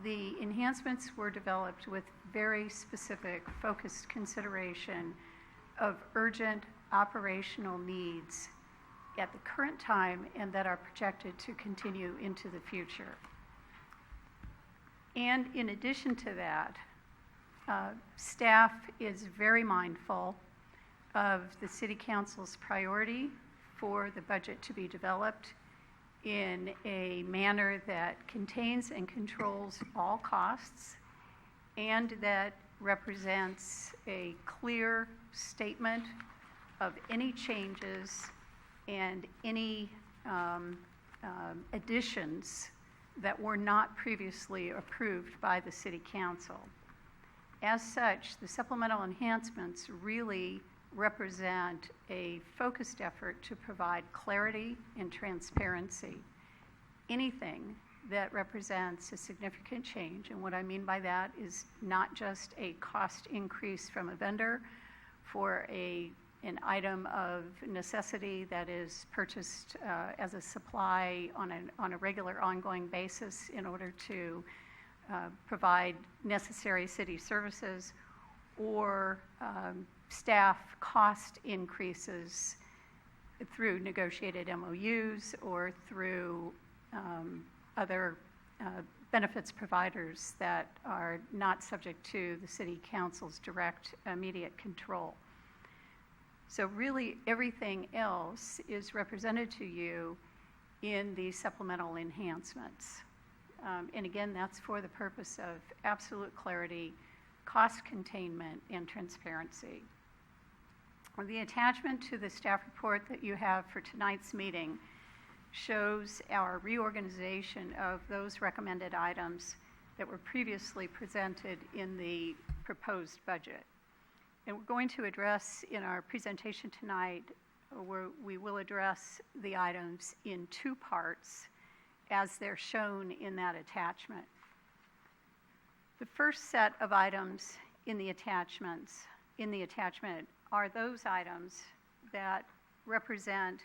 the enhancements were developed with very specific, focused consideration of urgent operational needs at the current time and that are projected to continue into the future. And in addition to that, staff is very mindful of the City Council's priority for the budget to be developed in a manner that contains and controls all costs and that represents a clear statement of any changes and any additions that were not previously approved by the City Council. As such, the supplemental enhancements really represent a focused effort to provide clarity and transparency. Anything that represents a significant change, and what I mean by that is not just a cost increase from a vendor for an item of necessity that is purchased as a supply on a regular ongoing basis in order to provide necessary city services, or staff cost increases through negotiated MOUs or through other benefits providers that are not subject to the City Council's direct immediate control. So really everything else is represented to you in the supplemental enhancements. And again, that's for the purpose of absolute clarity, cost containment, and transparency. The attachment to the staff report that you have for tonight's meeting shows our reorganization of those recommended items that were previously presented in the proposed budget. And we're going to address in our presentation tonight, we will address the items in two parts as they're shown in that attachment. The first set of items in the attachment are those items that represent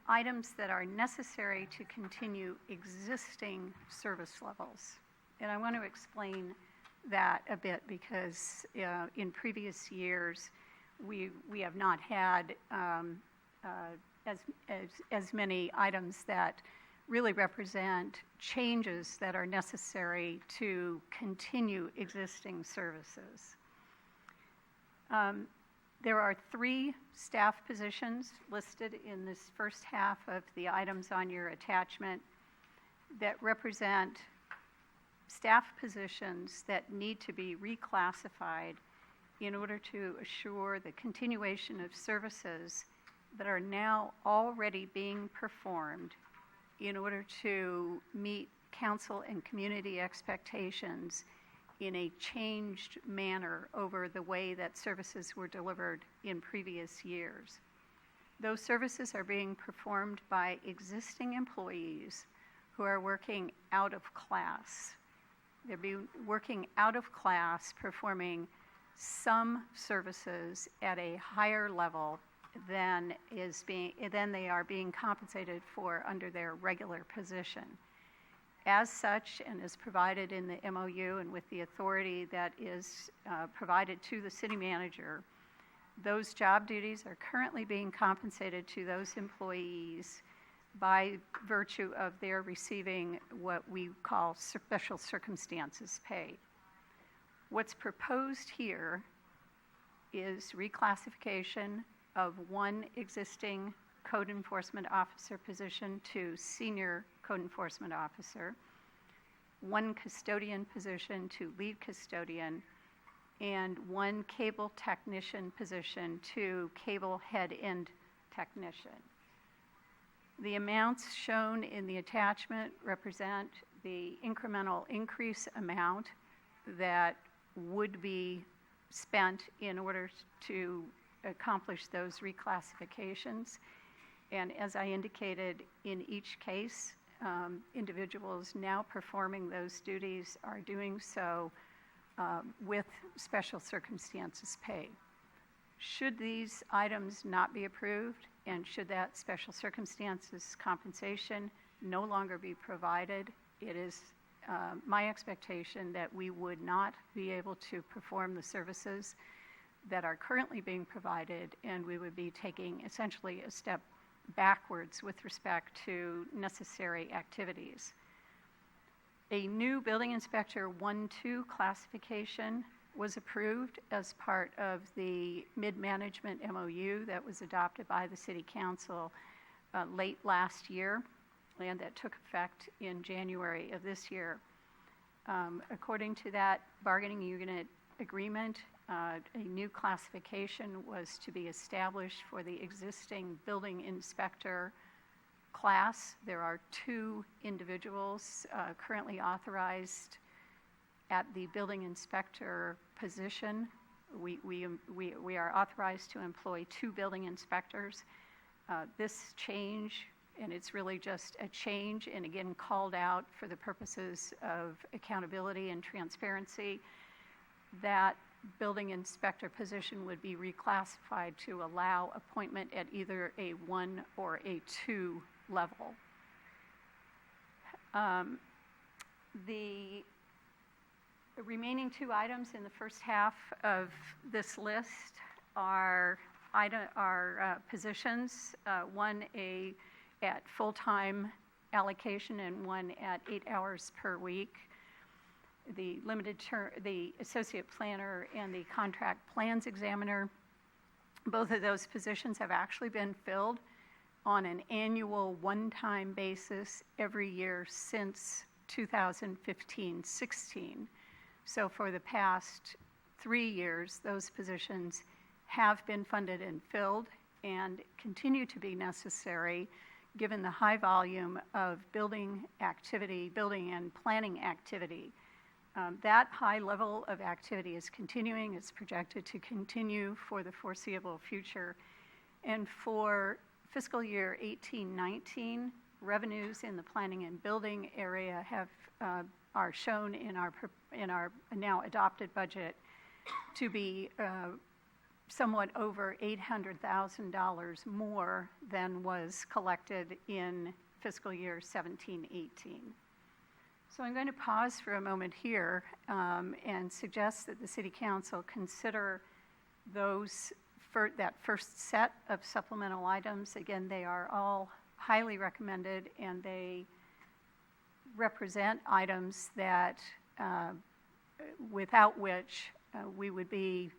items that are necessary to continue existing service levels. And I want to explain that a bit because in previous years we have not had as many items that really represent changes that are necessary to continue existing services. There are 3 staff positions listed in this first half of the items on your attachment that represent staff positions that need to be reclassified in order to assure the continuation of services that are now already being performed in order to meet council and community expectations in a changed manner over the way that services were delivered in previous years. Those services are being performed by existing employees who are working out of class. They're working out of class, performing some services at a higher level than they are being compensated for under their regular position. As such, and as provided in the MOU and with the authority that is provided to the city manager, those job duties are currently being compensated to those employees by virtue of their receiving what we call special circumstances pay. What's proposed here is reclassification of one existing code enforcement officer position to senior code enforcement officer, one custodian position to lead custodian, and one cable technician position to cable head end technician. The amounts shown in the attachment represent the incremental increase amount that would be spent in order to accomplish those reclassifications. And as I indicated, in each case, individuals now performing those duties are doing so with special circumstances pay. Should these items not be approved, and should that special circumstances compensation no longer be provided, it is my expectation that we would not be able to perform the services that are currently being provided, and we would be taking essentially a step backwards with respect to necessary activities. A new building inspector 1-2 classification was approved as part of the mid-management MOU that was adopted by the City Council late last year, and that took effect in January of this year. According to that bargaining unit agreement, a new classification was to be established for the existing building inspector class. There are 2 individuals currently authorized at the building inspector position. We are authorized to employ 2 building inspectors. This change, and it's really just a change, and again called out for the purposes of accountability and transparency, that building inspector position would be reclassified to allow appointment at either a 1 or a 2 level. The remaining 2 items in the first half of this list are positions, one at full-time allocation and one at 8 hours per week. The the associate planner and the contract plans examiner, both of those positions have actually been filled on an annual one-time basis every year since 2015-16. So for the past 3 years, those positions have been funded and filled and continue to be necessary given the high volume of building activity, building and planning activity. That high level of activity is continuing. It's projected to continue for the foreseeable future. And for fiscal year 18-19, revenues in the planning and building area are shown in our now adopted budget to be somewhat over $800,000 more than was collected in fiscal year 17-18. So I'm going to pause for a moment here and suggest that the City Council consider that first set of supplemental items. Again, they are all highly recommended, and they represent items that without which we would be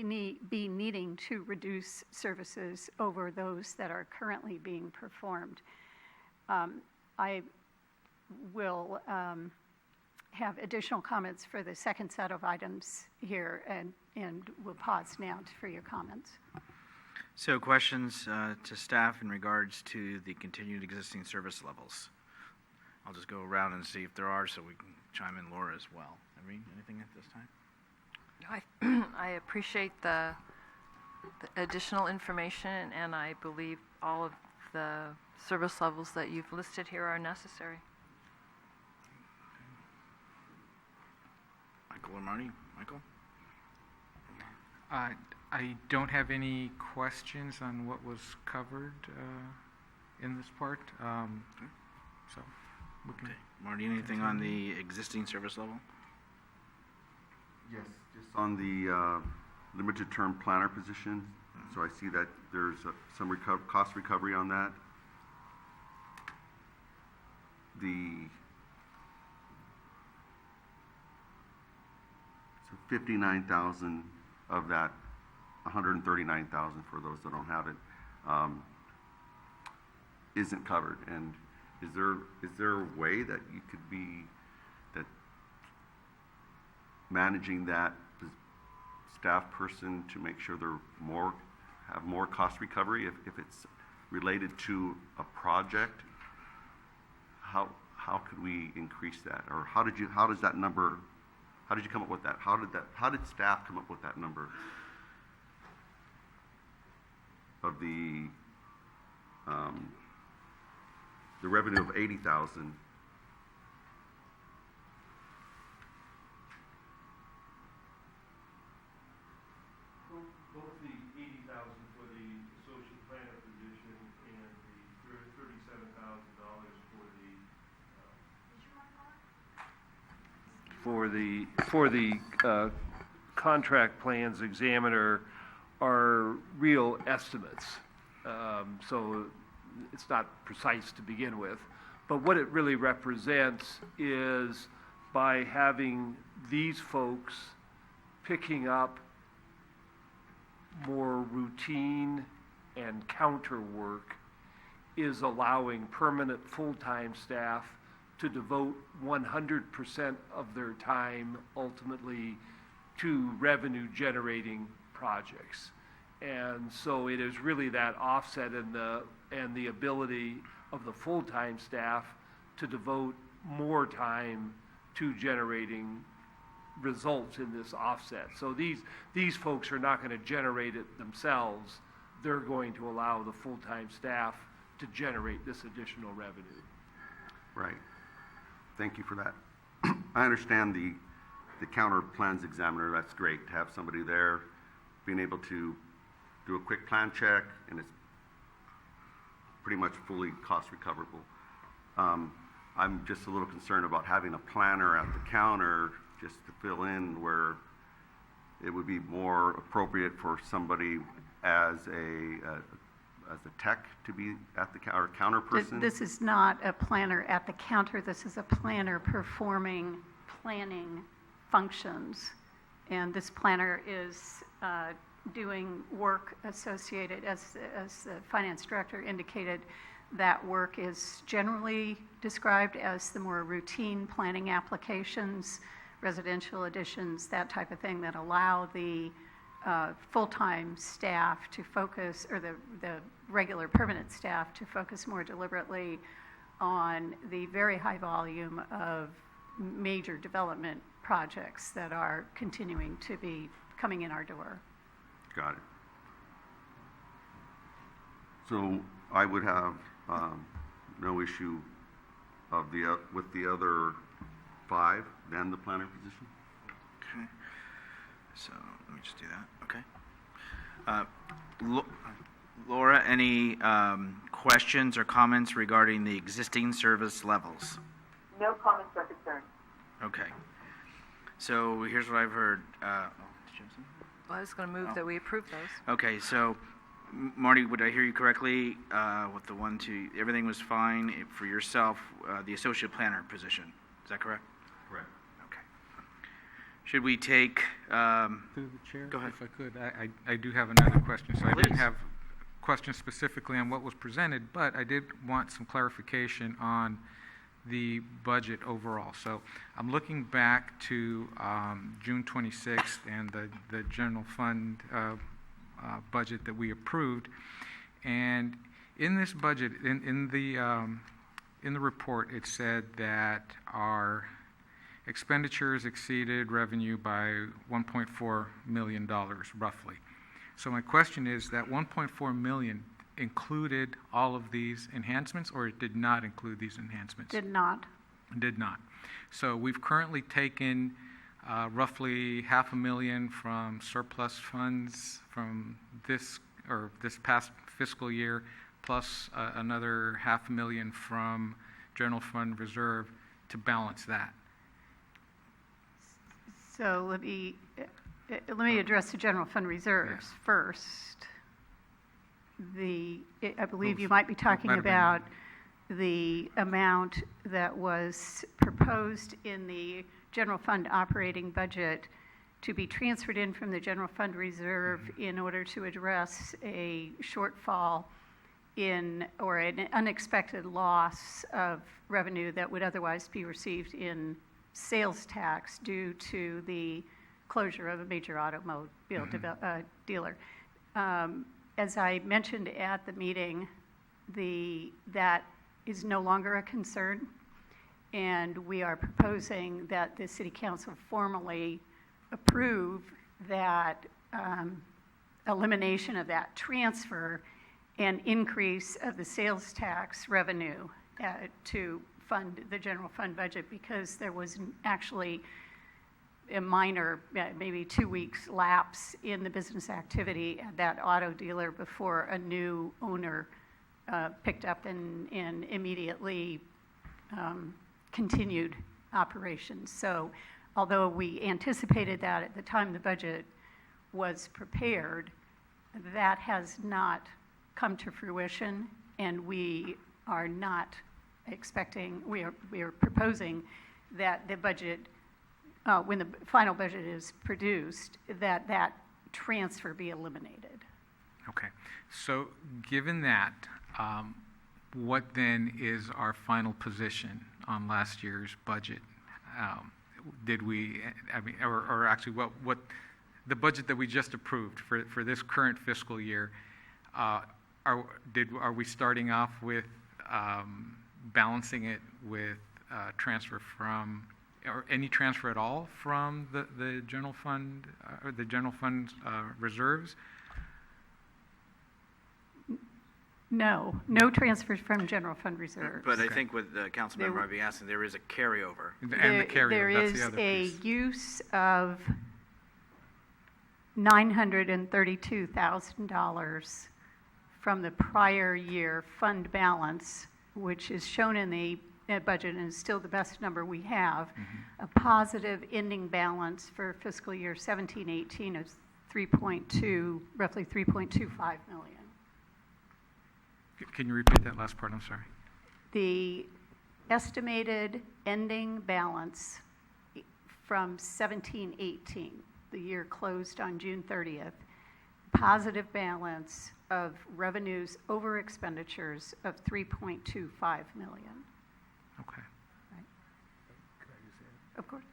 needing to reduce services over those that are currently being performed. I will have additional comments for the second set of items here, and we'll pause now for your comments. So questions to staff in regards to the continued existing service levels. I'll just go around and see if there are, so we can chime in Laura as well. Irene, anything at this time? I appreciate the additional information, and I believe all of the service levels that you've listed here are necessary. Michael or Marty? Michael? I don't have any questions on what was covered in this part. So we can. Okay. Marty, anything on the existing service level? Yes, just on the limited term planner position. So I see that there's some cost recovery on that. So 59,000 of that, 139,000 for those that don't have it, isn't covered. And is there a way that you could be managing that staff person to make sure they're have more cost recovery if it's related to a project? How how could we increase that? Or how does that number, how did you come up with that? How did staff come up with that number of the revenue of 80,000? Both the 80,000 for the associate planner position and the $37,000 for the contract plans examiner are real estimates. So it's not precise to begin with. But what it really represents is by having these folks picking up more routine and counter work is allowing permanent full-time staff to devote 100% of their time ultimately to revenue-generating projects. And so it is really that offset and the ability of the full-time staff to devote more time to generating results in this offset. So these folks are not going to generate it themselves. They're going to allow the full-time staff to generate this additional revenue. Right. Thank you for that. I understand the counter plans examiner. That's great to have somebody there being able to do a quick plan check, and it's pretty much fully cost recoverable. I'm just a little concerned about having a planner at the counter just to fill in, where it would be more appropriate for somebody as a tech to be at the counter person. This is not a planner at the counter. This is a planner performing planning functions. And this planner is doing work associated, as the finance director indicated, that work is generally described as the more routine planning applications, residential additions, that type of thing, that allow the full-time staff to focus, or the regular permanent staff to focus more deliberately on the very high volume of major development projects that are continuing to be coming in our door. Got it. So I would have no issue with the other 5 than the planner position. Okay. So let me just do that. Okay. Laura, any questions or comments regarding the existing service levels? No comments or concerns. Okay. So here's what I've heard. Did you have something? Well, I was going to move that we approve those. Okay, so Marty, would I hear you correctly with the 1, 2, everything was fine for yourself, the associate planner position? Is that correct? Correct. Okay. Should we take... Through the chair, go ahead. if I could, I do have another question. So I Please. didn't have questions specifically on what was presented, but I did want some clarification on the budget overall. So I'm looking back to June 26th and the general fund budget that we approved, and in this budget, in the report, it said that our expenditures exceeded revenue by $1.4 million, roughly. So my question is, that $1.4 million included all of these enhancements, or it did not include these enhancements? Did not. Did not. So we've currently taken roughly $500,000 from surplus funds from this past fiscal year, plus another $500,000 from general fund reserve to balance that. So let me address the general fund reserves first. I believe you might be talking about the amount that was proposed in the general fund operating budget to be transferred in from the general fund reserve in order to address a shortfall or an unexpected loss of revenue that would otherwise be received in sales tax due to the closure of a major automobile dealer. As I mentioned at the meeting, that is no longer a concern. and we are proposing that the City Council formally approve that elimination of that transfer and increase of the sales tax revenue to fund the general fund budget, because there was actually a minor, maybe 2 weeks lapse in the business activity at that auto dealer before a new owner picked up and immediately continued operations. So although we anticipated that at the time the budget was prepared, that has not come to fruition, and we are not expecting, we are proposing that the budget, when the final budget is produced, that transfer be eliminated. Okay. So given that, what then is our final position on last year's budget? Did we, I mean, or actually what the budget that we just approved for this current fiscal year, are we starting off with balancing it with transfer from, or any transfer at all from the general fund or the general fund reserves? No transfers from general fund reserves. But I think what the council member might be asking, there is a carryover. And the carryover, There that's is the other a piece. use of $932,000 from the prior year fund balance, which is shown in the budget and is still the best number we have. A positive ending balance for fiscal year 17-18 is roughly 3.25 million. Can you repeat that last part? I'm sorry. The estimated ending balance from 17-18, the year closed on June 30th, positive balance of revenues over expenditures of 3.25 million. Okay. Right. Of course.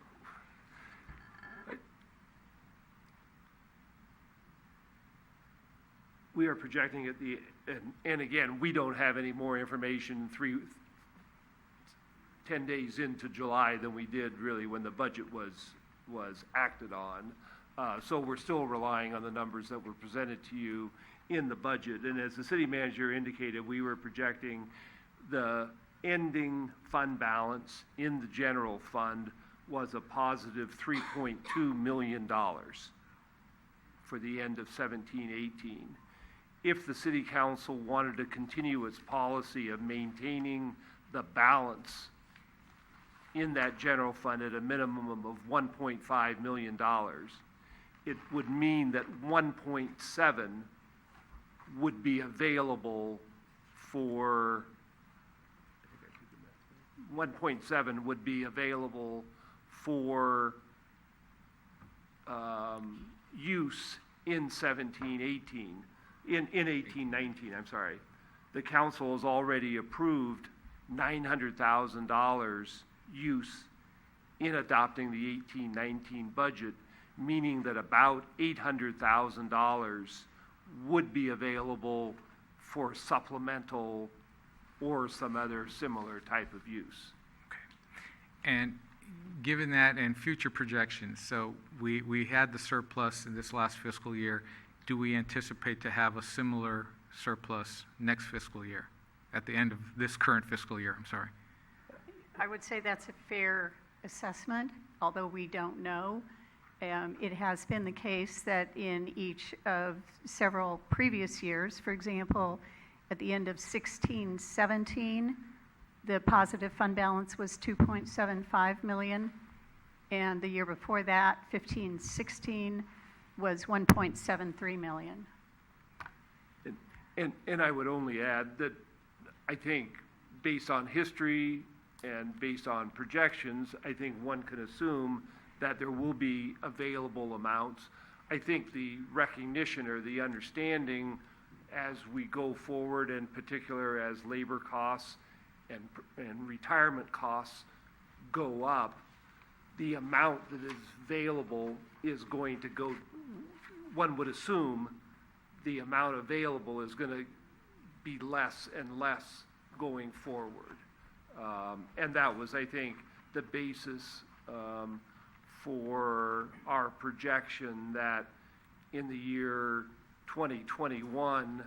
We are projecting at the, and again, we don't have any more information 10 days into July than we did really when the budget was acted on. So we're still relying on the numbers that were presented to you in the budget. And as the city manager indicated, we were projecting the ending fund balance in the general fund was a positive $3.2 million for the end of 17-18. If the city council wanted to continue its policy of maintaining the balance in that general fund at a minimum of $1.5 million, it would mean that 1.7 would be available for 1.7 would be available for use in 17-18, in 18-19, I'm sorry. The council has already approved $900,000 use in adopting the 18-19 budget, meaning that about $800,000 would be available for supplemental or some other similar type of use. And given that and future projections, so we had the surplus in this last fiscal year. Do we anticipate to have a similar surplus next fiscal year, at the end of this current fiscal year? I'm sorry. I would say that's a fair assessment, although we don't know. It has been the case that in each of several previous years, for example, at the end of 16-17, the positive fund balance was 2.75 million, and the year before that, 15-16, was 1.73 million. And I would only add that I think based on history and based on projections, I think one can assume that there will be available amounts. I think the recognition or the understanding as we go forward, in particular as labor costs and retirement costs go up, the amount that is available is going to go, one would assume the amount available is going to be less and less going forward. And that was, I think, the basis for our projection that in the year 2021,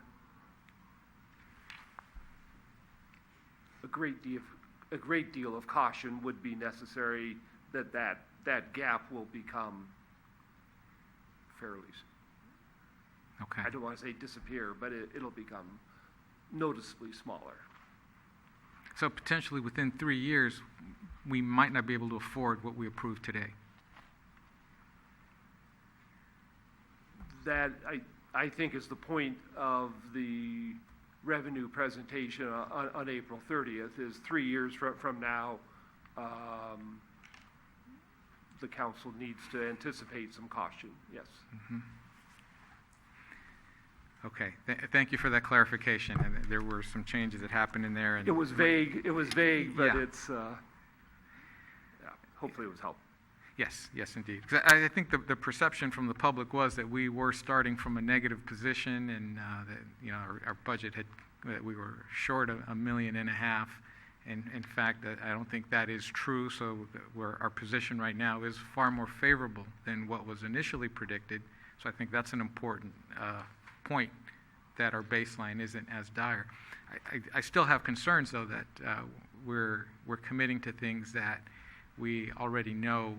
a great deal of caution would be necessary, that gap will become fairly, Okay. I don't want to say disappear, but it'll become noticeably smaller. So potentially within 3 years, we might not be able to afford what we approved today. That, I think, is the point of the revenue presentation on April 30th, is 3 years from now, the council needs to anticipate some caution, yes. Mhm. Okay, thank you for that clarification, and there were some changes that happened in there. And It was vague, but Yeah. it's, hopefully it was helpful. Yes, yes, indeed. 'Cause I think the perception from the public was that we were starting from a negative position, and that, you know, our budget that we were short $1.5 million. And in fact, I don't think that is true. So our position right now is far more favorable than what was initially predicted. So I think that's an important point, that our baseline isn't as dire. I still have concerns, though, that we're committing to things that we already know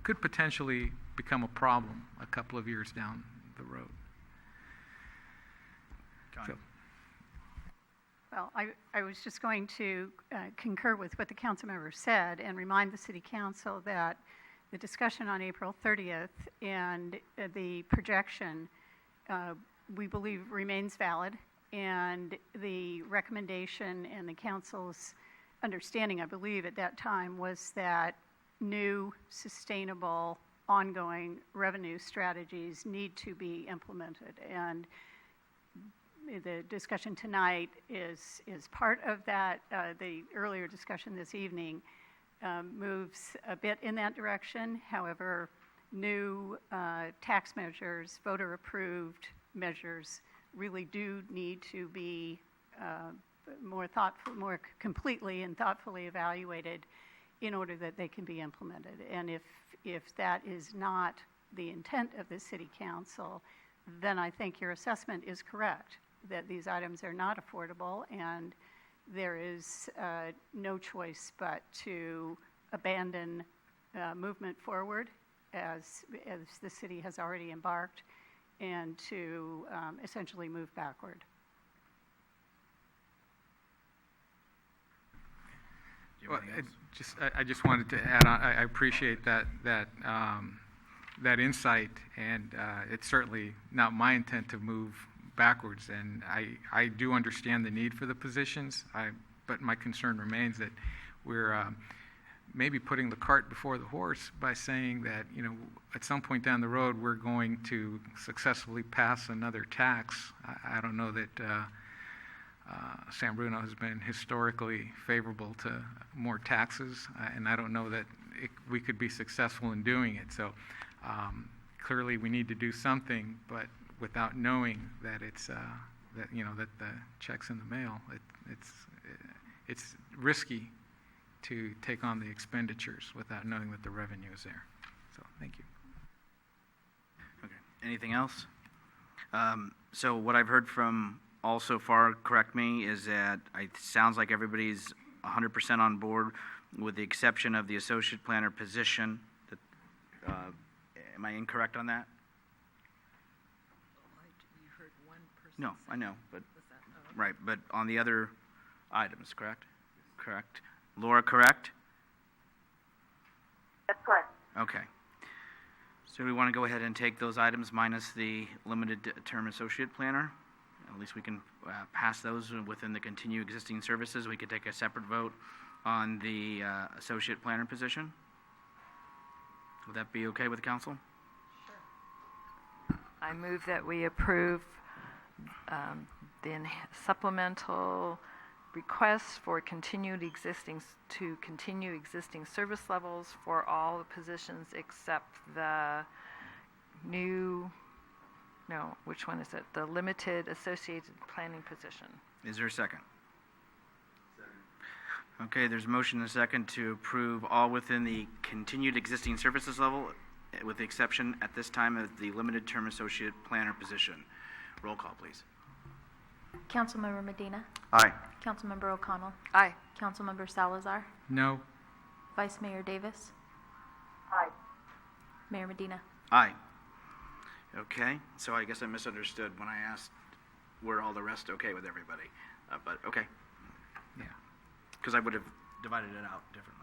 could potentially become a problem a couple of years down the road. So, Well, I was just going to concur with what the council member said and remind the city council that the discussion on April 30th and the projection, we believe, remains valid, and the recommendation and the council's understanding, I believe, at that time was that new, sustainable, ongoing revenue strategies need to be implemented. And the discussion tonight is part of that. The earlier discussion this evening moves a bit in that direction. However, new tax measures, voter-approved measures, really do need to be more completely and thoughtfully evaluated in order that they can be implemented. And if that is not the intent of the city council, then I think your assessment is correct, that these items are not affordable, and there is no choice but to abandon movement forward as the city has already embarked, and to essentially move backward. well, I just wanted to add on. I appreciate that insight, and it's certainly not my intent to move backwards. And I do understand the need for the positions. But my concern remains that we're maybe putting the cart before the horse by saying that, you know, at some point down the road we're going to successfully pass another tax. I don't know that San Bruno has been historically favorable to more taxes, and I don't know that we could be successful in doing it. So clearly we need to do something, but without knowing that it's that the check's in the mail. It's risky to take on the expenditures without knowing that the revenue is there. So thank you. Okay. Anything else? So what I've heard from all so far, correct me, is that it sounds like everybody's 100% on board, with the exception of the associate planner position. Am I incorrect on that? You heard one person. No, I know, but right. But on the other items, correct? Correct. Laura, correct? That's correct. Okay. So we want to go ahead and take those items minus the limited term associate planner. At least we can pass those within the continue existing services. We could take a separate vote on the associate planner position. Would that be okay with the council? I move that we approve the supplemental requests for continue existing service levels for all the positions except the which one is it? The limited associated planning position. Is there a second? Okay, there's a motion and a second to approve all within the continued existing services level, with the exception at this time of the limited term associate planner position. Roll call, please. Councilmember Medina. Aye. Councilmember O'Connell. Aye. Councilmember Salazar. No. Vice Mayor Davis. Aye. Mayor Medina. Aye. Okay, so I guess I misunderstood when I asked, were all the rest okay with everybody? But, okay, Yeah. because I would have divided it out differently.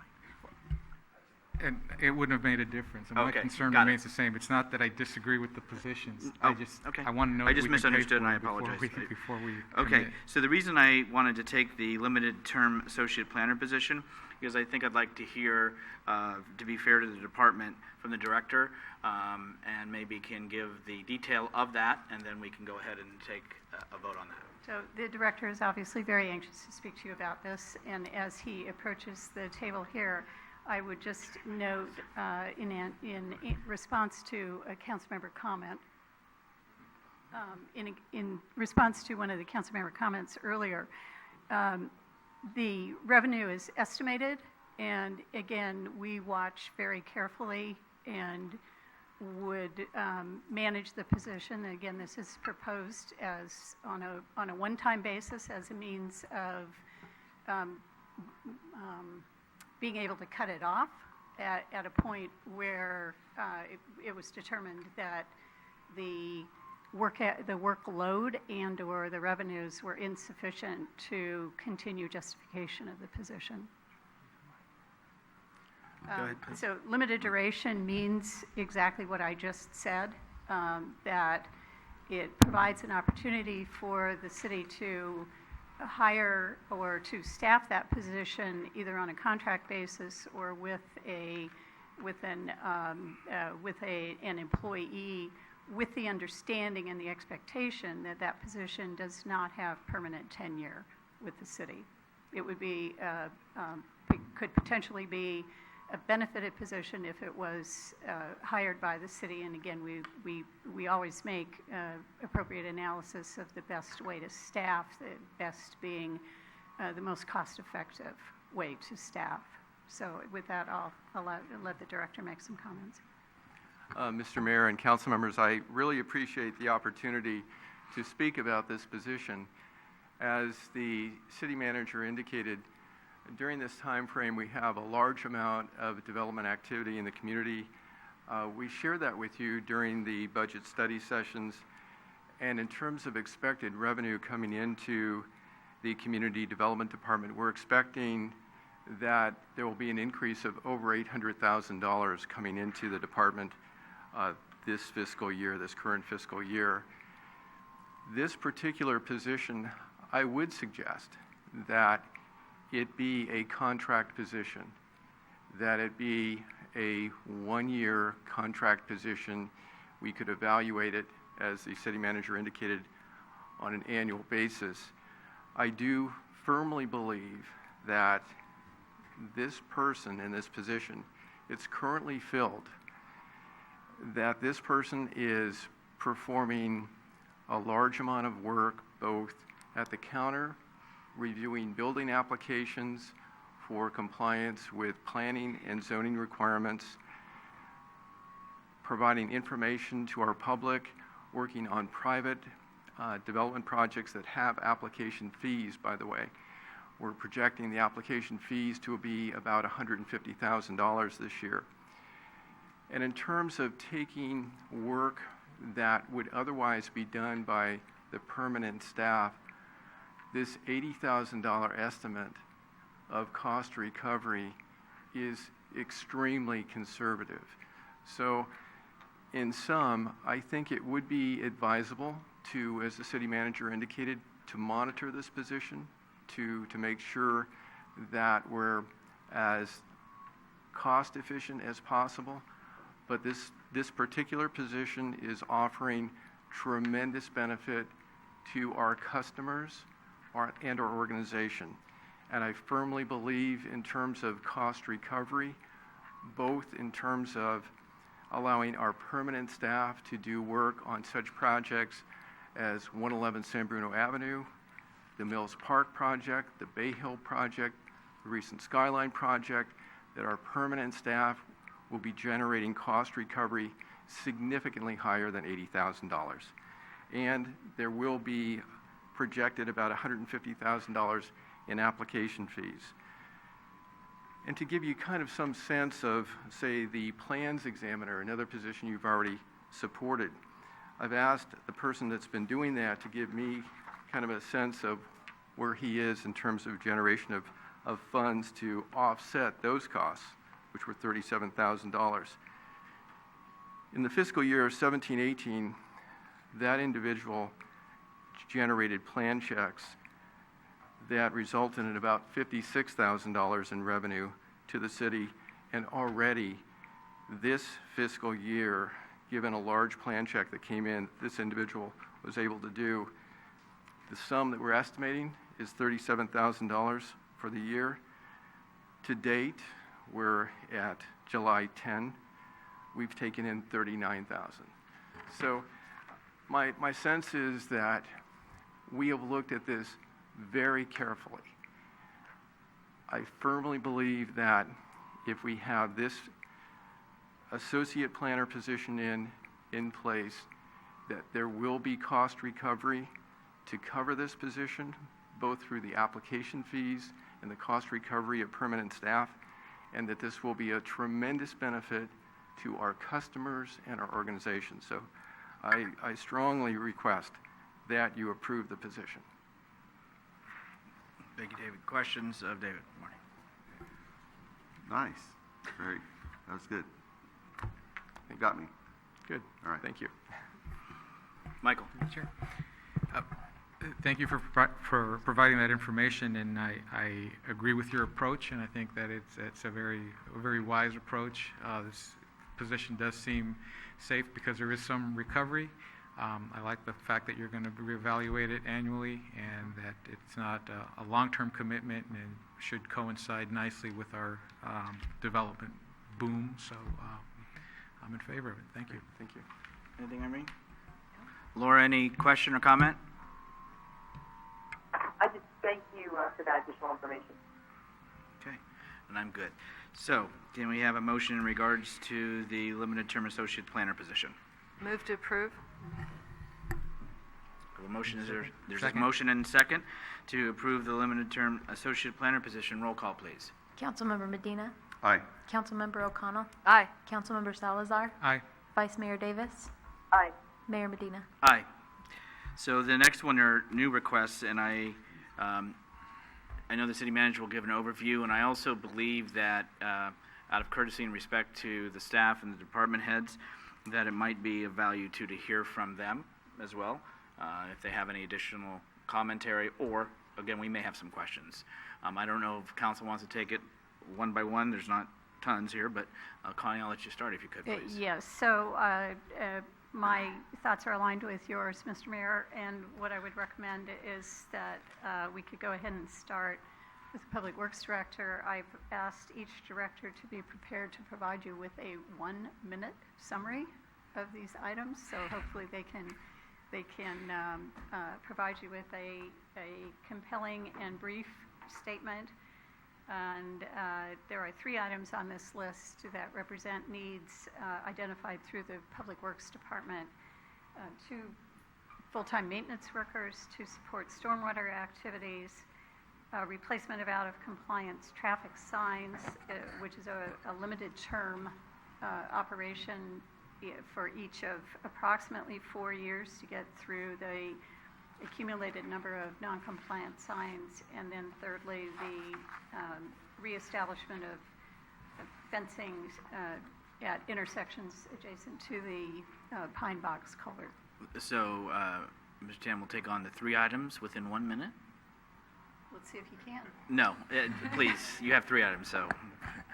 And it wouldn't have made a difference. And my Okay, concern got it. remains the same. It's not that I disagree with the positions. Oh, I just, okay. I want to know I that just we can pay misunderstood and for I it before apologize. before we Okay, commit. so the reason I wanted to take the limited term associate planner position, because I think I'd like to hear, to be fair to the department, from the director, and maybe can give the detail of that, and then we can go ahead and take a vote on that. So the director is obviously very anxious to speak to you about this, and as he approaches the table here, I would just note in response to a council member comment, in response to one of the council member comments earlier, the revenue is estimated, and again, we watch very carefully and would manage the position. Again, this is proposed as on a one-time basis as a means of being able to cut it off at a point where it was determined that the workload and/or the revenues were insufficient to continue justification of the position. Go ahead, please. So limited duration means exactly what I just said, that it provides an opportunity for the city to hire or to staff that position either on a contract basis or with an employee, with the understanding and the expectation that that position does not have permanent tenure with the city. It would be could potentially be a benefited position if it was hired by the city. And again, we always make appropriate analysis of the best way to staff, the best being the most cost-effective way to staff. So with that, I'll let the director make some comments. Mr. Mayor and council members, I really appreciate the opportunity to speak about this position. As the city manager indicated, during this time frame, we have a large amount of development activity in the community. We shared that with you during the budget study sessions. And in terms of expected revenue coming into the community development department, we're expecting that there will be an increase of over $800,000 coming into the department this fiscal year, this current fiscal year. This particular position, I would suggest that it be a contract position, that it be a one-year contract position. We could evaluate it, as the city manager indicated, on an annual basis. I do firmly believe that this person in this position, it's currently filled, that this person is performing a large amount of work both at the counter, reviewing building applications for compliance with planning and zoning requirements, providing information to our public, working on private development projects that have application fees, by the way. We're projecting the application fees to be about $150,000 this year. And in terms of taking work that would otherwise be done by the permanent staff, this $80,000 estimate of cost recovery is extremely conservative. So in sum, I think it would be advisable to, as the city manager indicated, to monitor this position, to make sure that we're as cost efficient as possible. But this particular position is offering tremendous benefit to our customers and our organization. And I firmly believe in terms of cost recovery, both in terms of allowing our permanent staff to do work on such projects as 111 San Bruno Avenue, the Mills Park project, the Bay Hill project, the recent Skyline project, that our permanent staff will be generating cost recovery significantly higher than $80,000. And there will be projected about $150,000 in application fees. And to give you kind of some sense of, say, the plans examiner, another position you've already supported, I've asked the person that's been doing that to give me kind of a sense of where he is in terms of generation of funds to offset those costs, which were $37,000. In the fiscal year 17-18, that individual generated plan checks that resulted in about $56,000 in revenue to the city, and already this fiscal year, given a large plan check that came in, this individual was able to do. The sum that we're estimating is $37,000 for the year. To date, we're at July 10. We've taken in $39,000. So my sense is that we have looked at this very carefully. I firmly believe that if we have this associate planner position in place, that there will be cost recovery to cover this position, both through the application fees and the cost recovery of permanent staff, and that this will be a tremendous benefit to our customers and our organization. So I strongly request that you approve the position. Thank you, David. Questions of David? Morning. Nice. That was good. You got me. Good. All right. Thank you. Michael? Sure. Thank you for providing that information, and I agree with your approach, and I think that it's a very wise approach. This position does seem safe because there is some recovery. I like the fact that you're going to reevaluate it annually, and that it's not a long-term commitment, and should coincide nicely with our development boom. So I'm in favor of it. Thank you. Thank you. Anything, Irene? Laura, any question or comment? I just thank you for that additional information. Okay, and I'm good. So, can we have a motion in regards to the limited term associate planner position? Move to approve. A motion, there's a Second. motion and second to approve the limited term associate planner position. Roll call, please. Councilmember Medina. Aye. Councilmember O'Connell. Aye. Councilmember Salazar. Aye. Vice Mayor Davis. Aye. Mayor Medina. Aye. So the next one are new requests, and I know the city manager will give an overview, and I also believe that out of courtesy and respect to the staff and the department heads, that it might be of value to hear from them as well, if they have any additional commentary, or, again, we may have some questions. I don't know if council wants to take it one by one. There's not tons here, but Connie, I'll let you start if you could, please. Yes, so my thoughts are aligned with yours, Mr. Mayor, and what I would recommend is that we could go ahead and start with the Public Works Director. I've asked each director to be prepared to provide you with a 1-minute summary of these items, so hopefully they can provide you with a compelling and brief statement. And there are 3 items on this list that represent needs identified through the Public Works Department. 2 full-time maintenance workers to support stormwater activities, replacement of out-of-compliance traffic signs, which is a limited-term operation for each of approximately 4 years to get through the accumulated number of non-compliant signs, and then thirdly, the reestablishment of fencing at intersections adjacent to the Pine Box culvert. So, Mr. Tam will take on the 3 items within 1 minute? Let's see if you can. No, please, you have 3 items, so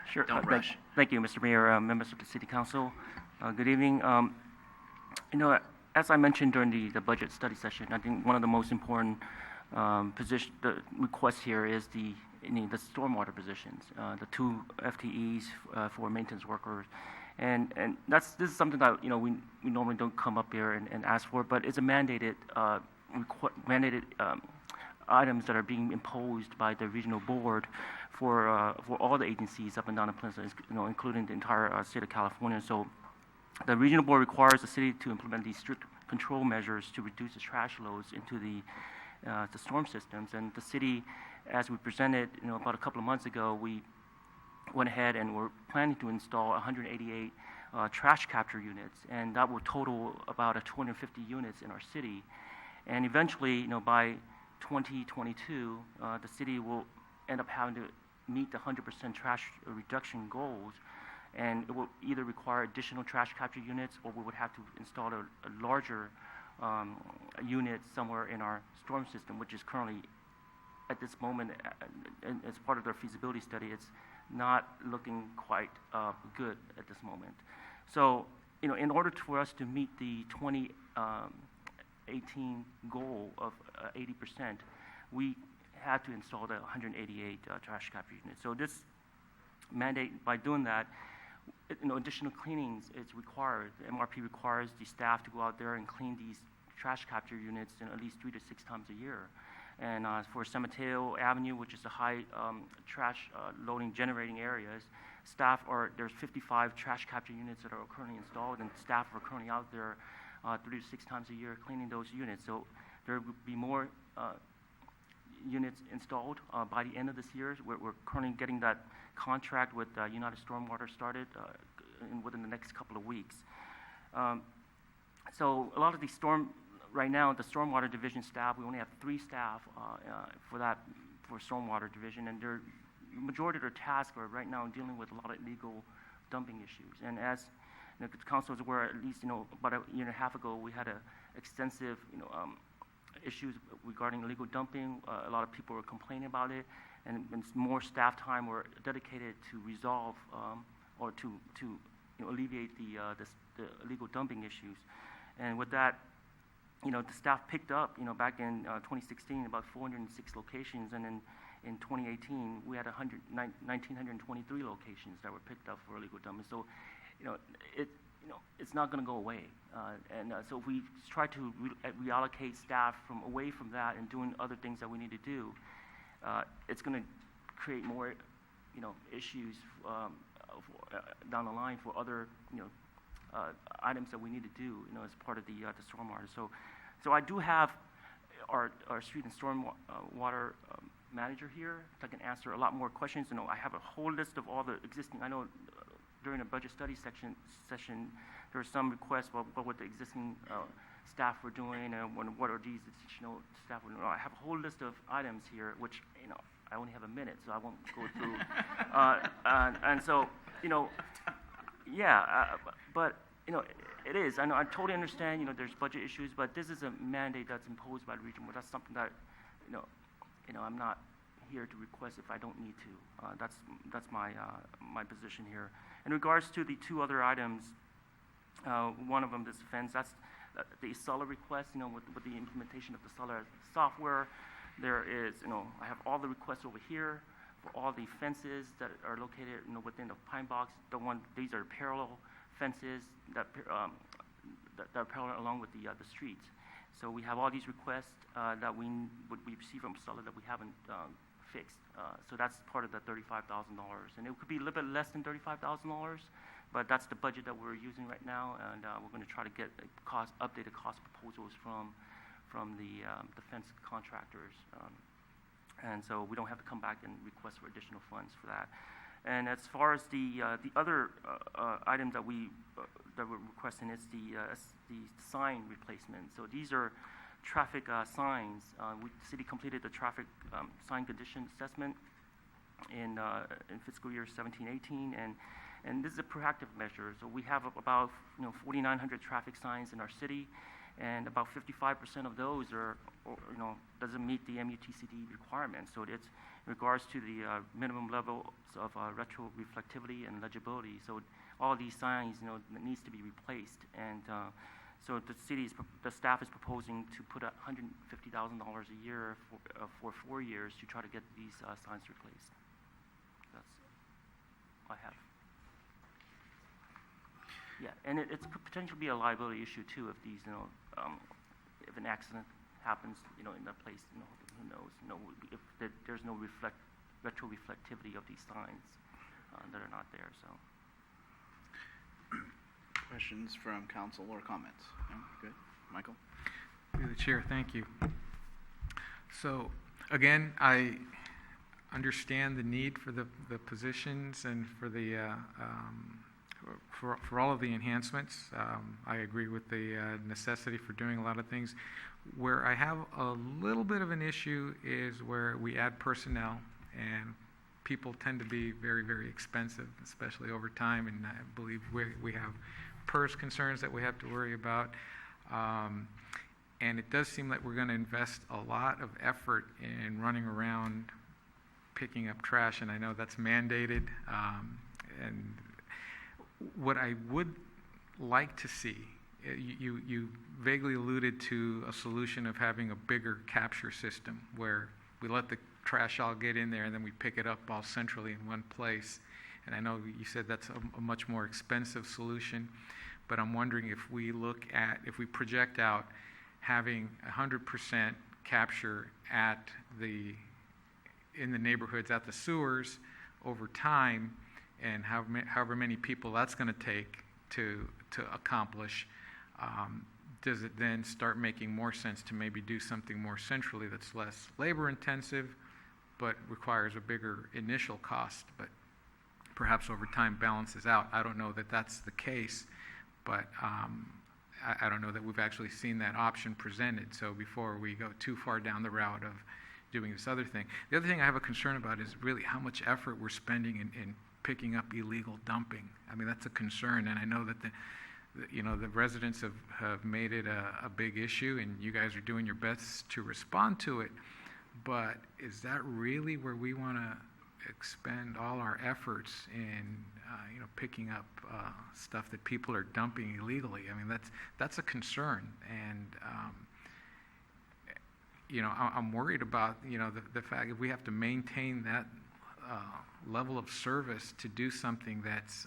Sure. don't rush. Thank you, Mr. Mayor, members of the City Council. Good evening. As I mentioned during the budget study session, I think one of the most important the request here is the stormwater positions, the 2 FTEs for maintenance workers, and this is something that we normally don't come up here and ask for, but it's a mandated items that are being imposed by the regional board for all the agencies up and down the peninsula, including the entire state of California. So the regional board requires the city to implement these strict control measures to reduce the trash loads into the storm systems. And the city, as we presented, about a couple of months ago, we went ahead and we're planning to install 188 trash capture units, and that will total about 250 units in our city. And eventually, by 2022, the city will end up having to meet the 100% trash reduction goals, and it will either require additional trash capture units, or we would have to install a larger unit somewhere in our storm system, which is currently, at this moment, as part of their feasibility study, it's not looking quite good at this moment. So, in order for us to meet the 2018 goal of 80%, we had to install the 188 trash capture units. So this mandate, by doing that, additional cleanings is required. The MRP requires the staff to go out there and clean these trash capture units at least 3 to 6 times a year. And for San Mateo Avenue, which is a high trash loading generating areas, there's 55 trash capture units that are currently installed, and staff are currently out there 3 to 6 times a year cleaning those units. So there will be more units installed by the end of this year. We're currently getting that contract with United Stormwater started within the next couple of weeks. So a lot of these right now, the stormwater division staff, we only have 3 staff for stormwater division, and the majority of their tasks are right now dealing with a lot of illegal dumping issues. And as the council is aware, at least about a year and a half ago, we had extensive issues regarding illegal dumping. A lot of people were complaining about it, and more staff time were dedicated to resolve or to alleviate the illegal dumping issues. And with that, the staff picked up, back in 2016, about 406 locations, and in 2018, we had 1,923 locations that were picked up for illegal dumping. So, it's not going to go away. So if we try to reallocate staff away from that and doing other things that we need to do, it's going to create more, issues down the line for other, items that we need to do, as part of the stormwater. So I do have our street and storm water manager here that can answer a lot more questions. I have a whole list of all the existing. I know during the budget study session, there were some requests about what the existing staff were doing and what are these additional staff were doing. I have a whole list of items here, which I only have a minute, so I won't go through. And so but it is. I know. I totally understand. There's budget issues, but this is a mandate that's imposed by the region. But that's something that, I'm not here to request if I don't need to. That's my position here. In regards to the 2 other items, one of them, this fence. That's the SOLA request. With the implementation of the SOLA software, there is. I have all the requests over here for all the fences that are located, within the pine box. These are parallel fences that are parallel along with the streets. So we have all these requests that we receive from SOLA that we haven't fixed. So that's part of the $35,000, and it could be a little bit less than $35,000, but that's the budget that we're using right now, and we're going to try to get updated cost proposals from the fence contractors, and so we don't have to come back and request for additional funds for that. And as far as the other item that we're requesting is the sign replacement. So these are traffic signs. The city completed the traffic sign condition assessment in fiscal year 17-18, and this is a proactive measure. So we have about 4,900 traffic signs in our city, and about 55% of those doesn't meet the MUTCD requirements. So it's in regards to the minimum levels of retroreflectivity and legibility. So all these signs, needs to be replaced, and so the staff is proposing to put $150,000 a year for 4 years to try to get these signs replaced. That's all I have. Yeah, and it could potentially be a liability issue too if these, if an accident happens, in that place, who knows, if there's no retroreflectivity of these signs that are not there, so. Questions from council or comments? No? Good. Michael? Through the chair, thank you. So, again, I understand the need for the positions and for the for all of the enhancements. I agree with the necessity for doing a lot of things. Where I have a little bit of an issue is where we add personnel, and people tend to be very, very expensive, especially over time, and I believe we have PERS concerns that we have to worry about. And it does seem like we're going to invest a lot of effort in running around picking up trash, and I know that's mandated. And what I would like to see, you vaguely alluded to a solution of having a bigger capture system where we let the trash all get in there and then we pick it up all centrally in one place. And I know you said that's a much more expensive solution, but I'm wondering if we project out having 100% capture in the neighborhoods at the sewers over time, and however many people that's going to take to accomplish, does it then start making more sense to maybe do something more centrally that's less labor intensive but requires a bigger initial cost, but perhaps over time balances out? I don't know that that's the case, but I don't know that we've actually seen that option presented. So before we go too far down the route of doing this other thing. The other thing I have a concern about is really how much effort we're spending in picking up illegal dumping. I mean, that's a concern, and I know that the residents have made it a big issue, and you guys are doing your best to respond to it. But is that really where we want to expend all our efforts in picking up stuff that people are dumping illegally? I mean, that's a concern, and I'm worried about the fact that we have to maintain that level of service to do something that's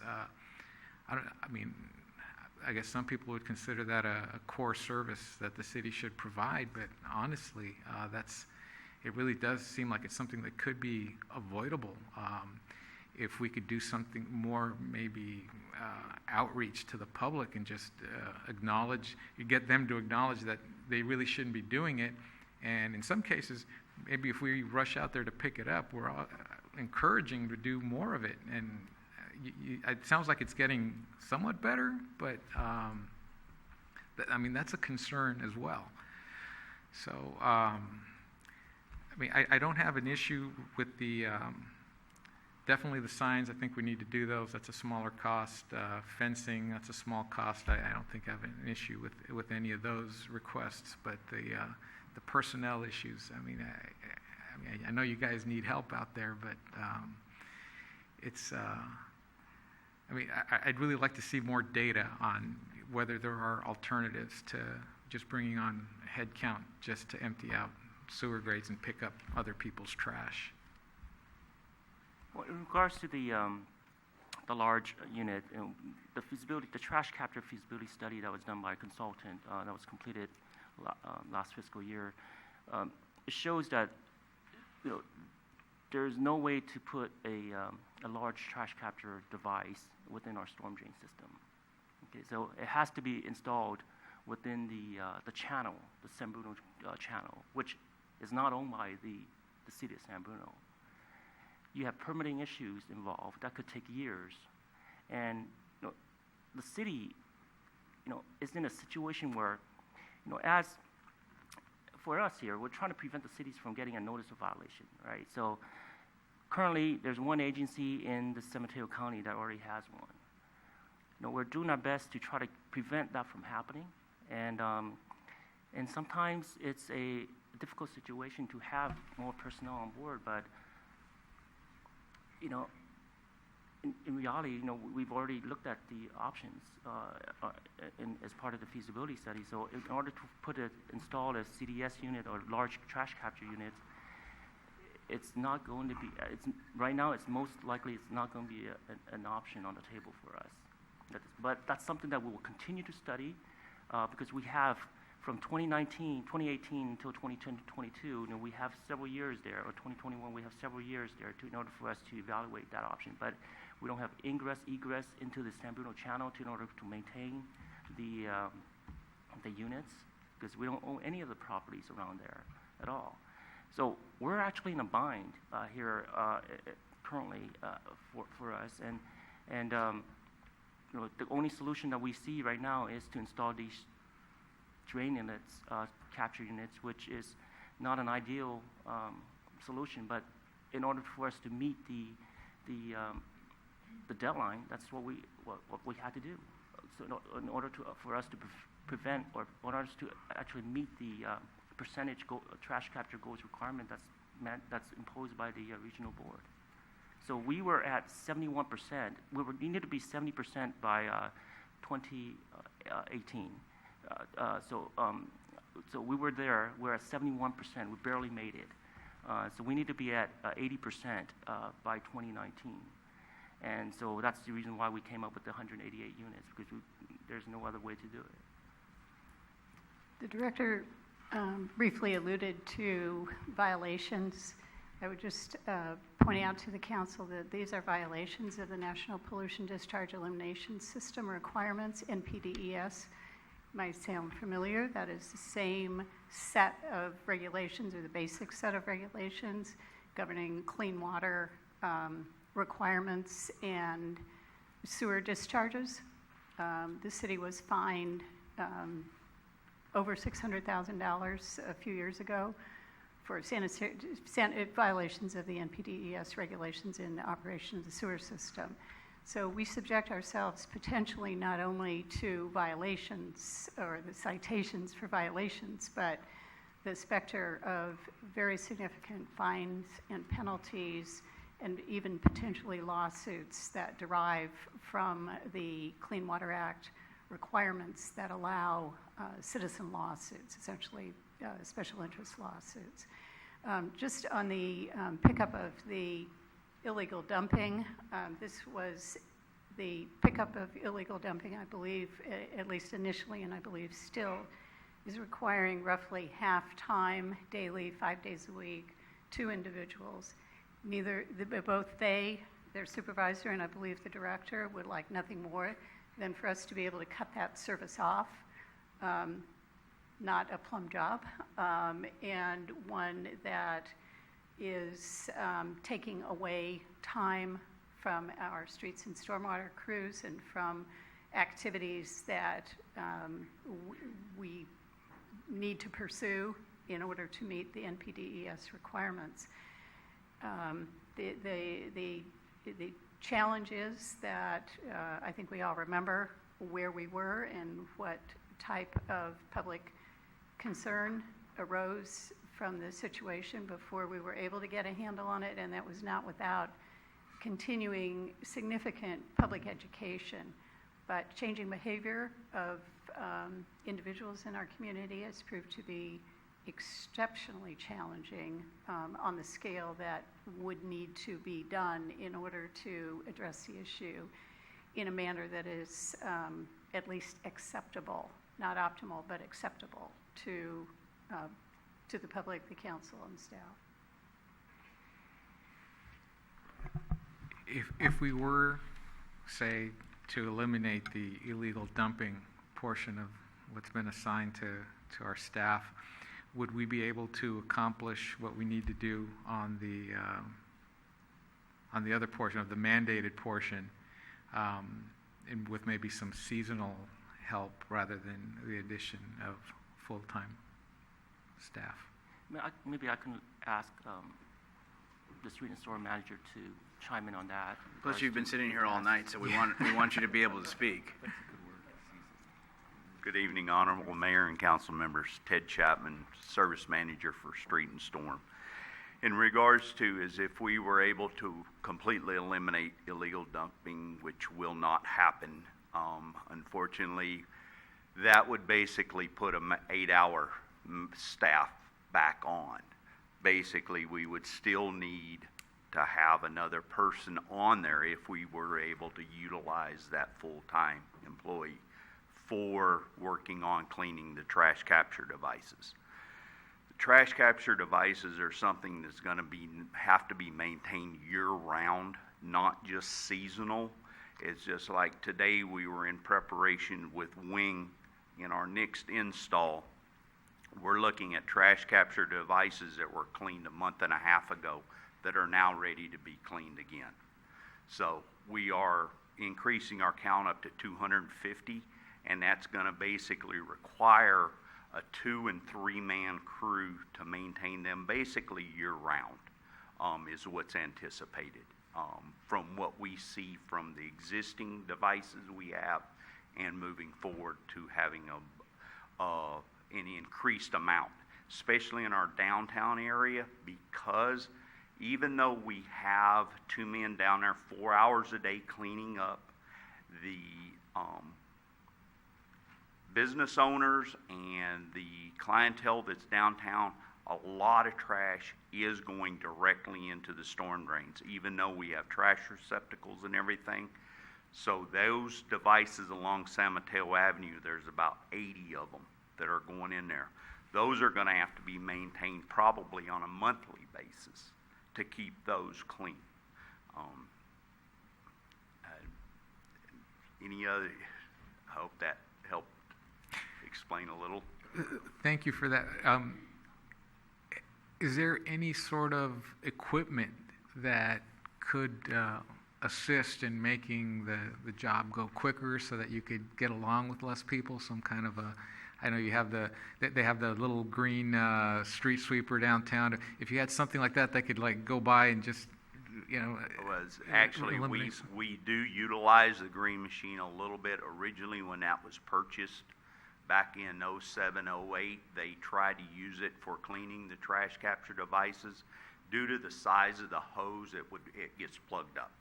I guess some people would consider that a core service that the city should provide, but honestly, it really does seem like it's something that could be avoidable if we could do something more, maybe outreach to the public and just get them to acknowledge that they really shouldn't be doing it. And in some cases, maybe if we rush out there to pick it up, we're encouraging to do more of it. And it sounds like it's getting somewhat better, but that's a concern as well. So, I don't have an issue with definitely the signs. I think we need to do those. That's a smaller cost. Fencing, that's a small cost. I don't think I have an issue with any of those requests, but the personnel issues, I know you guys need help out there, but I'd really like to see more data on whether there are alternatives to just bringing on head count just to empty out sewer grates and pick up other people's trash. Well, in regards to the large unit, the trash capture feasibility study that was done by a consultant that was completed last fiscal year, it shows that there's no way to put a large trash capture device within our storm drain system. Okay, so it has to be installed within the channel, the San Bruno channel, which is not owned by the city of San Bruno. You have permitting issues involved that could take years, and the city, is in a situation where, as for us here, we're trying to prevent the cities from getting a notice of violation, right? So currently, there's one agency in the San Mateo County that already has one. We're doing our best to try to prevent that from happening, and sometimes it's a difficult situation to have more personnel on board, but in reality, we've already looked at the options as part of the feasibility study. So in order to install a CDS unit or large trash capture unit, it's not going to be, right now it's most likely it's not going to be an option on the table for us. But that's something that we will continue to study because we have, from 2018 until 2022, we have several years there, or 2021, we have several years there in order for us to evaluate that option. But we don't have ingress, egress into the San Bruno channel in order to maintain the units, because we don't own any of the properties around there at all. So we're actually in a bind here currently for us, and the only solution that we see right now is to install these drain inlets, capture units, which is not an ideal solution, but in order for us to meet the deadline, that's what we had to do. So in order for us to prevent, or in order to actually meet the percentage trash capture goals requirement that's imposed by the regional board. So we were at 71%. We needed to be 70% by 2018. So we were there. We're at 71%. We barely made it. So we need to be at 80% by 2019. And so that's the reason why we came up with the 188 units, because there's no other way to do it. The director briefly alluded to violations. I would just point out to the council that these are violations of the National Pollution Discharge Elimination System requirements, NPDES. Might sound familiar. That is the same set of regulations, or the basic set of regulations governing clean water requirements and sewer discharges. The city was fined over $600,000 a few years ago for violations of the NPDES regulations in the operation of the sewer system. So we subject ourselves potentially not only to violations or the citations for violations, but the specter of very significant fines and penalties, and even potentially lawsuits that derive from the Clean Water Act requirements that allow citizen lawsuits, essentially special interest lawsuits. Just on the pickup of the illegal dumping, this was the pickup of illegal dumping, I believe, at least initially, and I believe still, is requiring roughly half time daily, 5 days a week, 2 individuals. Both their supervisor, and I believe the director, would like nothing more than for us to be able to cut that service off. Not a plum job, and one that is taking away time from our streets and stormwater crews and from activities that we need to pursue in order to meet the NPDES requirements. The challenge is that I think we all remember where we were and what type of public concern arose from the situation before we were able to get a handle on it, and that was not without continuing significant public education. But changing behavior of individuals in our community has proved to be exceptionally challenging on the scale that would need to be done in order to address the issue in a manner that is at least acceptable, not optimal, but acceptable to the public, the council, and the staff. If we were, say, to eliminate the illegal dumping portion of what's been assigned to our staff, would we be able to accomplish what we need to do on the other portion of the mandated portion, and with maybe some seasonal help rather than the addition of full-time staff? Maybe I can ask the street and store manager to chime in on that. Plus, you've been sitting here all night, so we want you to be able to speak. Good evening, Honorable Mayor and Council members. Ted Chapman, Service Manager for Street and Storm. In regards to is if we were able to completely eliminate illegal dumping, which will not happen, unfortunately, that would basically put an 8-hour staff back on. Basically, we would still need to have another person on there if we were able to utilize that full-time employee for working on cleaning the trash capture devices. The trash capture devices are something that's going to have to be maintained year-round, not just seasonal. It's just like today we were in preparation with Wing in our next install. We're looking at trash capture devices that were cleaned a month and a half ago that are now ready to be cleaned again. So we are increasing our count up to 250, and that's going to basically require a 2- and 3-man crew to maintain them basically year-round, is what's anticipated. From what we see from the existing devices we have and moving forward to having an increased amount, especially in our downtown area, because even though we have 2 men down there 4 hours a day cleaning up, the business owners and the clientele that's downtown, a lot of trash is going directly into the storm drains, even though we have trash receptacles and everything. So those devices along San Mateo Avenue, there's about 80 of them that are going in there. Those are going to have to be maintained probably on a monthly basis to keep those clean. Any other, I hope that helped explain a little. Thank you for that. Is there any sort of equipment that could assist in making the job go quicker so that you could get along with less people? Some kind of a, I know you have they have the little green street sweeper downtown. If you had something like that could like go by and just, Was actually we do utilize the green machine a little bit. Originally, when that was purchased back in 07, 08, they tried to use it for cleaning the trash capture devices. Due to the size of the hose, it gets plugged up.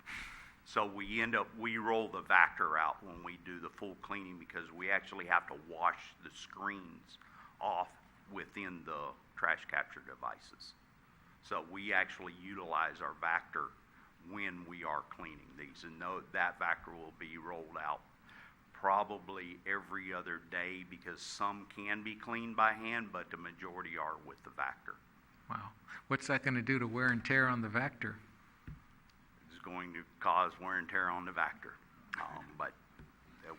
So we roll the Vactor out when we do the full cleaning, because we actually have to wash the screens off within the trash capture devices. So we actually utilize our Vactor when we are cleaning these, and that Vactor will be rolled out probably every other day, because some can be cleaned by hand, but the majority are with the Vactor. Wow. What's that going to do to wear and tear on the Vactor? It's going to cause wear and tear on the Vactor. But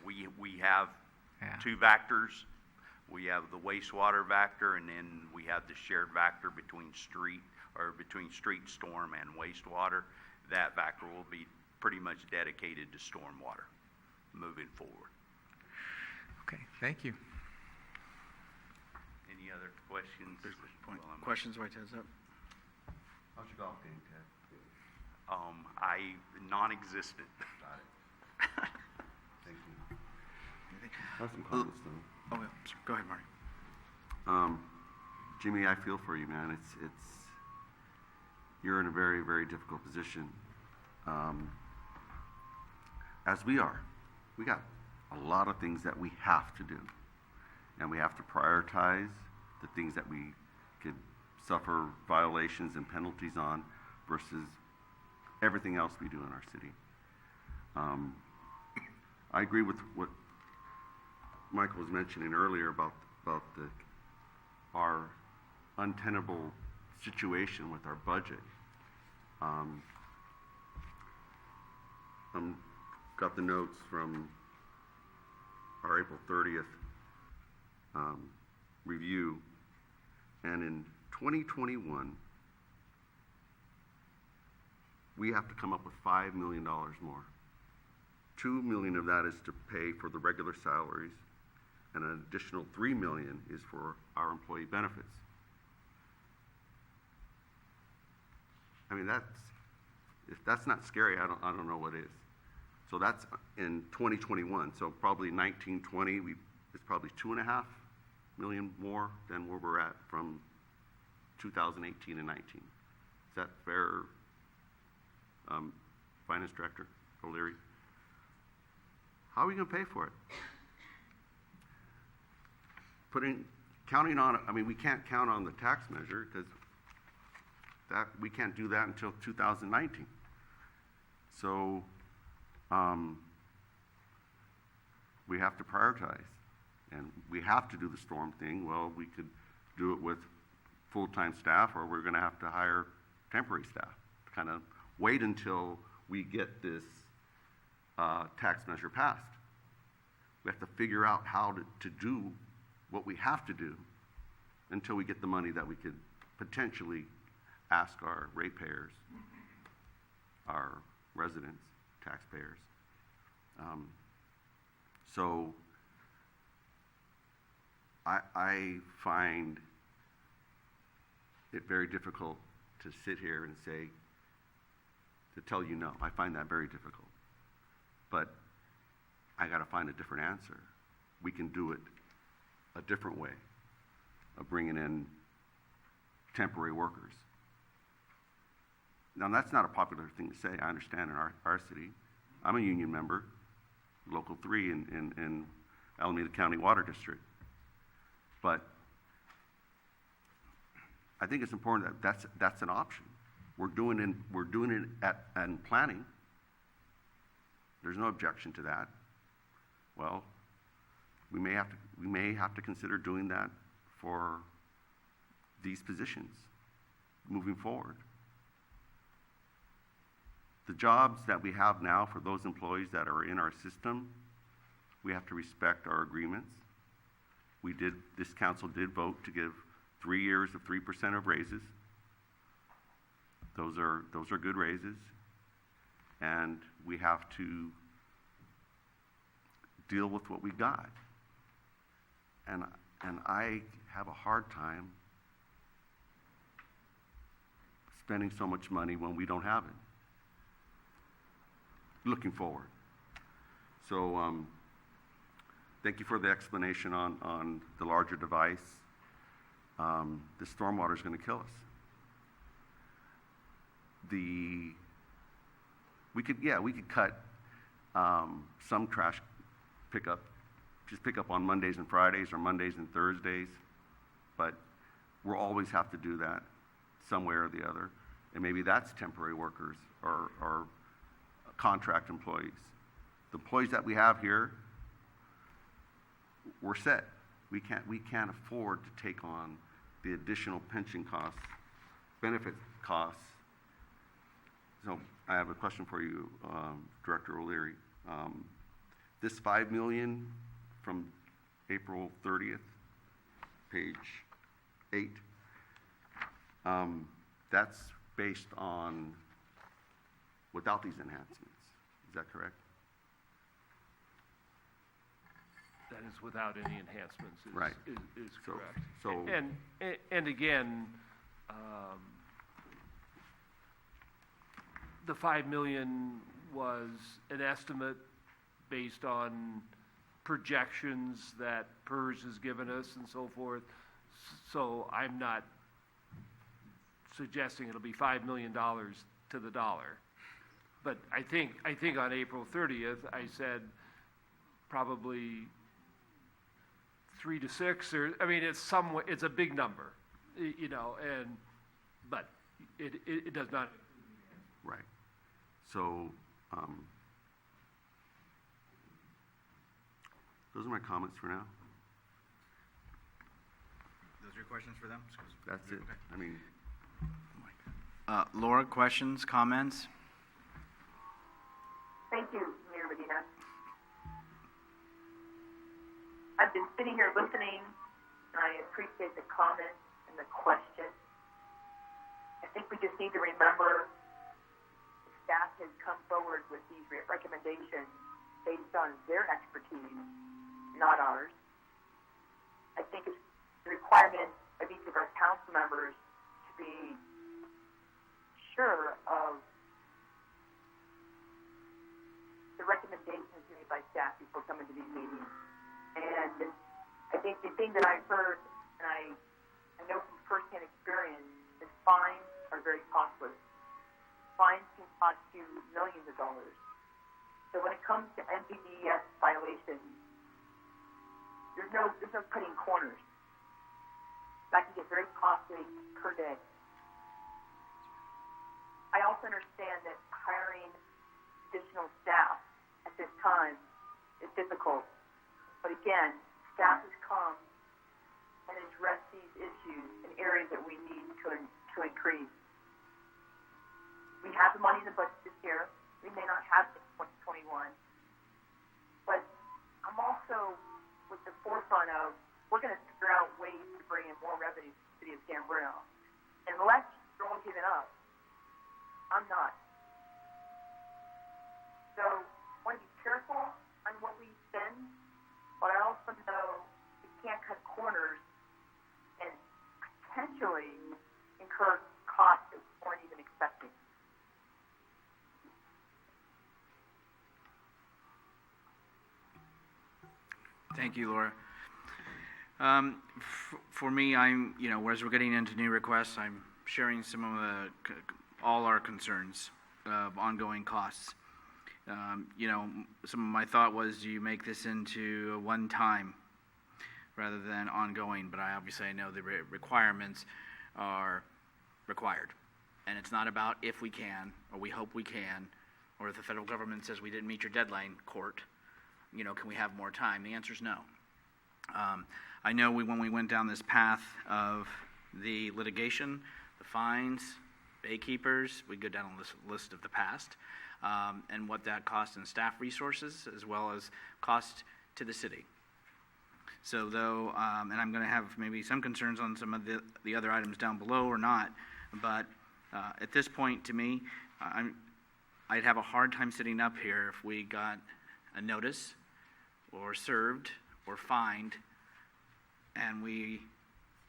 we have 2 Vactors. We have the wastewater Vactor, and then we have the shared Vactor between street storm and wastewater. That Vactor will be pretty much dedicated to stormwater moving forward. Okay, thank you. Any other questions? Questions while Ted's up? How's your golf game, Ted? Non-existent. Got it. Thank you. I have some comments, though. Oh, yeah. Go ahead, Marty. Jimmy, I feel for you, man. You're in a very, very difficult position, as we are. We got a lot of things that we have to do, and we have to prioritize the things that we could suffer violations and penalties on versus everything else we do in our city. I agree with what Michael was mentioning earlier about our untenable situation with our budget. Got the notes from our April 30th review, and in 2021 we have to come up with $5 million more. $2 million of that is to pay for the regular salaries, and an additional $3 million is for our employee benefits. I mean, if that's not scary, I don't know what is. So that's in 2021. So probably 1920, it's probably $2.5 million more than where we're at from 2018 and 19. Is that fair, Finance Director O'Leary? How are we going to pay for it? Counting on it, I mean, we can't count on the tax measure because we can't do that until 2019. So we have to prioritize. and we have to do the storm thing, well, we could do it with full-time staff, or we're gonna have to hire temporary staff. Kind of wait until we get this tax measure passed. We have to figure out how to do what we have to do until we get the money that we could potentially ask our ratepayers, our residents, taxpayers. So I find it very difficult to sit here and say, to tell you no. I find that very difficult. But I got to find a different answer. We can do it a different way of bringing in temporary workers. Now, that's not a popular thing to say, I understand, in our city. I'm a union member, Local 3 in Alameda County Water District. But I think it's important that that's an option. We're doing it and planning. There's no objection to that. Well, we may have to consider doing that for these positions moving forward. The jobs that we have now for those employees that are in our system, we have to respect our agreements. This council did vote to give 3 years of 3% of raises. Those are good raises, and we have to deal with what we got. And I have a hard time spending so much money when we don't have it. Looking forward. So thank you for the explanation on the larger device. The stormwater is going to kill us. We could cut some trash pickup, just pick up on Mondays and Fridays or Mondays and Thursdays, but we'll always have to do that some way or the other. And maybe that's temporary workers or contract employees. The employees that we have here, we're set. We can't afford to take on the additional pension costs, benefit costs. So I have a question for you, Director O'Leary. This $5 million from April 30th, page 8, that's based on without these enhancements. Is that correct? That is without any enhancements, Right. is correct. So And again, the 5 million was an estimate based on projections that PERS has given us and so forth. So I'm not suggesting it'll be $5 million to the dollar. But I think on April 30th, I said probably 3 to 6, or I mean, it's a big number, but it does not. Right. So those are my comments for now. Those are your questions for them? That's it. Okay. I mean, Laura, questions, comments? Thank you, Mayor Medina. I've been sitting here listening, and I appreciate the comments and the questions. I think we just need to remember the staff has come forward with these recommendations based on their expertise, not ours. I think it's the requirement of each of our council members to be sure of the recommendations made by staff before coming to these meetings. And I think the thing that I've heard, and I know from firsthand experience, is fines are very costly. Fines can cost you millions of dollars. So when it comes to NPDES violations, there's no cutting corners. That can get very costly per day. I also understand that hiring additional staff at this time is difficult. But again, staff has come and addressed these issues in areas that we need to increase. We have the money in the budget this year. We may not have it in 2021. But I'm also with the forefront of, we're going to figure out ways to bring in more revenue to the city of San Bruno. Unless you're all giving up, I'm not. So I want to be careful on what we spend, but I also know we can't cut corners and potentially incur costs that we weren't even expecting. Thank you, Laura. For me, I'm, as we're getting into new requests, I'm sharing some of all our concerns of ongoing costs. Some of my thought was, do you make this into a one-time rather than ongoing? But I know the requirements are required. And it's not about if we can, or we hope we can, or if the federal government says we didn't meet your deadline, court, can we have more time? The answer is no. I know when we went down this path of the litigation, the fines, baykeepers, we go down on this list of the past, and what that cost in staff resources, as well as cost to the city. So though, and I'm going to have maybe some concerns on some of the other items down below or not, but at this point, to me, I'd have a hard time sitting up here if we got a notice or served or fined, and we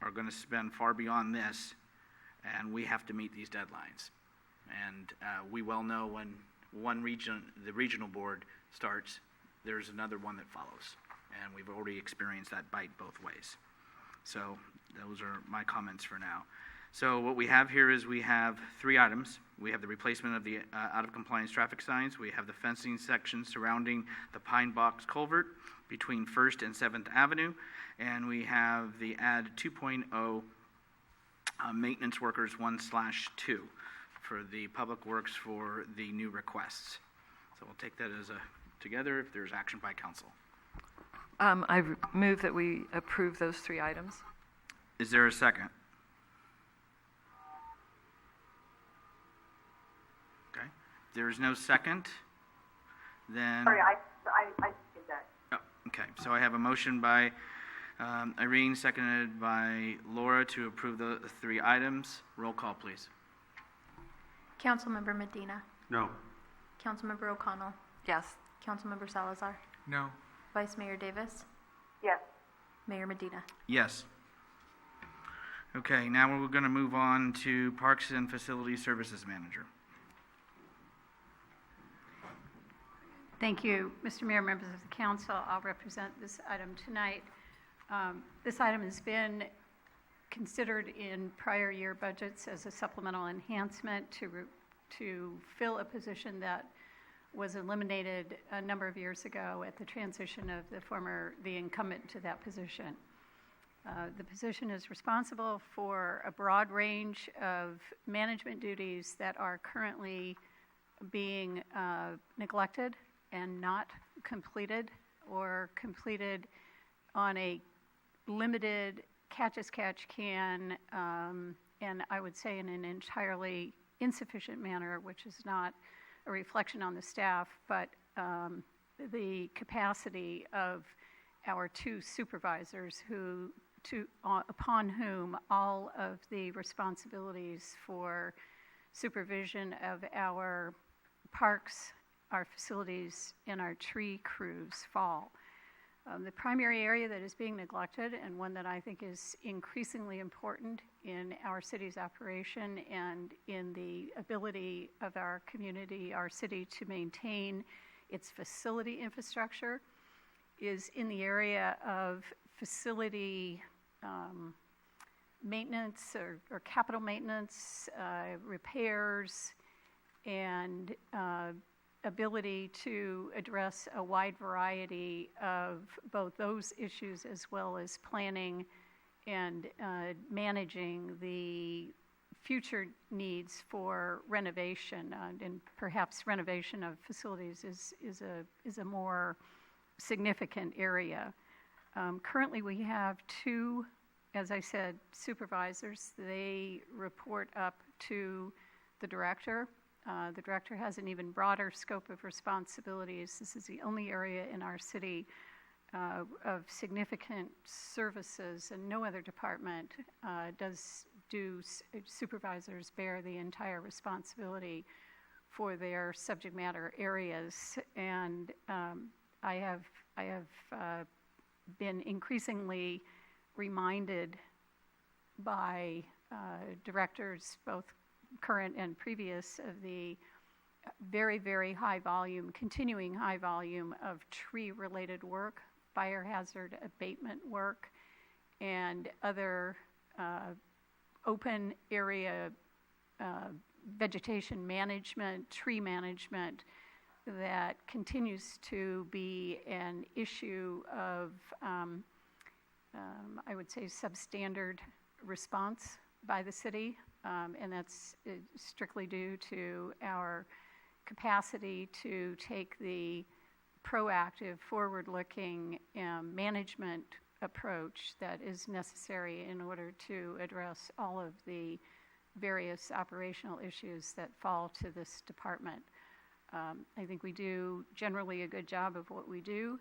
are going to spend far beyond this, and we have to meet these deadlines. And we well know when the regional board starts, there's another one that follows, and we've already experienced that bite both ways. So those are my comments for now. So what we have here is we have 3 items. We have the replacement of the out-of-compliance traffic signs. We have the fencing section surrounding the Pine Box Culvert between 1st and 7th Avenue. And we have the add 2.0 maintenance workers 1/2 for the public works for the new requests. So we'll take that as together if there's action by council. I move that we approve those 3 items. Is there a second? Okay. If there is no second, then... Sorry, I did that. Oh, okay. So I have a motion by Irene, seconded by Laura to approve the 3 items. Roll call, please. Councilmember Medina. No. Councilmember O'Connell. Yes. Councilmember Salazar. No. Vice Mayor Davis. Yes. Mayor Medina. Yes. Okay, now we're going to move on to Parks and Facilities Services Manager. Thank you, Mr. Mayor, members of the council. I'll represent this item tonight. This item has been considered in prior year budgets as a supplemental enhancement to fill a position that was eliminated a number of years ago at the transition of the incumbent to that position. The position is responsible for a broad range of management duties that are currently being neglected and not completed, or completed on a limited catch-as-catch-can, and I would say in an entirely insufficient manner, which is not a reflection on the staff, but the capacity of our 2 supervisors upon whom all of the responsibilities for supervision of our parks, our facilities, and our tree crews fall. The primary area that is being neglected, and one that I think is increasingly important in our city's operation and in the ability of our community, our city, to maintain its facility infrastructure, is in the area of facility maintenance or capital maintenance, repairs, and ability to address a wide variety of both those issues as well as planning and managing the future needs for renovation, and perhaps renovation of facilities is a more significant area. Currently, we have two, as I said, supervisors. They report up to the director. The director has an even broader scope of responsibilities. This is the only area in our city of significant services, and no other department supervisors bear the entire responsibility for their subject matter areas. And I have been increasingly reminded by directors, both current and previous, of the very, very high volume, continuing high volume of tree-related work, fire hazard abatement work, and other open area vegetation management, tree management, that continues to be an issue of, I would say, substandard response by the city, and that's strictly due to our capacity to take the proactive, forward-looking management approach that is necessary in order to address all of the various operational issues that fall to this department. I think we do generally a good job of what we do.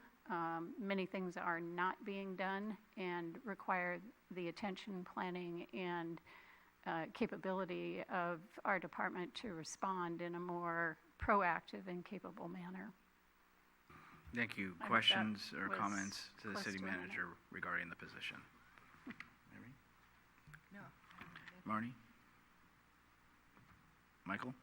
Many things are not being done and require the attention, planning, and capability of our department to respond in a more proactive and capable manner. Thank you. I hope Questions that or was comments to the close city to a minute. manager regarding the position? Mary? No. Marnie? Michael?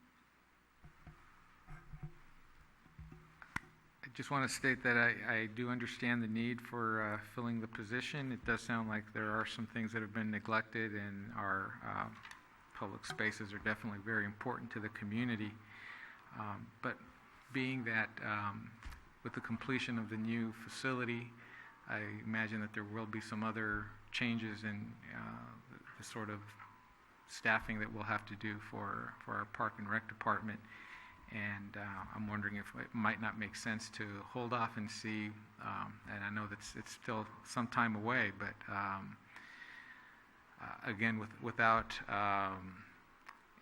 I just want to state that I do understand the need for filling the position. It does sound like there are some things that have been neglected, and our public spaces are definitely very important to the community. But being that with the completion of the new facility, I imagine that there will be some other changes in the sort of staffing that we'll have to do for our Park and Rec department. And I'm wondering if it might not make sense to hold off and see, and I know that it's still some time away, but again, without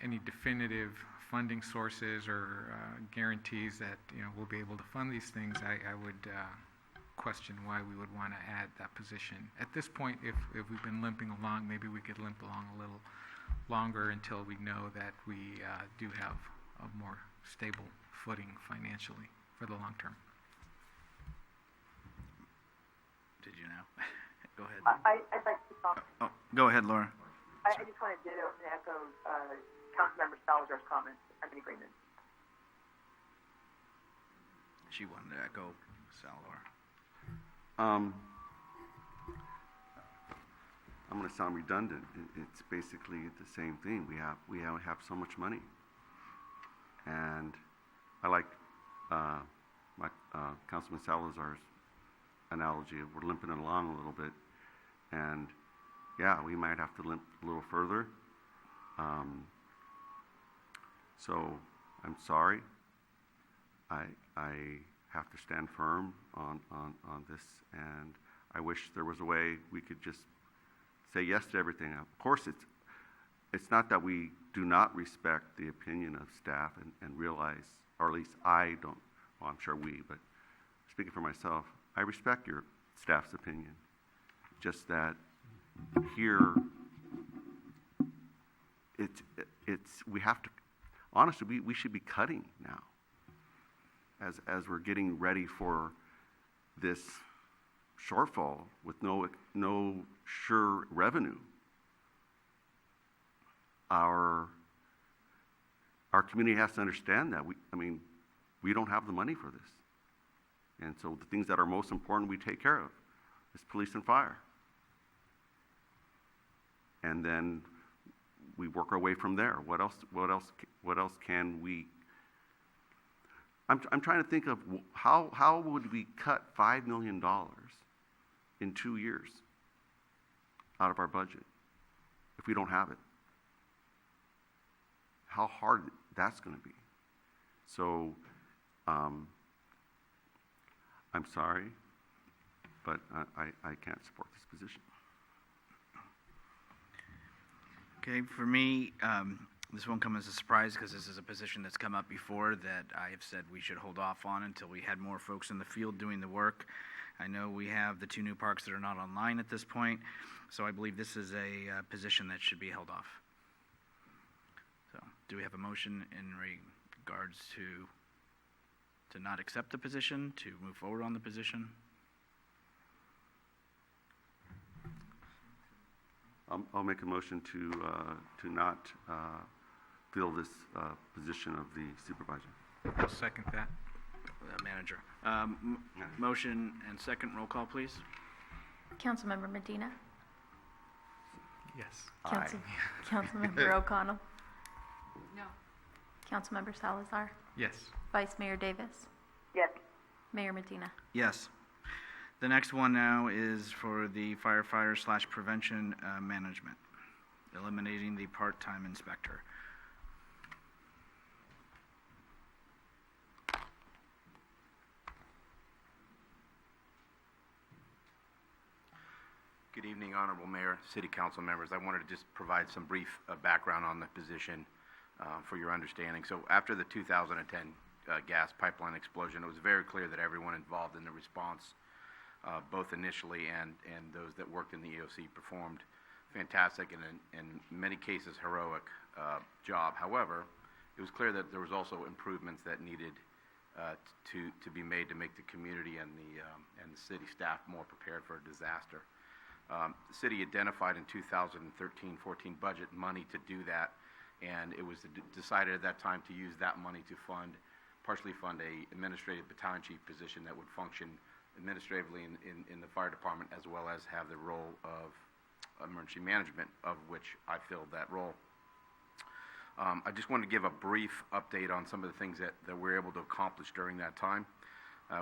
any definitive funding sources or guarantees that we'll be able to fund these things, I would question why we would want to add that position. At this point, if we've been limping along, maybe we could limp along a little longer until we know that we do have a more stable footing financially for the long term. Did you know? Go ahead. I'd like to talk. Oh, go ahead, Laura. I just wanted to echo Councilmember Salazar's comments. I'm in agreement. She wanted to echo Salvador. I'm going to sound redundant. It's basically the same thing. We have so much money, and I like my Councilman Salazar's analogy of we're limping along a little bit, and yeah, we might have to limp a little further. So I'm sorry. I have to stand firm on this, and I wish there was a way we could just say yes to everything. Of course, it's not that we do not respect the opinion of staff and realize, or at least I don't, well, I'm sure we, but speaking for myself, I respect your staff's opinion. Just that here, we have to, honestly, we should be cutting now as we're getting ready for this shortfall with no sure revenue. Our community has to understand that we don't have the money for this. And so the things that are most important we take care of is police and fire. And then we work our way from there. What else can we? I'm trying to think of how would we cut $5 million in 2 years out of our budget if we don't have it? How hard that's going to be. So I'm sorry. but I can't support this position. Okay, for me, this won't come as a surprise because this is a position that's come up before that I have said we should hold off on until we had more folks in the field doing the work. I know we have the 2 new parks that are not online at this point, so I believe this is a position that should be held off. So, do we have a motion in regards to not accept the position, to move forward on the position? I'll make a motion to not fill this position of the supervisor. I'll second that. Manager. Motion and second, roll call, please. Councilmember Medina. Yes. Councilmember O'Connell. No. Councilmember Salazar. Yes. Vice Mayor Davis. Yes. Mayor Medina. Yes. The next one now is for the firefighter/prevention management, eliminating the part-time inspector. Good evening, Honorable Mayor, City Council members. I wanted to just provide some brief background on the position for your understanding. So after the 2010 gas pipeline explosion, it was very clear that everyone involved in the response, both initially and those that worked in the EOC, performed fantastic and in many cases heroic job. However, it was clear that there was also improvements that needed to be made to make the community and the city staff more prepared for a disaster. The city identified in 2013-14 budget money to do that, and it was decided at that time to use that money to partially fund a administrative battalion chief position that would function administratively in the fire department, as well as have the role of emergency management, of which I filled that role. I just wanted to give a brief update on some of the things that we were able to accomplish during that time.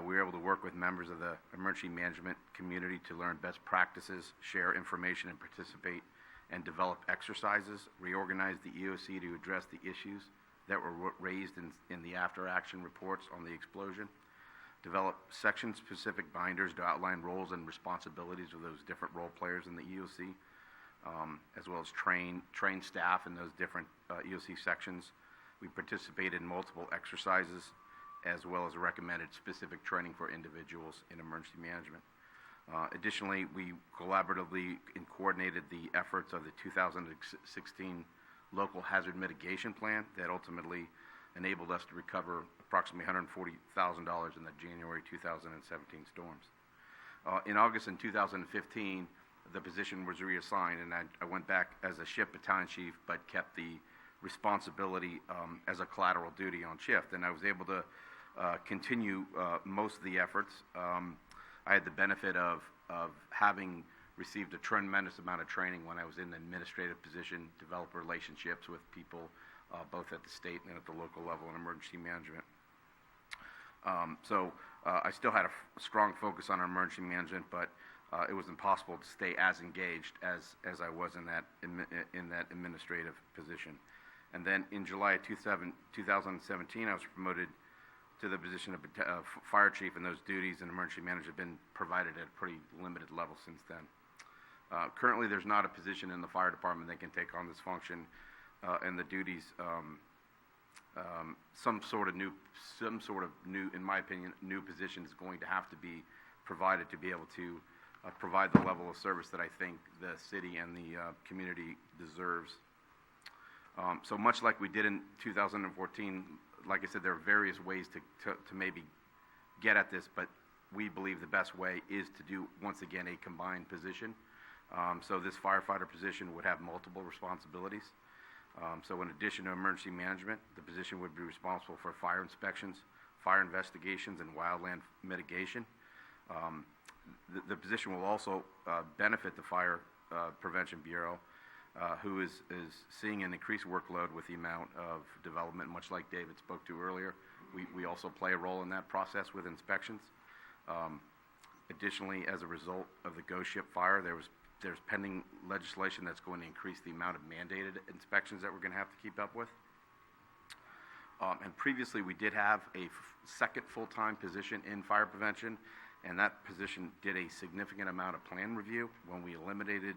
We were able to work with members of the emergency management community to learn best practices, share information, and participate and develop exercises, reorganize the EOC to address the issues that were raised in the after-action reports on the explosion, develop section-specific binders to outline roles and responsibilities of those different role players in the EOC, as well as train staff in those different EOC sections. We participated in multiple exercises, as well as recommended specific training for individuals in emergency management. Additionally, we collaboratively coordinated the efforts of the 2016 local hazard mitigation plan that ultimately enabled us to recover approximately $140,000 in the January 2017 storms. In August in 2015, the position was reassigned, and I went back as a shift battalion chief, but kept the responsibility as a collateral duty on shift, and I was able to continue most of the efforts. I had the benefit of having received a tremendous amount of training when I was in the administrative position, develop relationships with people both at the state and at the local level in emergency management. So I still had a strong focus on emergency management, but it was impossible to stay as engaged as I was in that administrative position. And then in July of 2017, I was promoted to the position of fire chief, and those duties and emergency management have been provided at a pretty limited level since then. Currently, there's not a position in the fire department that can take on this function and the duties. Some sort of new, in my opinion, new position is going to have to be provided to be able to provide the level of service that I think the city and the community deserves. So much like we did in 2014, like I said, there are various ways to maybe get at this, but we believe the best way is to do, once again, a combined position. So this firefighter position would have multiple responsibilities. So in addition to emergency management, the position would be responsible for fire inspections, fire investigations, and wildland mitigation. The position will also benefit the Fire Prevention Bureau, who is seeing an increased workload with the amount of development, much like David spoke to earlier. We also play a role in that process with inspections. Additionally, as a result of the Ghost Ship fire, there's pending legislation that's going to increase the amount of mandated inspections that we're going to have to keep up with. And previously, we did have a second full-time position in fire prevention, and that position did a significant amount of plan review. When we eliminated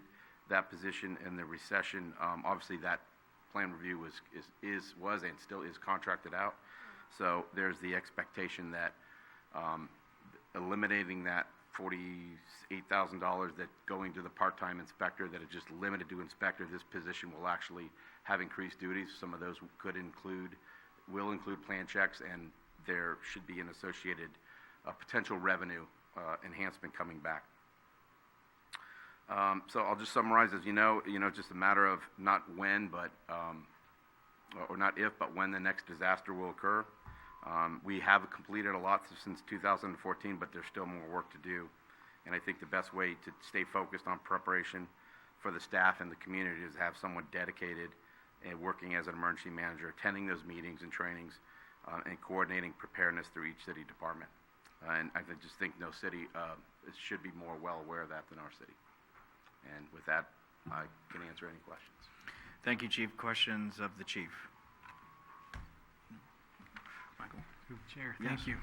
that position in the recession, obviously that plan review was and still is contracted out. So there's the expectation that eliminating that $48,000 that going to the part-time inspector, that is just limited to inspector, this position will actually have increased duties. Some of those will include plan checks, and there should be an associated potential revenue enhancement coming back. So I'll just summarize, as you know, just a matter of not when, but or not if, but when the next disaster will occur. We have completed a lot since 2014, but there's still more work to do. And I think the best way to stay focused on preparation for the staff and the community is to have someone dedicated and working as an emergency manager, attending those meetings and trainings, and coordinating preparedness through each city department. And I just think no city should be more well aware of that than our city. And with that, I can answer any questions. Thank you, Chief. Questions of the Chief? Michael? Through the chair, Yes. thank you.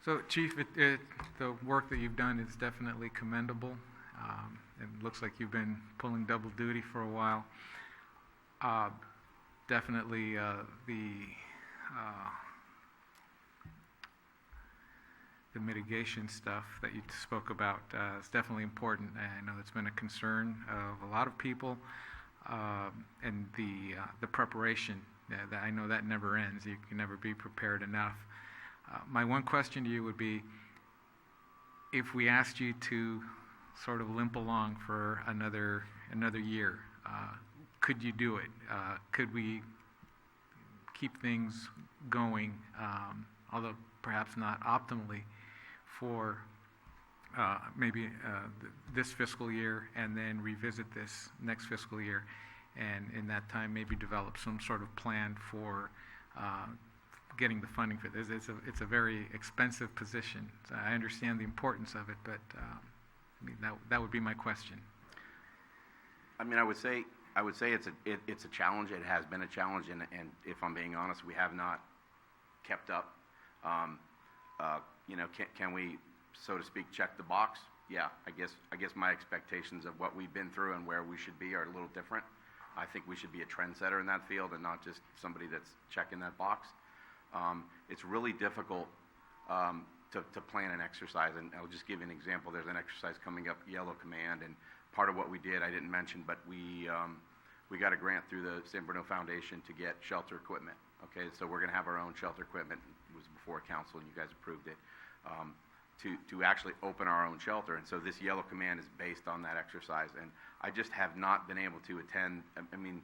So, Chief, the work that you've done is definitely commendable. It looks like you've been pulling double duty for a while. Definitely the mitigation stuff that you spoke about is definitely important. I know it's been a concern of a lot of people, and the preparation. That I know that never ends. You can never be prepared enough. My one question to you would be, if we asked you to sort of limp along for another year, could you do it? Could we keep things going, although perhaps not optimally, for maybe this fiscal year, and then revisit this next fiscal year, and in that time maybe develop some sort of plan for getting the funding for this? It's a very expensive position. So I understand the importance of it, but I mean, that would be my question. I mean, I would say it's a challenge. It has been a challenge, and if I'm being honest, we have not kept up. Can we, so to speak, check the box? Yeah, I guess my expectations of what we've been through and where we should be are a little different. I think we should be a trendsetter in that field and not just somebody that's checking that box. It's really difficult to plan an exercise, and I'll just give you an example. There's an exercise coming up, Yellow Command, and part of what we did, I didn't mention, but we got a grant through the San Bruno Foundation to get shelter equipment. Okay, so we're going to have our own shelter equipment. It was before council, and you guys approved it, to actually open our own shelter. And so this Yellow Command is based on that exercise, and I just have not been able to attend. I mean,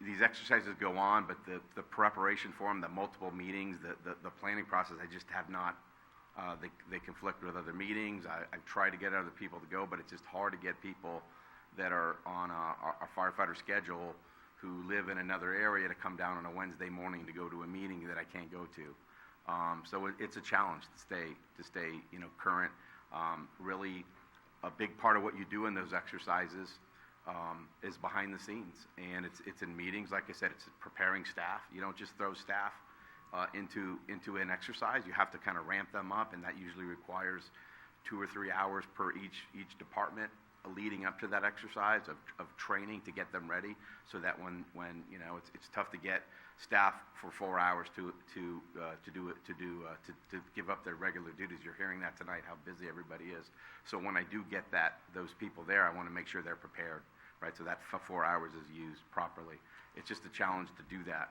these exercises go on, but the preparation for them, the multiple meetings, the planning process, I just have not. They conflict with other meetings. I've tried to get other people to go, but it's just hard to get people that are on a firefighter schedule who live in another area to come down on a Wednesday morning to go to a meeting that I can't go to. So it's a challenge to stay current. Really, a big part of what you do in those exercises is behind the scenes, and it's in meetings. Like I said, it's preparing staff. You don't just throw staff into an exercise. You have to kind of ramp them up, and that usually requires 2 or 3 hours per each department leading up to that exercise of training to get them ready, so that when it's tough to get staff for 4 hours to give up their regular duties. You're hearing that tonight, how busy everybody is. So when I do get those people there, I want to make sure they're prepared, right? So that 4 hours is used properly. It's just a challenge to do that,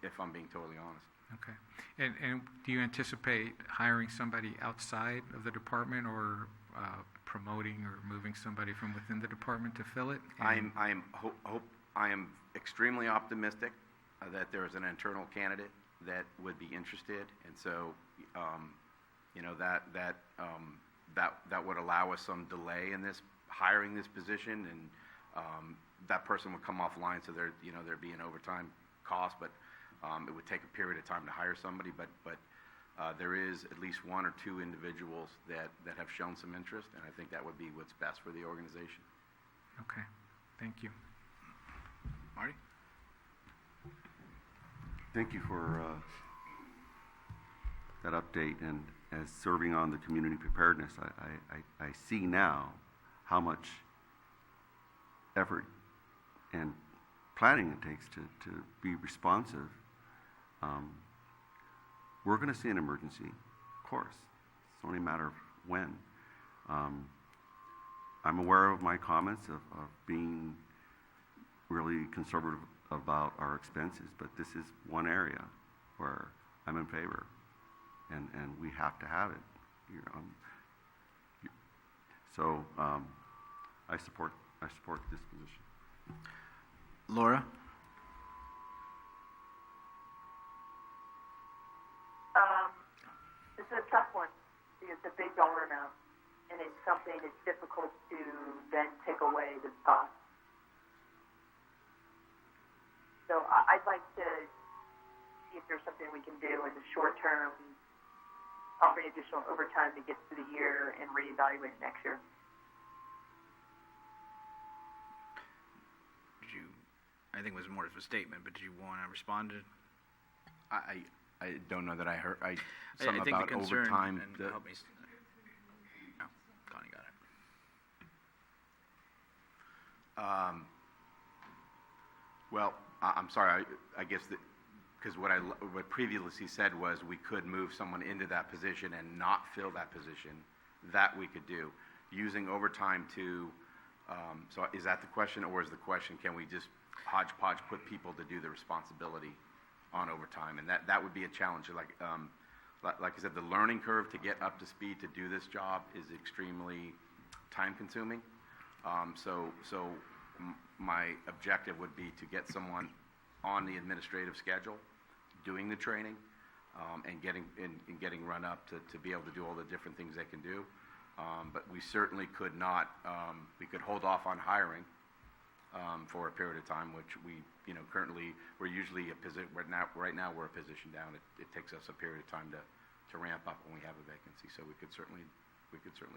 if I'm being totally honest. Okay. And do you anticipate hiring somebody outside of the department, or promoting or moving somebody from within the department to fill it? I am extremely optimistic that there is an internal candidate that would be interested, and so that would allow us some delay in this hiring this position, and that person would come offline, so there'd be an overtime cost, but it would take a period of time to hire somebody, but there is at least 1 or 2 individuals that have shown some interest, and I think that would be what's best for the organization. Okay, thank you. Marty? Thank you for that update, and as serving on the community preparedness, I see now how much effort and planning it takes to be responsive. We're going to see an emergency, of course. It's only a matter of when. I'm aware of my comments of being really conservative about our expenses, but this is one area where I'm in favor, and we have to have it. So I support this position. Laura? This is a tough one. It's a big dollar amount, and it's something that's difficult to then take away the cost. So I'd like to see if there's something we can do in the short term, offering additional overtime to get through the year and reevaluate next year. I think it was more of a statement, but did you want to respond to? I don't know that I heard, I something think about the concern, overtime. and help me. No, Connie got it. Well, I'm sorry, I guess that, because what previously said was we could move someone into that position and not fill that position. That we could do. Using overtime to, so is that the question, or is the question, can we just hodgepodge put people to do the responsibility on overtime? And that would be a challenge. Like I said, the learning curve to get up to speed to do this job is extremely time consuming. My objective would be to get someone on the administrative schedule, doing the training, and getting run up to be able to do all the different things they can do. But we certainly could not, we could hold off on hiring for a period of time, which we, currently, we're usually right now we're a position down. It takes us a period of time to ramp up when we have a vacancy, so we could certainly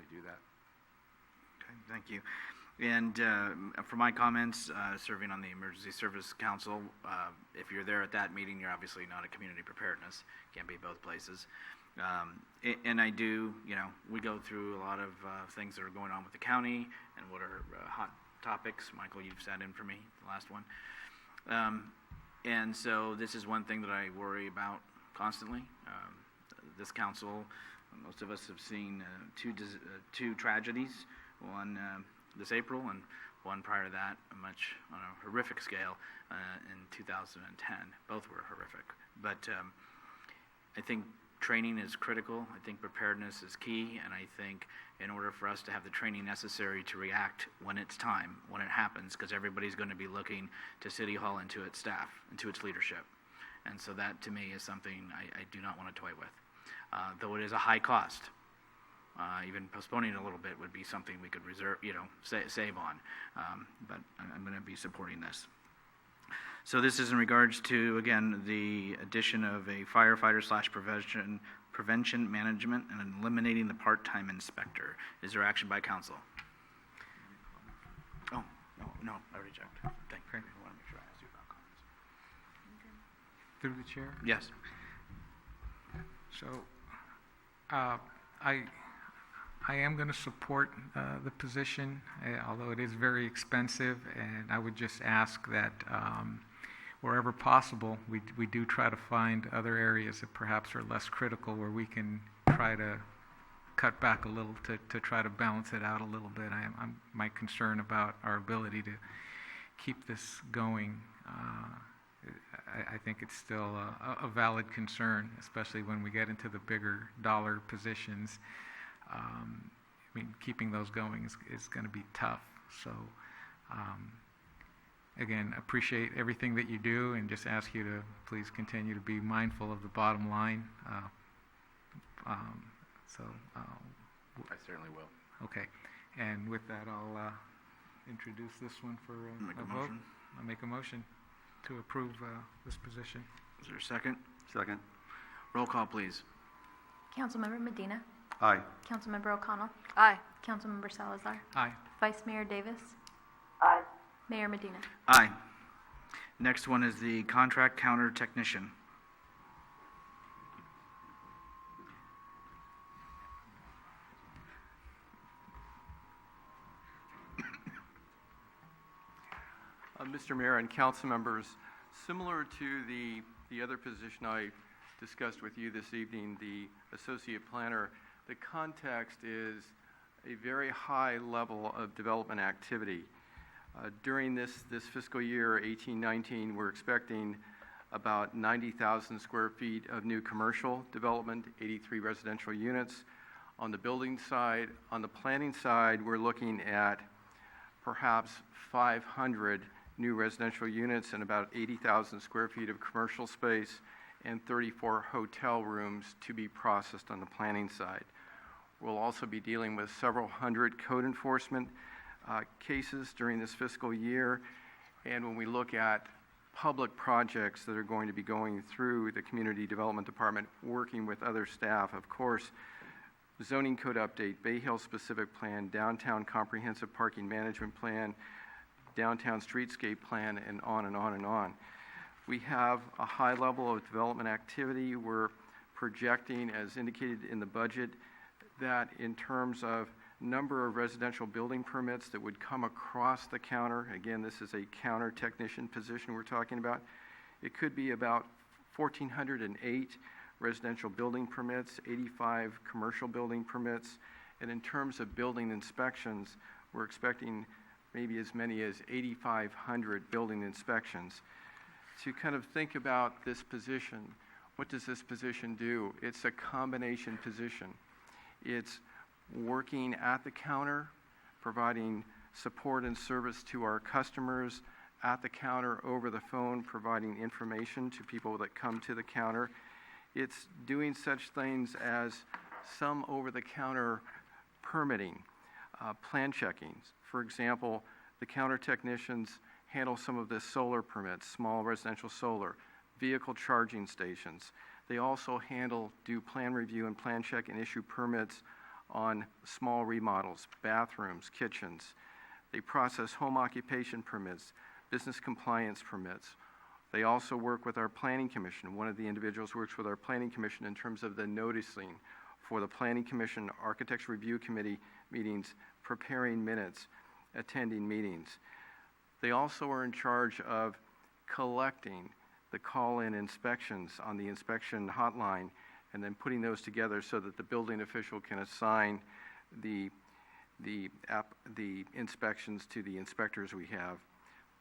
do that. Okay, thank you. And for my comments, serving on the Emergency Service Council, if you're there at that meeting, you're obviously not a community preparedness. Can't be both places. And I do, we go through a lot of things that are going on with the county and what are hot topics. Michael, you've sat in for me, the last one. And so this is one thing that I worry about constantly. This council, most of us have seen two tragedies, one this April and one prior to that, much on a horrific scale in 2010. Both were horrific. But I think training is critical. I think preparedness is key, and I think in order for us to have the training necessary to react when it's time, when it happens, because everybody's going to be looking to City Hall and to its staff and to its leadership. And so that, to me, is something I do not want to toy with. Though it is a high cost, even postponing it a little bit would be something we could reserve, save on. But I'm going to be supporting this. So this is in regards to, again, the addition of a firefighter/prevention management and eliminating the part-time inspector. Is there action by council? Oh, no, I already checked. Thank you. I want to make sure I asked you about comments. Through the chair? Yes. So, I am going to support the position, although it is very expensive, and I would just ask that wherever possible, we do try to find other areas that perhaps are less critical where we can try to cut back a little to try to balance it out a little bit. My concern about our ability to keep this going, I think it's still a valid concern, especially when we get into the bigger dollar positions. Keeping those going is going to be tough. So, again, appreciate everything that you do, and just ask you to please continue to be mindful of the bottom line. I certainly will. Okay, and with that, I'll introduce this one for a vote. Motion. I'll make a motion to approve this position. Is there a second? Second. Roll call, please. Councilmember Medina. Aye. Councilmember O'Connell. Aye. Councilmember Salazar. Aye. Vice Mayor Davis. Aye. Mayor Medina. Aye. Next one is the contract counter technician. Mr. Mayor and council members, similar to the other position I discussed with you this evening, the associate planner, the context is a very high level of development activity. During this fiscal year, 18-19, we're expecting about 90,000 square feet of new commercial development, 83 residential units. On the building side, on the planning side, we're looking at perhaps 500 new residential units and about 80,000 square feet of commercial space and 34 hotel rooms to be processed on the planning side. We'll also be dealing with several hundred code enforcement cases during this fiscal year. And when we look at public projects that are going to be going through the Community Development Department, working with other staff, of course, zoning code update, Bay Hill specific plan, downtown comprehensive parking management plan, downtown streetscape plan, and on and on and on. We have a high level of development activity. We're projecting, as indicated in the budget, that in terms of number of residential building permits that would come across the counter, again, this is a counter technician position we're talking about, it could be about 1,408 residential building permits, 85 commercial building permits, and in terms of building inspections, we're expecting maybe as many as 8,500 building inspections. To kind of think about this position, what does this position do? It's a combination position. It's working at the counter, providing support and service to our customers at the counter, over the phone, providing information to people that come to the counter. It's doing such things as some over-the-counter permitting, plan checkings. For example, the counter technicians handle some of the solar permits, small residential solar, vehicle charging stations. They also do plan review and plan check and issue permits on small remodels, bathrooms, kitchens. They process home occupation permits, business compliance permits. They also work with our planning commission. One of the individuals works with our planning commission in terms of the noticing for the planning commission, architecture review committee meetings, preparing minutes, attending meetings. They also are in charge of collecting the call-in inspections on the inspection hotline and then putting those together so that the building official can assign the inspections to the inspectors we have.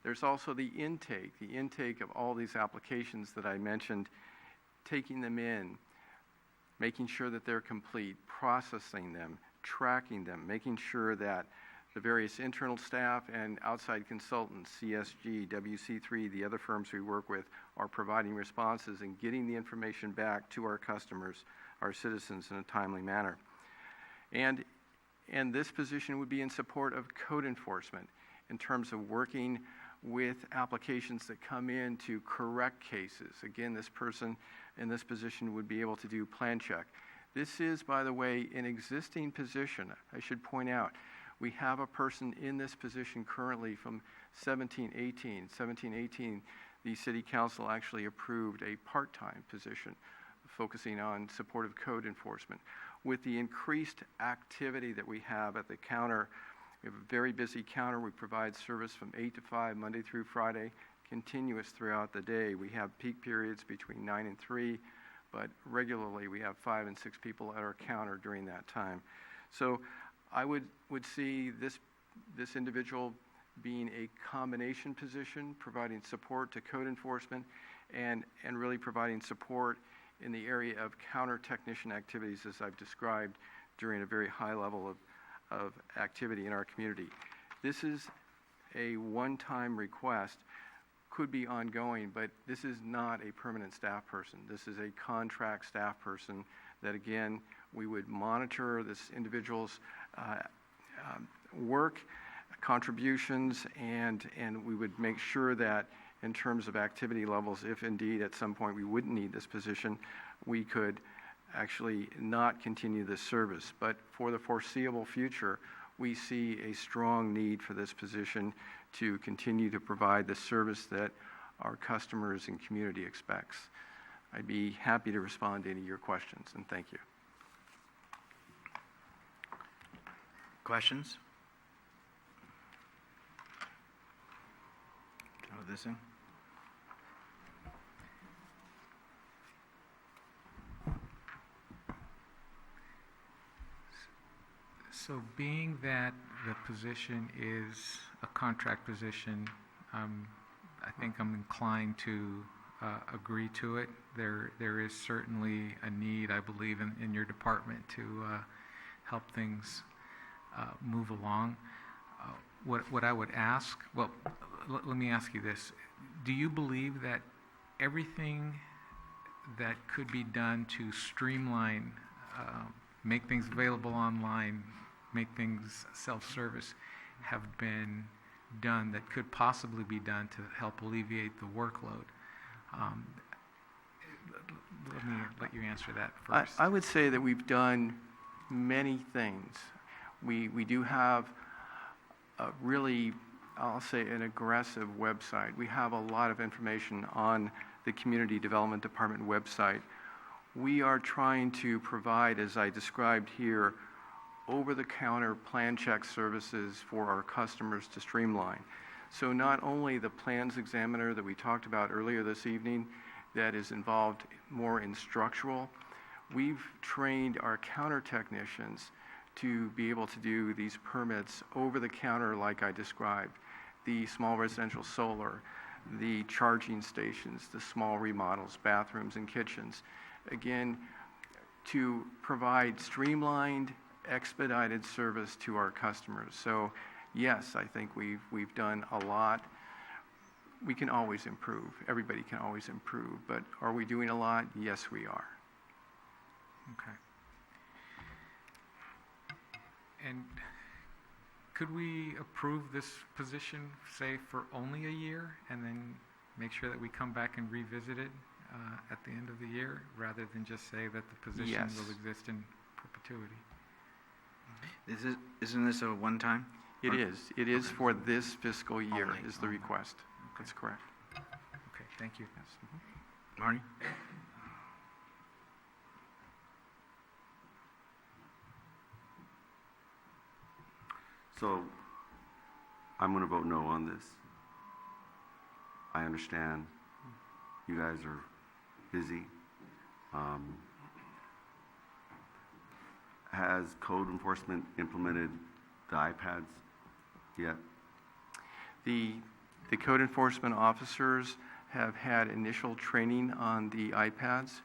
There's also the intake of all these applications that I mentioned, taking them in, making sure that they're complete, processing them, tracking them, making sure that the various internal staff and outside consultants, CSG, WC3, the other firms we work with, are providing responses and getting the information back to our customers, our citizens, in a timely manner. And this position would be in support of code enforcement in terms of working with applications that come in to correct cases. Again, this person in this position would be able to do plan check. This is, by the way, an existing position. I should point out, we have a person in this position currently from 17-18. 17-18, the City Council actually approved a part-time position focusing on supportive code enforcement. With the increased activity that we have at the counter, we have a very busy counter. We provide service from 8 to 5, Monday through Friday, continuous throughout the day. We have peak periods between 9 and 3, but regularly we have 5 and 6 people at our counter during that time. So I would see this individual being a combination position, providing support to code enforcement and really providing support in the area of counter technician activities, as I've described, during a very high level of activity in our community. This is a one-time request, could be ongoing, but this is not a permanent staff person. This is a contract staff person that, again, we would monitor this individual's work, contributions, and we would make sure that in terms of activity levels, if indeed at some point we wouldn't need this position, we could actually not continue this service. But for the foreseeable future, we see a strong need for this position to continue to provide the service that our customers and community expects. I'd be happy to respond to any of your questions, and thank you. Questions? Oh, this in? So being that the position is a contract position, I think I'm inclined to agree to it. There is certainly a need, I believe, in your department to help things move along. What I would ask, well, let me ask you this. Do you believe that everything that could be done to streamline, make things available online, make things self-service, have been done that could possibly be done to help alleviate the workload? Let me let you answer that first. I would say that we've done many things. We do have a really, I'll say, an aggressive website. We have a lot of information on the Community Development Department website. We are trying to provide, as I described here, over-the-counter plan check services for our customers to streamline. So not only the plans examiner that we talked about earlier this evening that is involved more in structural, we've trained our counter technicians to be able to do these permits over the counter like I described, the small residential solar, the charging stations, the small remodels, bathrooms and kitchens. Again, to provide streamlined, expedited service to our customers. So yes, I think we've done a lot. We can always improve. Everybody can always improve. But are we doing a lot? Yes, we are. Okay. And could we approve this position, say, for only a year, and then make sure that we come back and revisit it at the end of the year, rather than just say that the position Yes. will exist in perpetuity? Isn't this a one-time? It is. It is for this fiscal year Only. is the request. That's correct. Okay, thank you. Yes. Marty? So I'm going to vote no on this. I understand you guys are busy. Has code enforcement implemented the iPads yet? The code enforcement officers have had initial training on the iPads,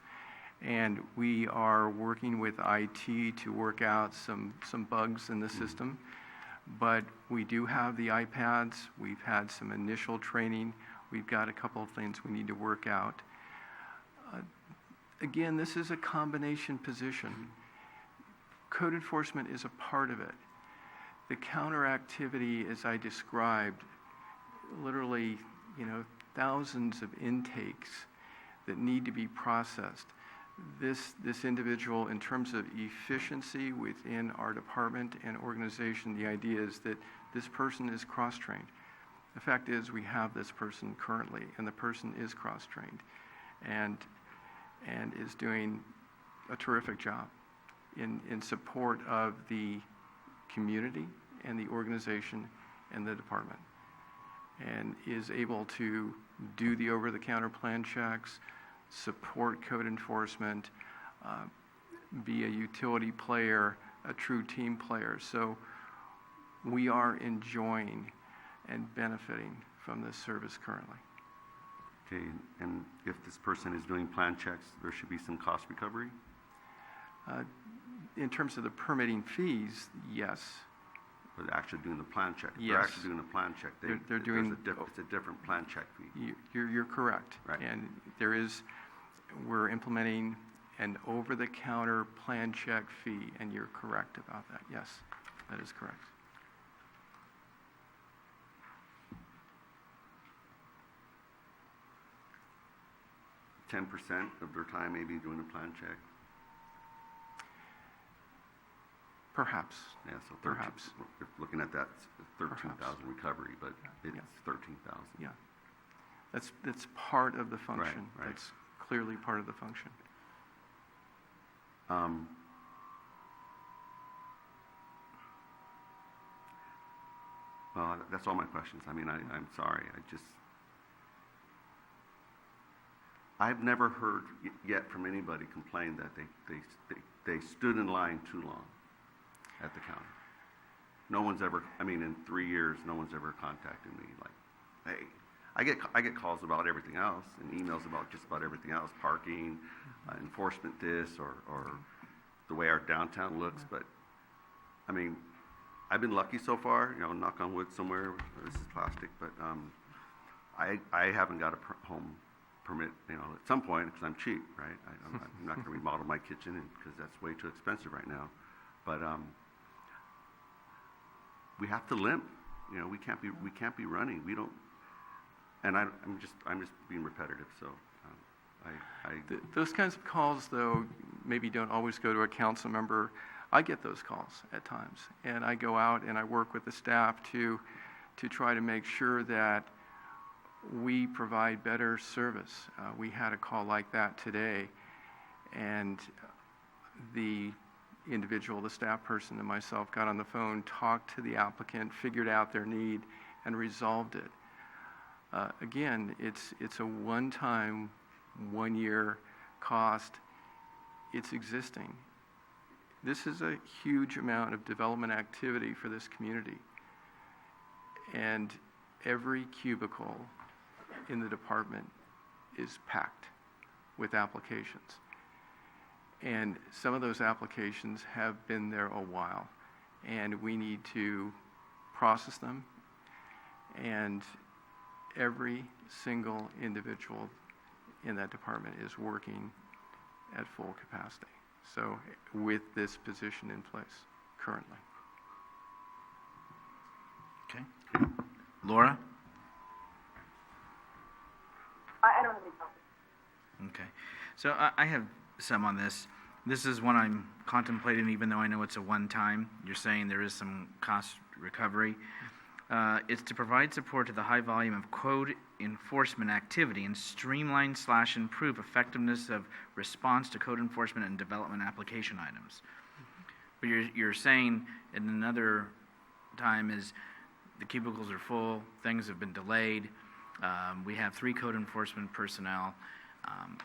and we are working with IT to work out some bugs in the system. But we do have the iPads. We've had some initial training. We've got a couple of things we need to work out. Again, this is a combination position. Code enforcement is a part of it. The counter activity, as I described, literally, thousands of intakes that need to be processed. This individual, in terms of efficiency within our department and organization, the idea is that this person is cross-trained. The fact is, we have this person currently, and the person is cross-trained and is doing a terrific job in support of the community and the organization and the department, and is able to do the over-the-counter plan checks, support code enforcement, be a utility player, a true team player. So we are enjoying and benefiting from this service currently. Okay, and if this person is doing plan checks, there should be some cost recovery? In terms of the permitting fees, yes. But actually doing the plan check? If Yes. they're actually doing a plan check, They're doing- it's a different plan check fee. You're correct. Right. And we're implementing an over-the-counter plan check fee, and you're correct about that. Yes, that is correct. %10 of their time maybe doing a plan check? Perhaps. Yeah, so Perhaps. if looking at that, it's 13,000 recovery, but it's Yeah. 13,000. Yeah. That's part of the function. right. That's clearly part of the function. Well, that's all my questions. I mean, I'm sorry. I've never heard yet from anybody complain that they stood in line too long at the counter. No one's ever, I mean, in 3 years, no one's ever contacted me like, hey, I get calls about everything else and emails about just about everything else, parking, enforcement this, or the way our downtown looks. But I mean, I've been lucky so far, you know, knock on wood somewhere, this is plastic, but I haven't got a home permit, you know, at some point, because I'm cheap, right? I'm not going to remodel my kitchen because that's way too expensive right now. But we have to limp, you know, we can't be running. We don't, and I'm just being repetitive. So those kinds of calls, though, maybe don't always go to a council member. I get those calls at times, and I go out and I work with the staff to try to make sure that we provide better service. We had a call like that today, and the individual, the staff person and myself got on the phone, talked to the applicant, figured out their need, and resolved it. Again, it's a one-time, one-year cost. It's existing. This is a huge amount of development activity for this community. And every cubicle in the department is packed with applications. And some of those applications have been there a while, and we need to process them. And every single individual in that department is working at full capacity. So with this position in place currently. Okay. Laura? I don't have any comments. Okay. So I have some on this. This is one I'm contemplating, even though I know it's a one-time. You're saying there is some cost recovery. It's to provide support to the high volume of code enforcement activity and streamline/improve effectiveness of response to code enforcement and development application items. But you're saying in another time is the cubicles are full, things have been delayed. We have 3 code enforcement personnel.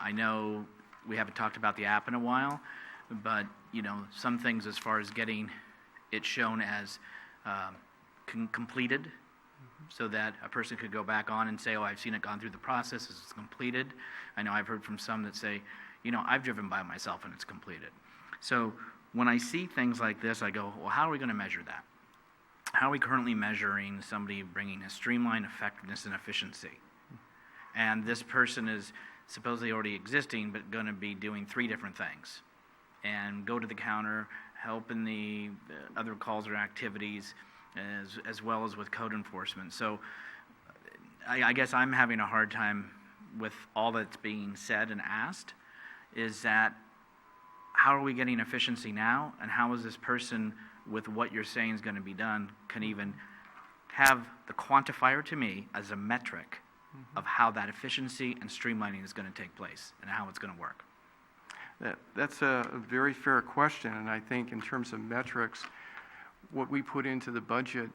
I know we haven't talked about the app in a while, but you know, some things as far as getting it shown as completed, so that a person could go back on and say, oh, I've seen it gone through the process, it's completed. I know I've heard from some that say, you know, I've driven by myself and it's completed. So when I see things like this, I go, well, how are we going to measure that? How are we currently measuring somebody bringing a streamlined effectiveness and efficiency? And this person is supposedly already existing, but going to be doing 3 different things. And go to the counter, help in the other calls or activities, as well as with code enforcement. So I guess I'm having a hard time with all that's being said and asked, is that how are we getting efficiency now, and how is this person, with what you're saying is going to be done, can even have the quantifier to me as a metric of how that efficiency and streamlining is going to take place and how it's going to work? That's a very fair question, and I think in terms of metrics, what we put into the budget,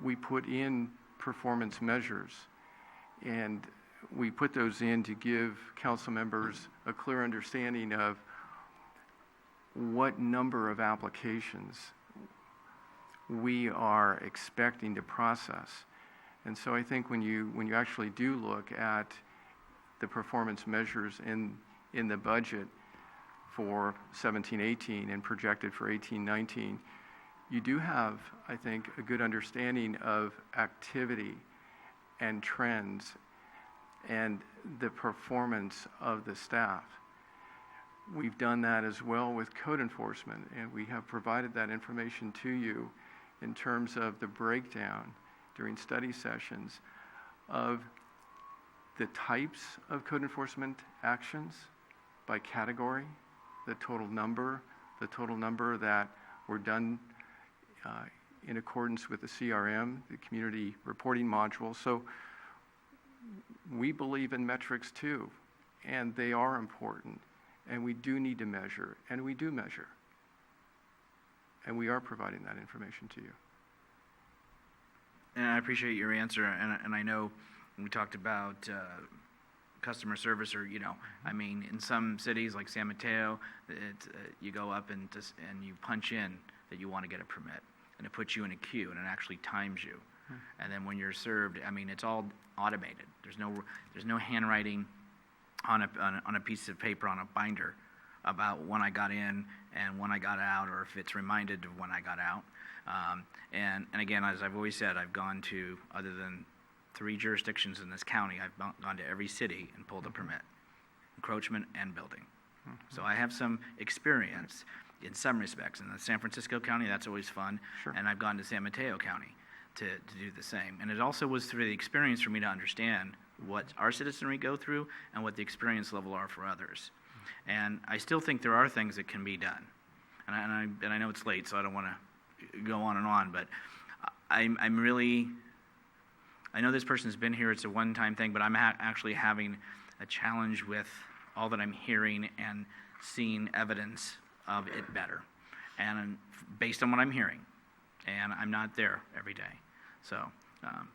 we put in performance measures, and we put those in to give council members a clear understanding of what number of applications we are expecting to process. And so I think when you actually do look at the performance measures in the budget for 17-18 and projected for 18-19, you do have, I think, a good understanding of activity and trends and the performance of the staff. We've done that as well with code enforcement, and we have provided that information to you in terms of the breakdown during study sessions of the types of code enforcement actions by category, the total number that were done in accordance with the CRM, the community reporting module. So we believe in metrics too, and they are important, and we do need to measure, and we do measure. And we are providing that information to you. And I appreciate your answer, and I know when we talked about customer service, or, I mean, in some cities like San Mateo, you go up and you punch in that you want to get a permit, and it puts you in a queue, and it actually times you. And then when you're served, I mean, it's all automated. There's no handwriting on a piece of paper on a binder about when I got in and when I got out, or if it's reminded of when I got out. And again, as I've always said, I've gone to, other than 3 jurisdictions in this county, I've gone to every city and pulled a permit, encroachment and building. So I have some experience in some respects. In the San Francisco County, that's always fun. Sure. And I've gone to San Mateo County to do the same. And it also was through the experience for me to understand what our citizenry go through and what the experience level are for others. And I still think there are things that can be done. And I know it's late, so I don't want to go on and on, but I'm really, I know this person's been here, it's a one-time thing, but I'm actually having a challenge with all that I'm hearing and seeing evidence of it better. And based on what I'm hearing, and I'm not there every day. So,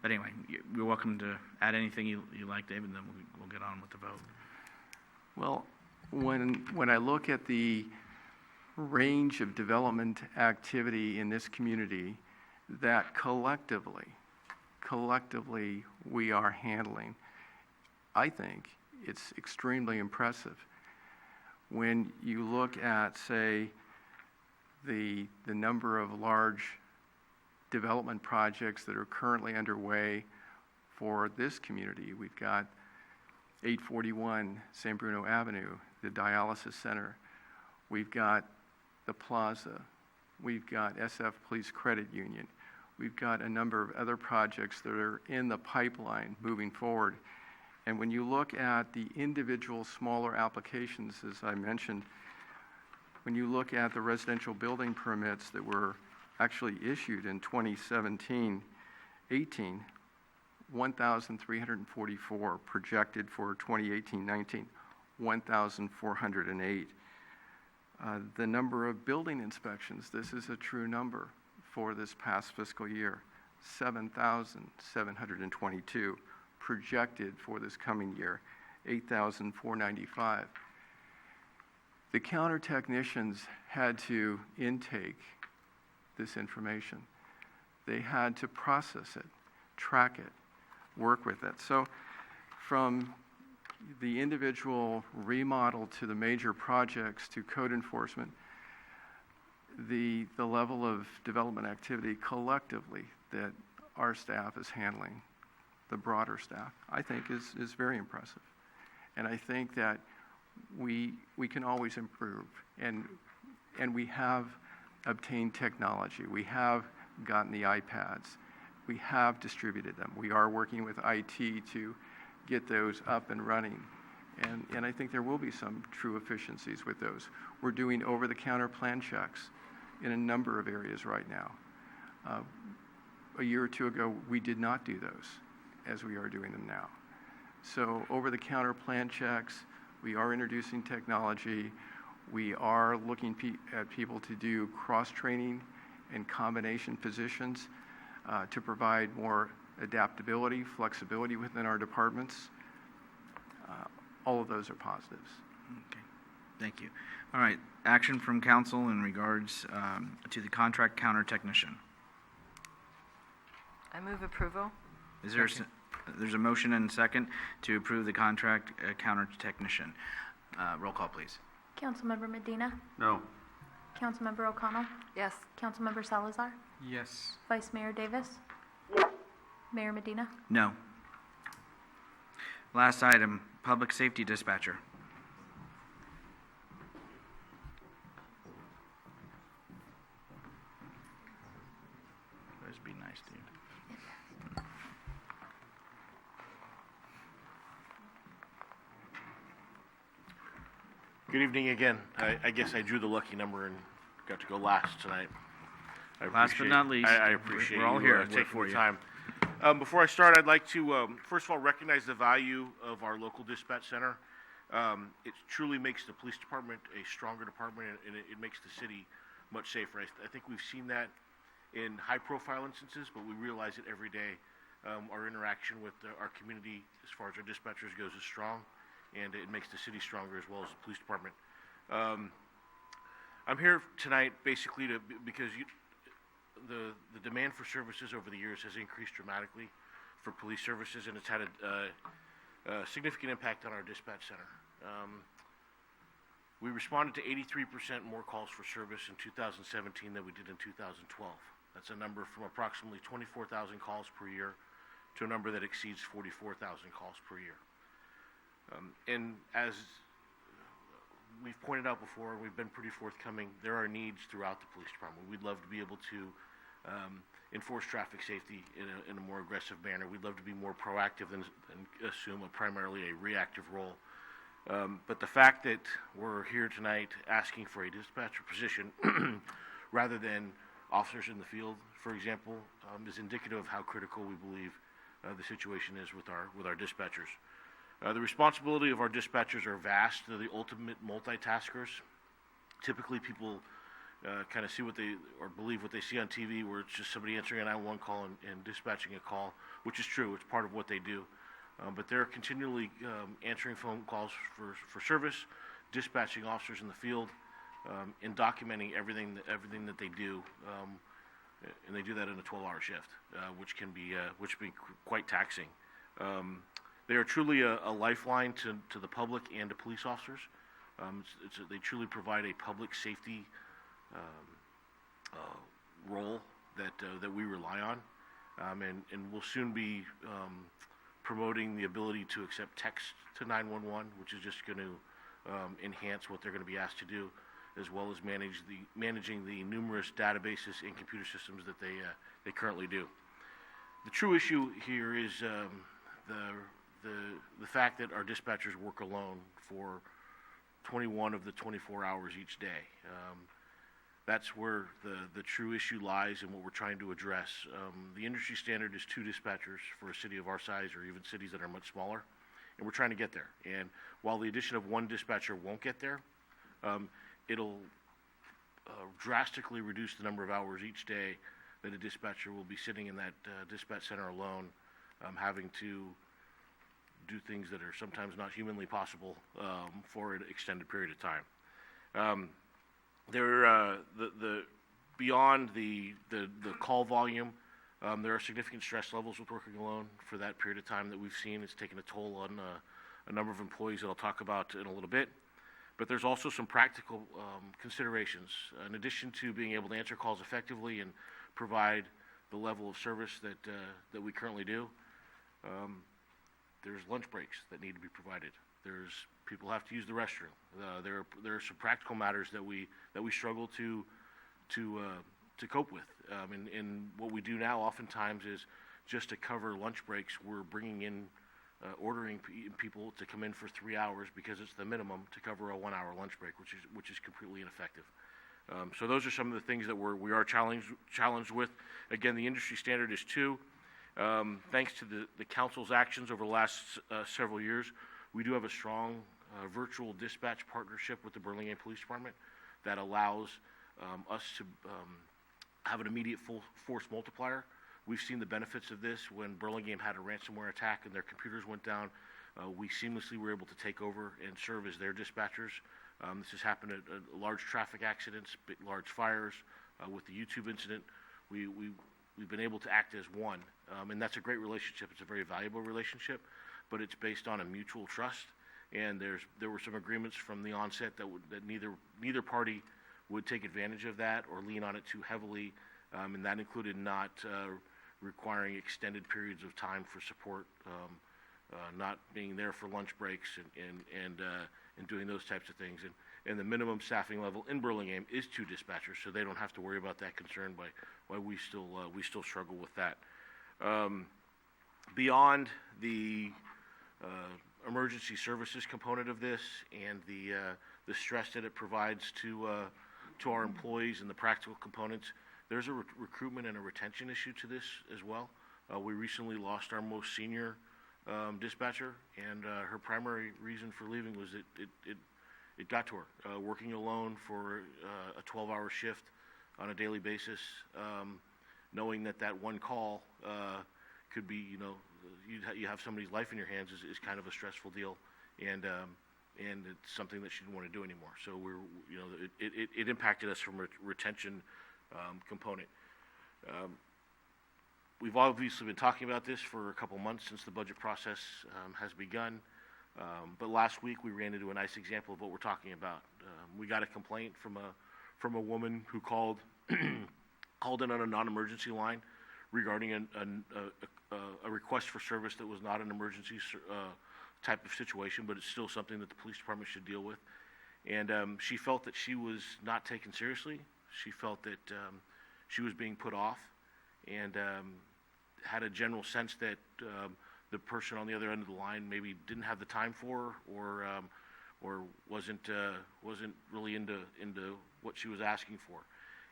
but anyway, you're welcome to add anything you like, David, and then we'll get on with the vote. Well, when I look at the range of development activity in this community that collectively we are handling, I think it's extremely impressive. When you look at, say, the number of large development projects that are currently underway for this community, we've got 841 San Bruno Avenue, the dialysis center. We've got the plaza. We've got SF Police Credit Union. We've got a number of other projects that are in the pipeline moving forward. And when you look at the individual smaller applications, as I mentioned, when you look at the residential building permits that were actually issued in 2017-18, 1,344, projected for 2018-19, 1,408. The number of building inspections, this is a true number for this past fiscal year, 7,722, projected for this coming year, 8,495. The counter technicians had to intake this information. They had to process it, track it, work with it. So from the individual remodel to the major projects to code enforcement, the level of development activity collectively that our staff is handling, the broader staff, I think is very impressive. And I think that we can always improve, and we have obtained technology. We have gotten the iPads. We have distributed them. We are working with IT to get those up and running. And I think there will be some true efficiencies with those. We're doing over-the-counter plan checks in a number of areas right now. A year or two ago, we did not do those as we are doing them now. So over-the-counter plan checks, we are introducing technology. We are looking at people to do cross-training and combination positions to provide more adaptability, flexibility within our departments. All of those are positives. Okay, thank you. All right, action from council in regards to the contract counter technician. I move approval. Is there there's a motion and a second to approve the contract counter technician. Roll call, please. Councilmember Medina? No. Councilmember O'Connell? Yes. Councilmember Salazar? Yes. Vice Mayor Davis? Yes. Mayor Medina? No. Last item, public safety dispatcher. Let's be nice, dude. Good evening again. I guess I drew the lucky number and got to go last tonight. Last but not least, I appreciate we're all you, here taking for the you. time. Before I start, I'd like to, first of all, recognize the value of our local dispatch center. It truly makes the police department a stronger department, and it makes the city much safer. I think we've seen that in high-profile instances, but we realize it every day. Our interaction with our community, as far as our dispatchers goes, is strong. and it makes the city stronger as well as the police department. I'm here tonight basically because the demand for services over the years has increased dramatically for police services, and it's had a significant impact on our dispatch center. We responded to 83% more calls for service in 2017 than we did in 2012. That's a number from approximately 24,000 calls per year to a number that exceeds 44,000 calls per year. And as we've pointed out before, we've been pretty forthcoming, there are needs throughout the police department. We'd love to be able to enforce traffic safety in a more aggressive manner. We'd love to be more proactive than assume primarily a reactive role. But the fact that we're here tonight asking for a dispatcher position rather than officers in the field, for example, is indicative of how critical we believe the situation is with our dispatchers. The responsibility of our dispatchers are vast. They're the ultimate multitaskers. Typically, people kind of see what they, or believe what they see on TV, where it's just somebody answering a 911 call and dispatching a call, which is true. It's part of what they do. But they're continually answering phone calls for service, dispatching officers in the field, and documenting everything that they do. And they do that in a 12-hour shift, which can be quite taxing. They are truly a lifeline to the public and to police officers. They truly provide a public safety role that we rely on, and we'll soon be promoting the ability to accept text to 911, which is just going to enhance what they're going to be asked to do, as well as managing the numerous databases and computer systems that they currently do. The true issue here is the fact that our dispatchers work alone for 21 of the 24 hours each day. That's where the true issue lies and what we're trying to address. The industry standard is 2 dispatchers for a city of our size, or even cities that are much smaller, and we're trying to get there. And while the addition of 1 dispatcher won't get there, it'll drastically reduce the number of hours each day that a dispatcher will be sitting in that dispatch center alone, having to do things that are sometimes not humanly possible for an extended period of time. Beyond the call volume, there are significant stress levels with working alone for that period of time that we've seen. It's taken a toll on a number of employees that I'll talk about in a little bit. But there's also some practical considerations. In addition to being able to answer calls effectively and provide the level of service that we currently do, there's lunch breaks that need to be provided. There's people have to use the restroom. There are some practical matters that we struggle to cope with. And what we do now oftentimes is just to cover lunch breaks, we're bringing in ordering people to come in for 3 hours because it's the minimum to cover a 1-hour lunch break, which is completely ineffective. So those are some of the things that we are challenged with. Again, the industry standard is 2. Thanks to the council's actions over the last several years, we do have a strong virtual dispatch partnership with the Burlingame Police Department that allows us to have an immediate full force multiplier. We've seen the benefits of this when Burlingame had a ransomware attack and their computers went down. We seamlessly were able to take over and serve as their dispatchers. This has happened at large traffic accidents, large fires. With the YouTube incident, we've been able to act as one, and that's a great relationship. It's a very valuable relationship, but it's based on a mutual trust. And there were some agreements from the onset that neither party would take advantage of that or lean on it too heavily, and that included not requiring extended periods of time for support, not being there for lunch breaks, and doing those types of things. And the minimum staffing level in Burlingame is 2 dispatchers, so they don't have to worry about that concern. Why we still struggle with that. Beyond the emergency services component of this and the stress that it provides to our employees and the practical components, there's a recruitment and a retention issue to this as well. We recently lost our most senior dispatcher, and her primary reason for leaving was it got to her. Working alone for a 12-hour shift on a daily basis, knowing that one call could be, you have somebody's life in your hands is kind of a stressful deal. and it's something that she didn't want to do anymore. So it impacted us from a retention component. We've obviously been talking about this for a couple months since the budget process has begun. But last week we ran into a nice example of what we're talking about. We got a complaint from a woman who called called in on a non-emergency line regarding a request for service that was not an emergency type of situation, but it's still something that the police department should deal with. And she felt that she was not taken seriously. She felt that she was being put off, and had a general sense that the person on the other end of the line maybe didn't have the time for her, or wasn't really into what she was asking for.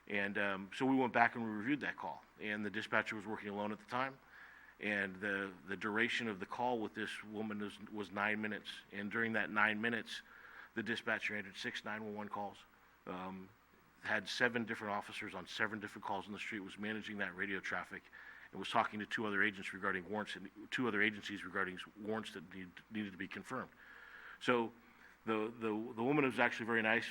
And so we went back and we reviewed that call, and the dispatcher was working alone at the time, and the duration of the call with this woman was 9 minutes, and during that 9 minutes, the dispatcher entered 6 911 calls, had 7 different officers on 7 different calls on the street, was managing that radio traffic, and was talking to 2 other agents regarding warrants, and 2 other agencies regarding warrants that needed to be confirmed. So the woman was actually very nice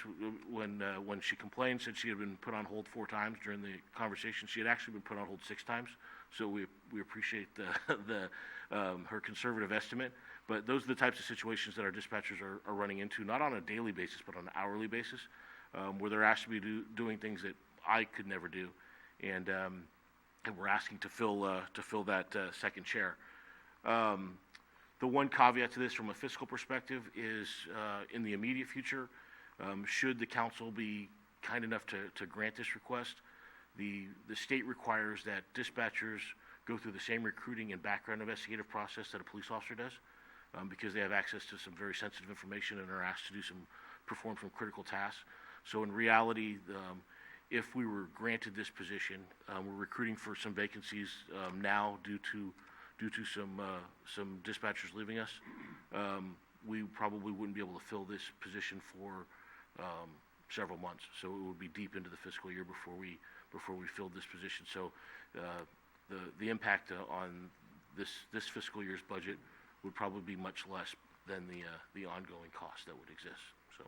when she complained, said she had been put on hold 4 times during the conversation. She had actually been put on hold 6 times, so we appreciate her conservative estimate. But those are the types of situations that our dispatchers are running into, not on a daily basis, but on an hourly basis, where they're asked to be doing things that I could never do, and we're asking to fill that second chair. The one caveat to this from a fiscal perspective is, in the immediate future, should the council be kind enough to grant this request, the state requires that dispatchers go through the same recruiting and background investigative process that a police officer does, because they have access to some very sensitive information and are asked to perform some critical tasks. So in reality, if we were granted this position, we're recruiting for some vacancies now due to some dispatchers leaving us. We probably wouldn't be able to fill this position for several months. So it would be deep into the fiscal year before we filled this position. So the impact on this fiscal year's budget would probably be much less than the ongoing cost that would exist. So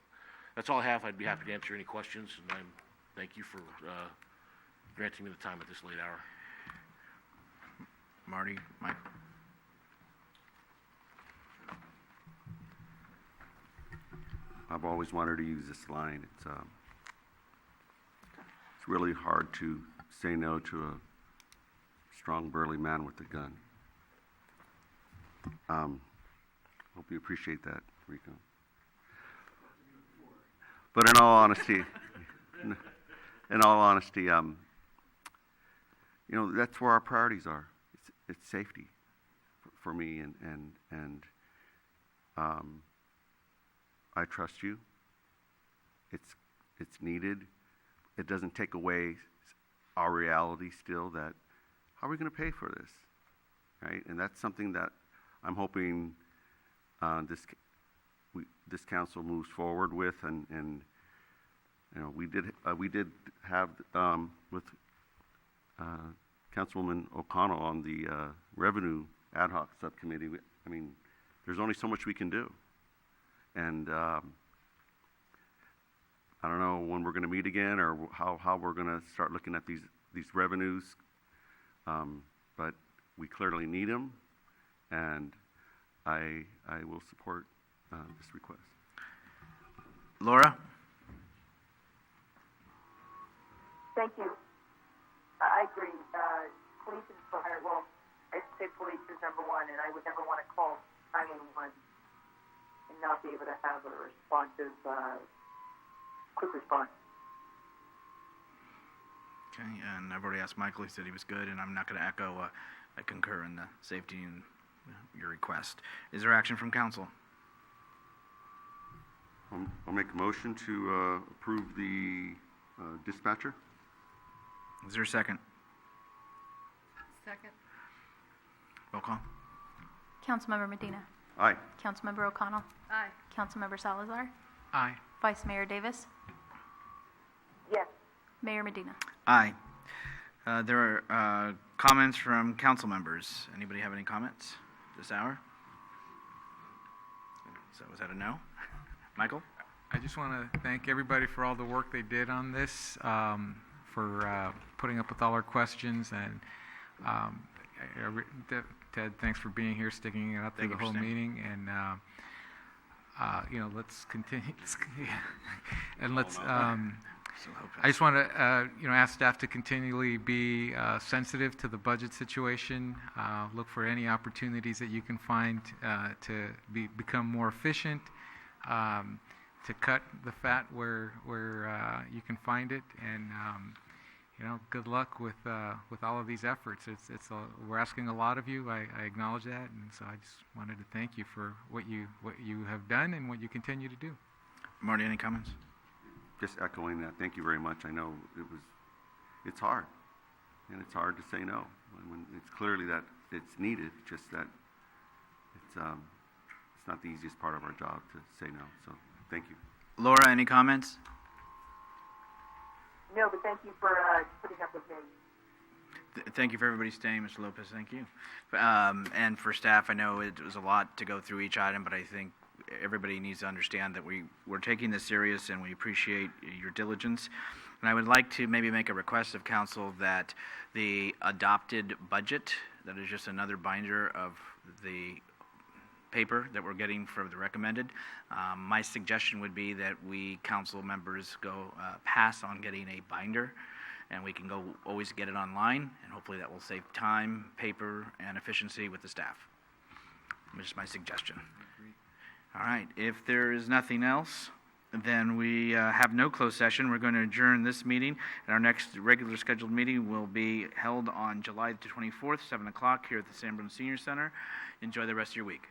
that's all I have. I'd be happy to answer any questions, and thank you for granting me the time at this late hour. Marty, Mike. I've always wanted to use this line. It's really hard to say no to a strong, burly man with a gun. Hope you appreciate that, Rico. But in all honesty, that's where our priorities are. It's safety for me, and I trust you. It's needed. It doesn't take away our reality still that how are we going to pay for this, right? And that's something that I'm hoping this council moves forward with, and we did have with Councilwoman O'Connell on the Revenue Ad Hoc Subcommittee. There's only so much we can do, and I don't know when we're going to meet again or how we're going to start looking at these revenues, but we clearly need them, and I will support this request. Laura? Thank you. I agree. Police and fire, well, I'd say police is number one, and I would never want to call 911 and not be able to have a responsive, quick response. Okay, and I've already asked Michael. He said he was good, and I'm not going to echo. I concur in the safety and your request. Is there action from council? I'll make a motion to approve the dispatcher. Is there a second? Second. Roll call. Councilmember Medina. Aye. Councilmember O'Connell. Aye. Councilmember Salazar. Aye. Vice Mayor Davis. Yes. Mayor Medina. Aye. There are comments from council members. Anybody have any comments this hour? So is that a no? Michael? I just want to thank everybody for all the work they did on this, for putting up with all our questions, and Ted, thanks for being here, sticking it out through the whole meeting, and let's continue. And let's. I just want to ask staff to continually be sensitive to the budget situation. Look for any opportunities that you can find to become more efficient. To cut the fat where you can find it, and good luck with all of these efforts. We're asking a lot of you. I acknowledge that, and so I just wanted to thank you for what you have done and what you continue to do. Marty, any comments? Just echoing that, thank you very much. I know it's hard, and it's hard to say no. When it's clearly that it's needed, just that it's not the easiest part of our job to say no. So thank you. Laura, any comments? No, but thank you for putting up with me. Thank you for everybody staying, Mr. Lopez. Thank you. And for staff, I know it was a lot to go through each item, but I think everybody needs to understand that we're taking this serious, and we appreciate your diligence. And I would like to maybe make a request of council that the adopted budget, that is just another binder of the paper that we're getting for the recommended. My suggestion would be that we council members go pass on getting a binder, and we can go always get it online, and hopefully that will save time, paper, and efficiency with the staff. Just my suggestion. All right, if there is nothing else, then we have no closed session. We're going to adjourn this meeting, and our next regular scheduled meeting will be held on July the 24th, 7 o'clock here at the San Bruno Senior Center. Enjoy the rest of your week.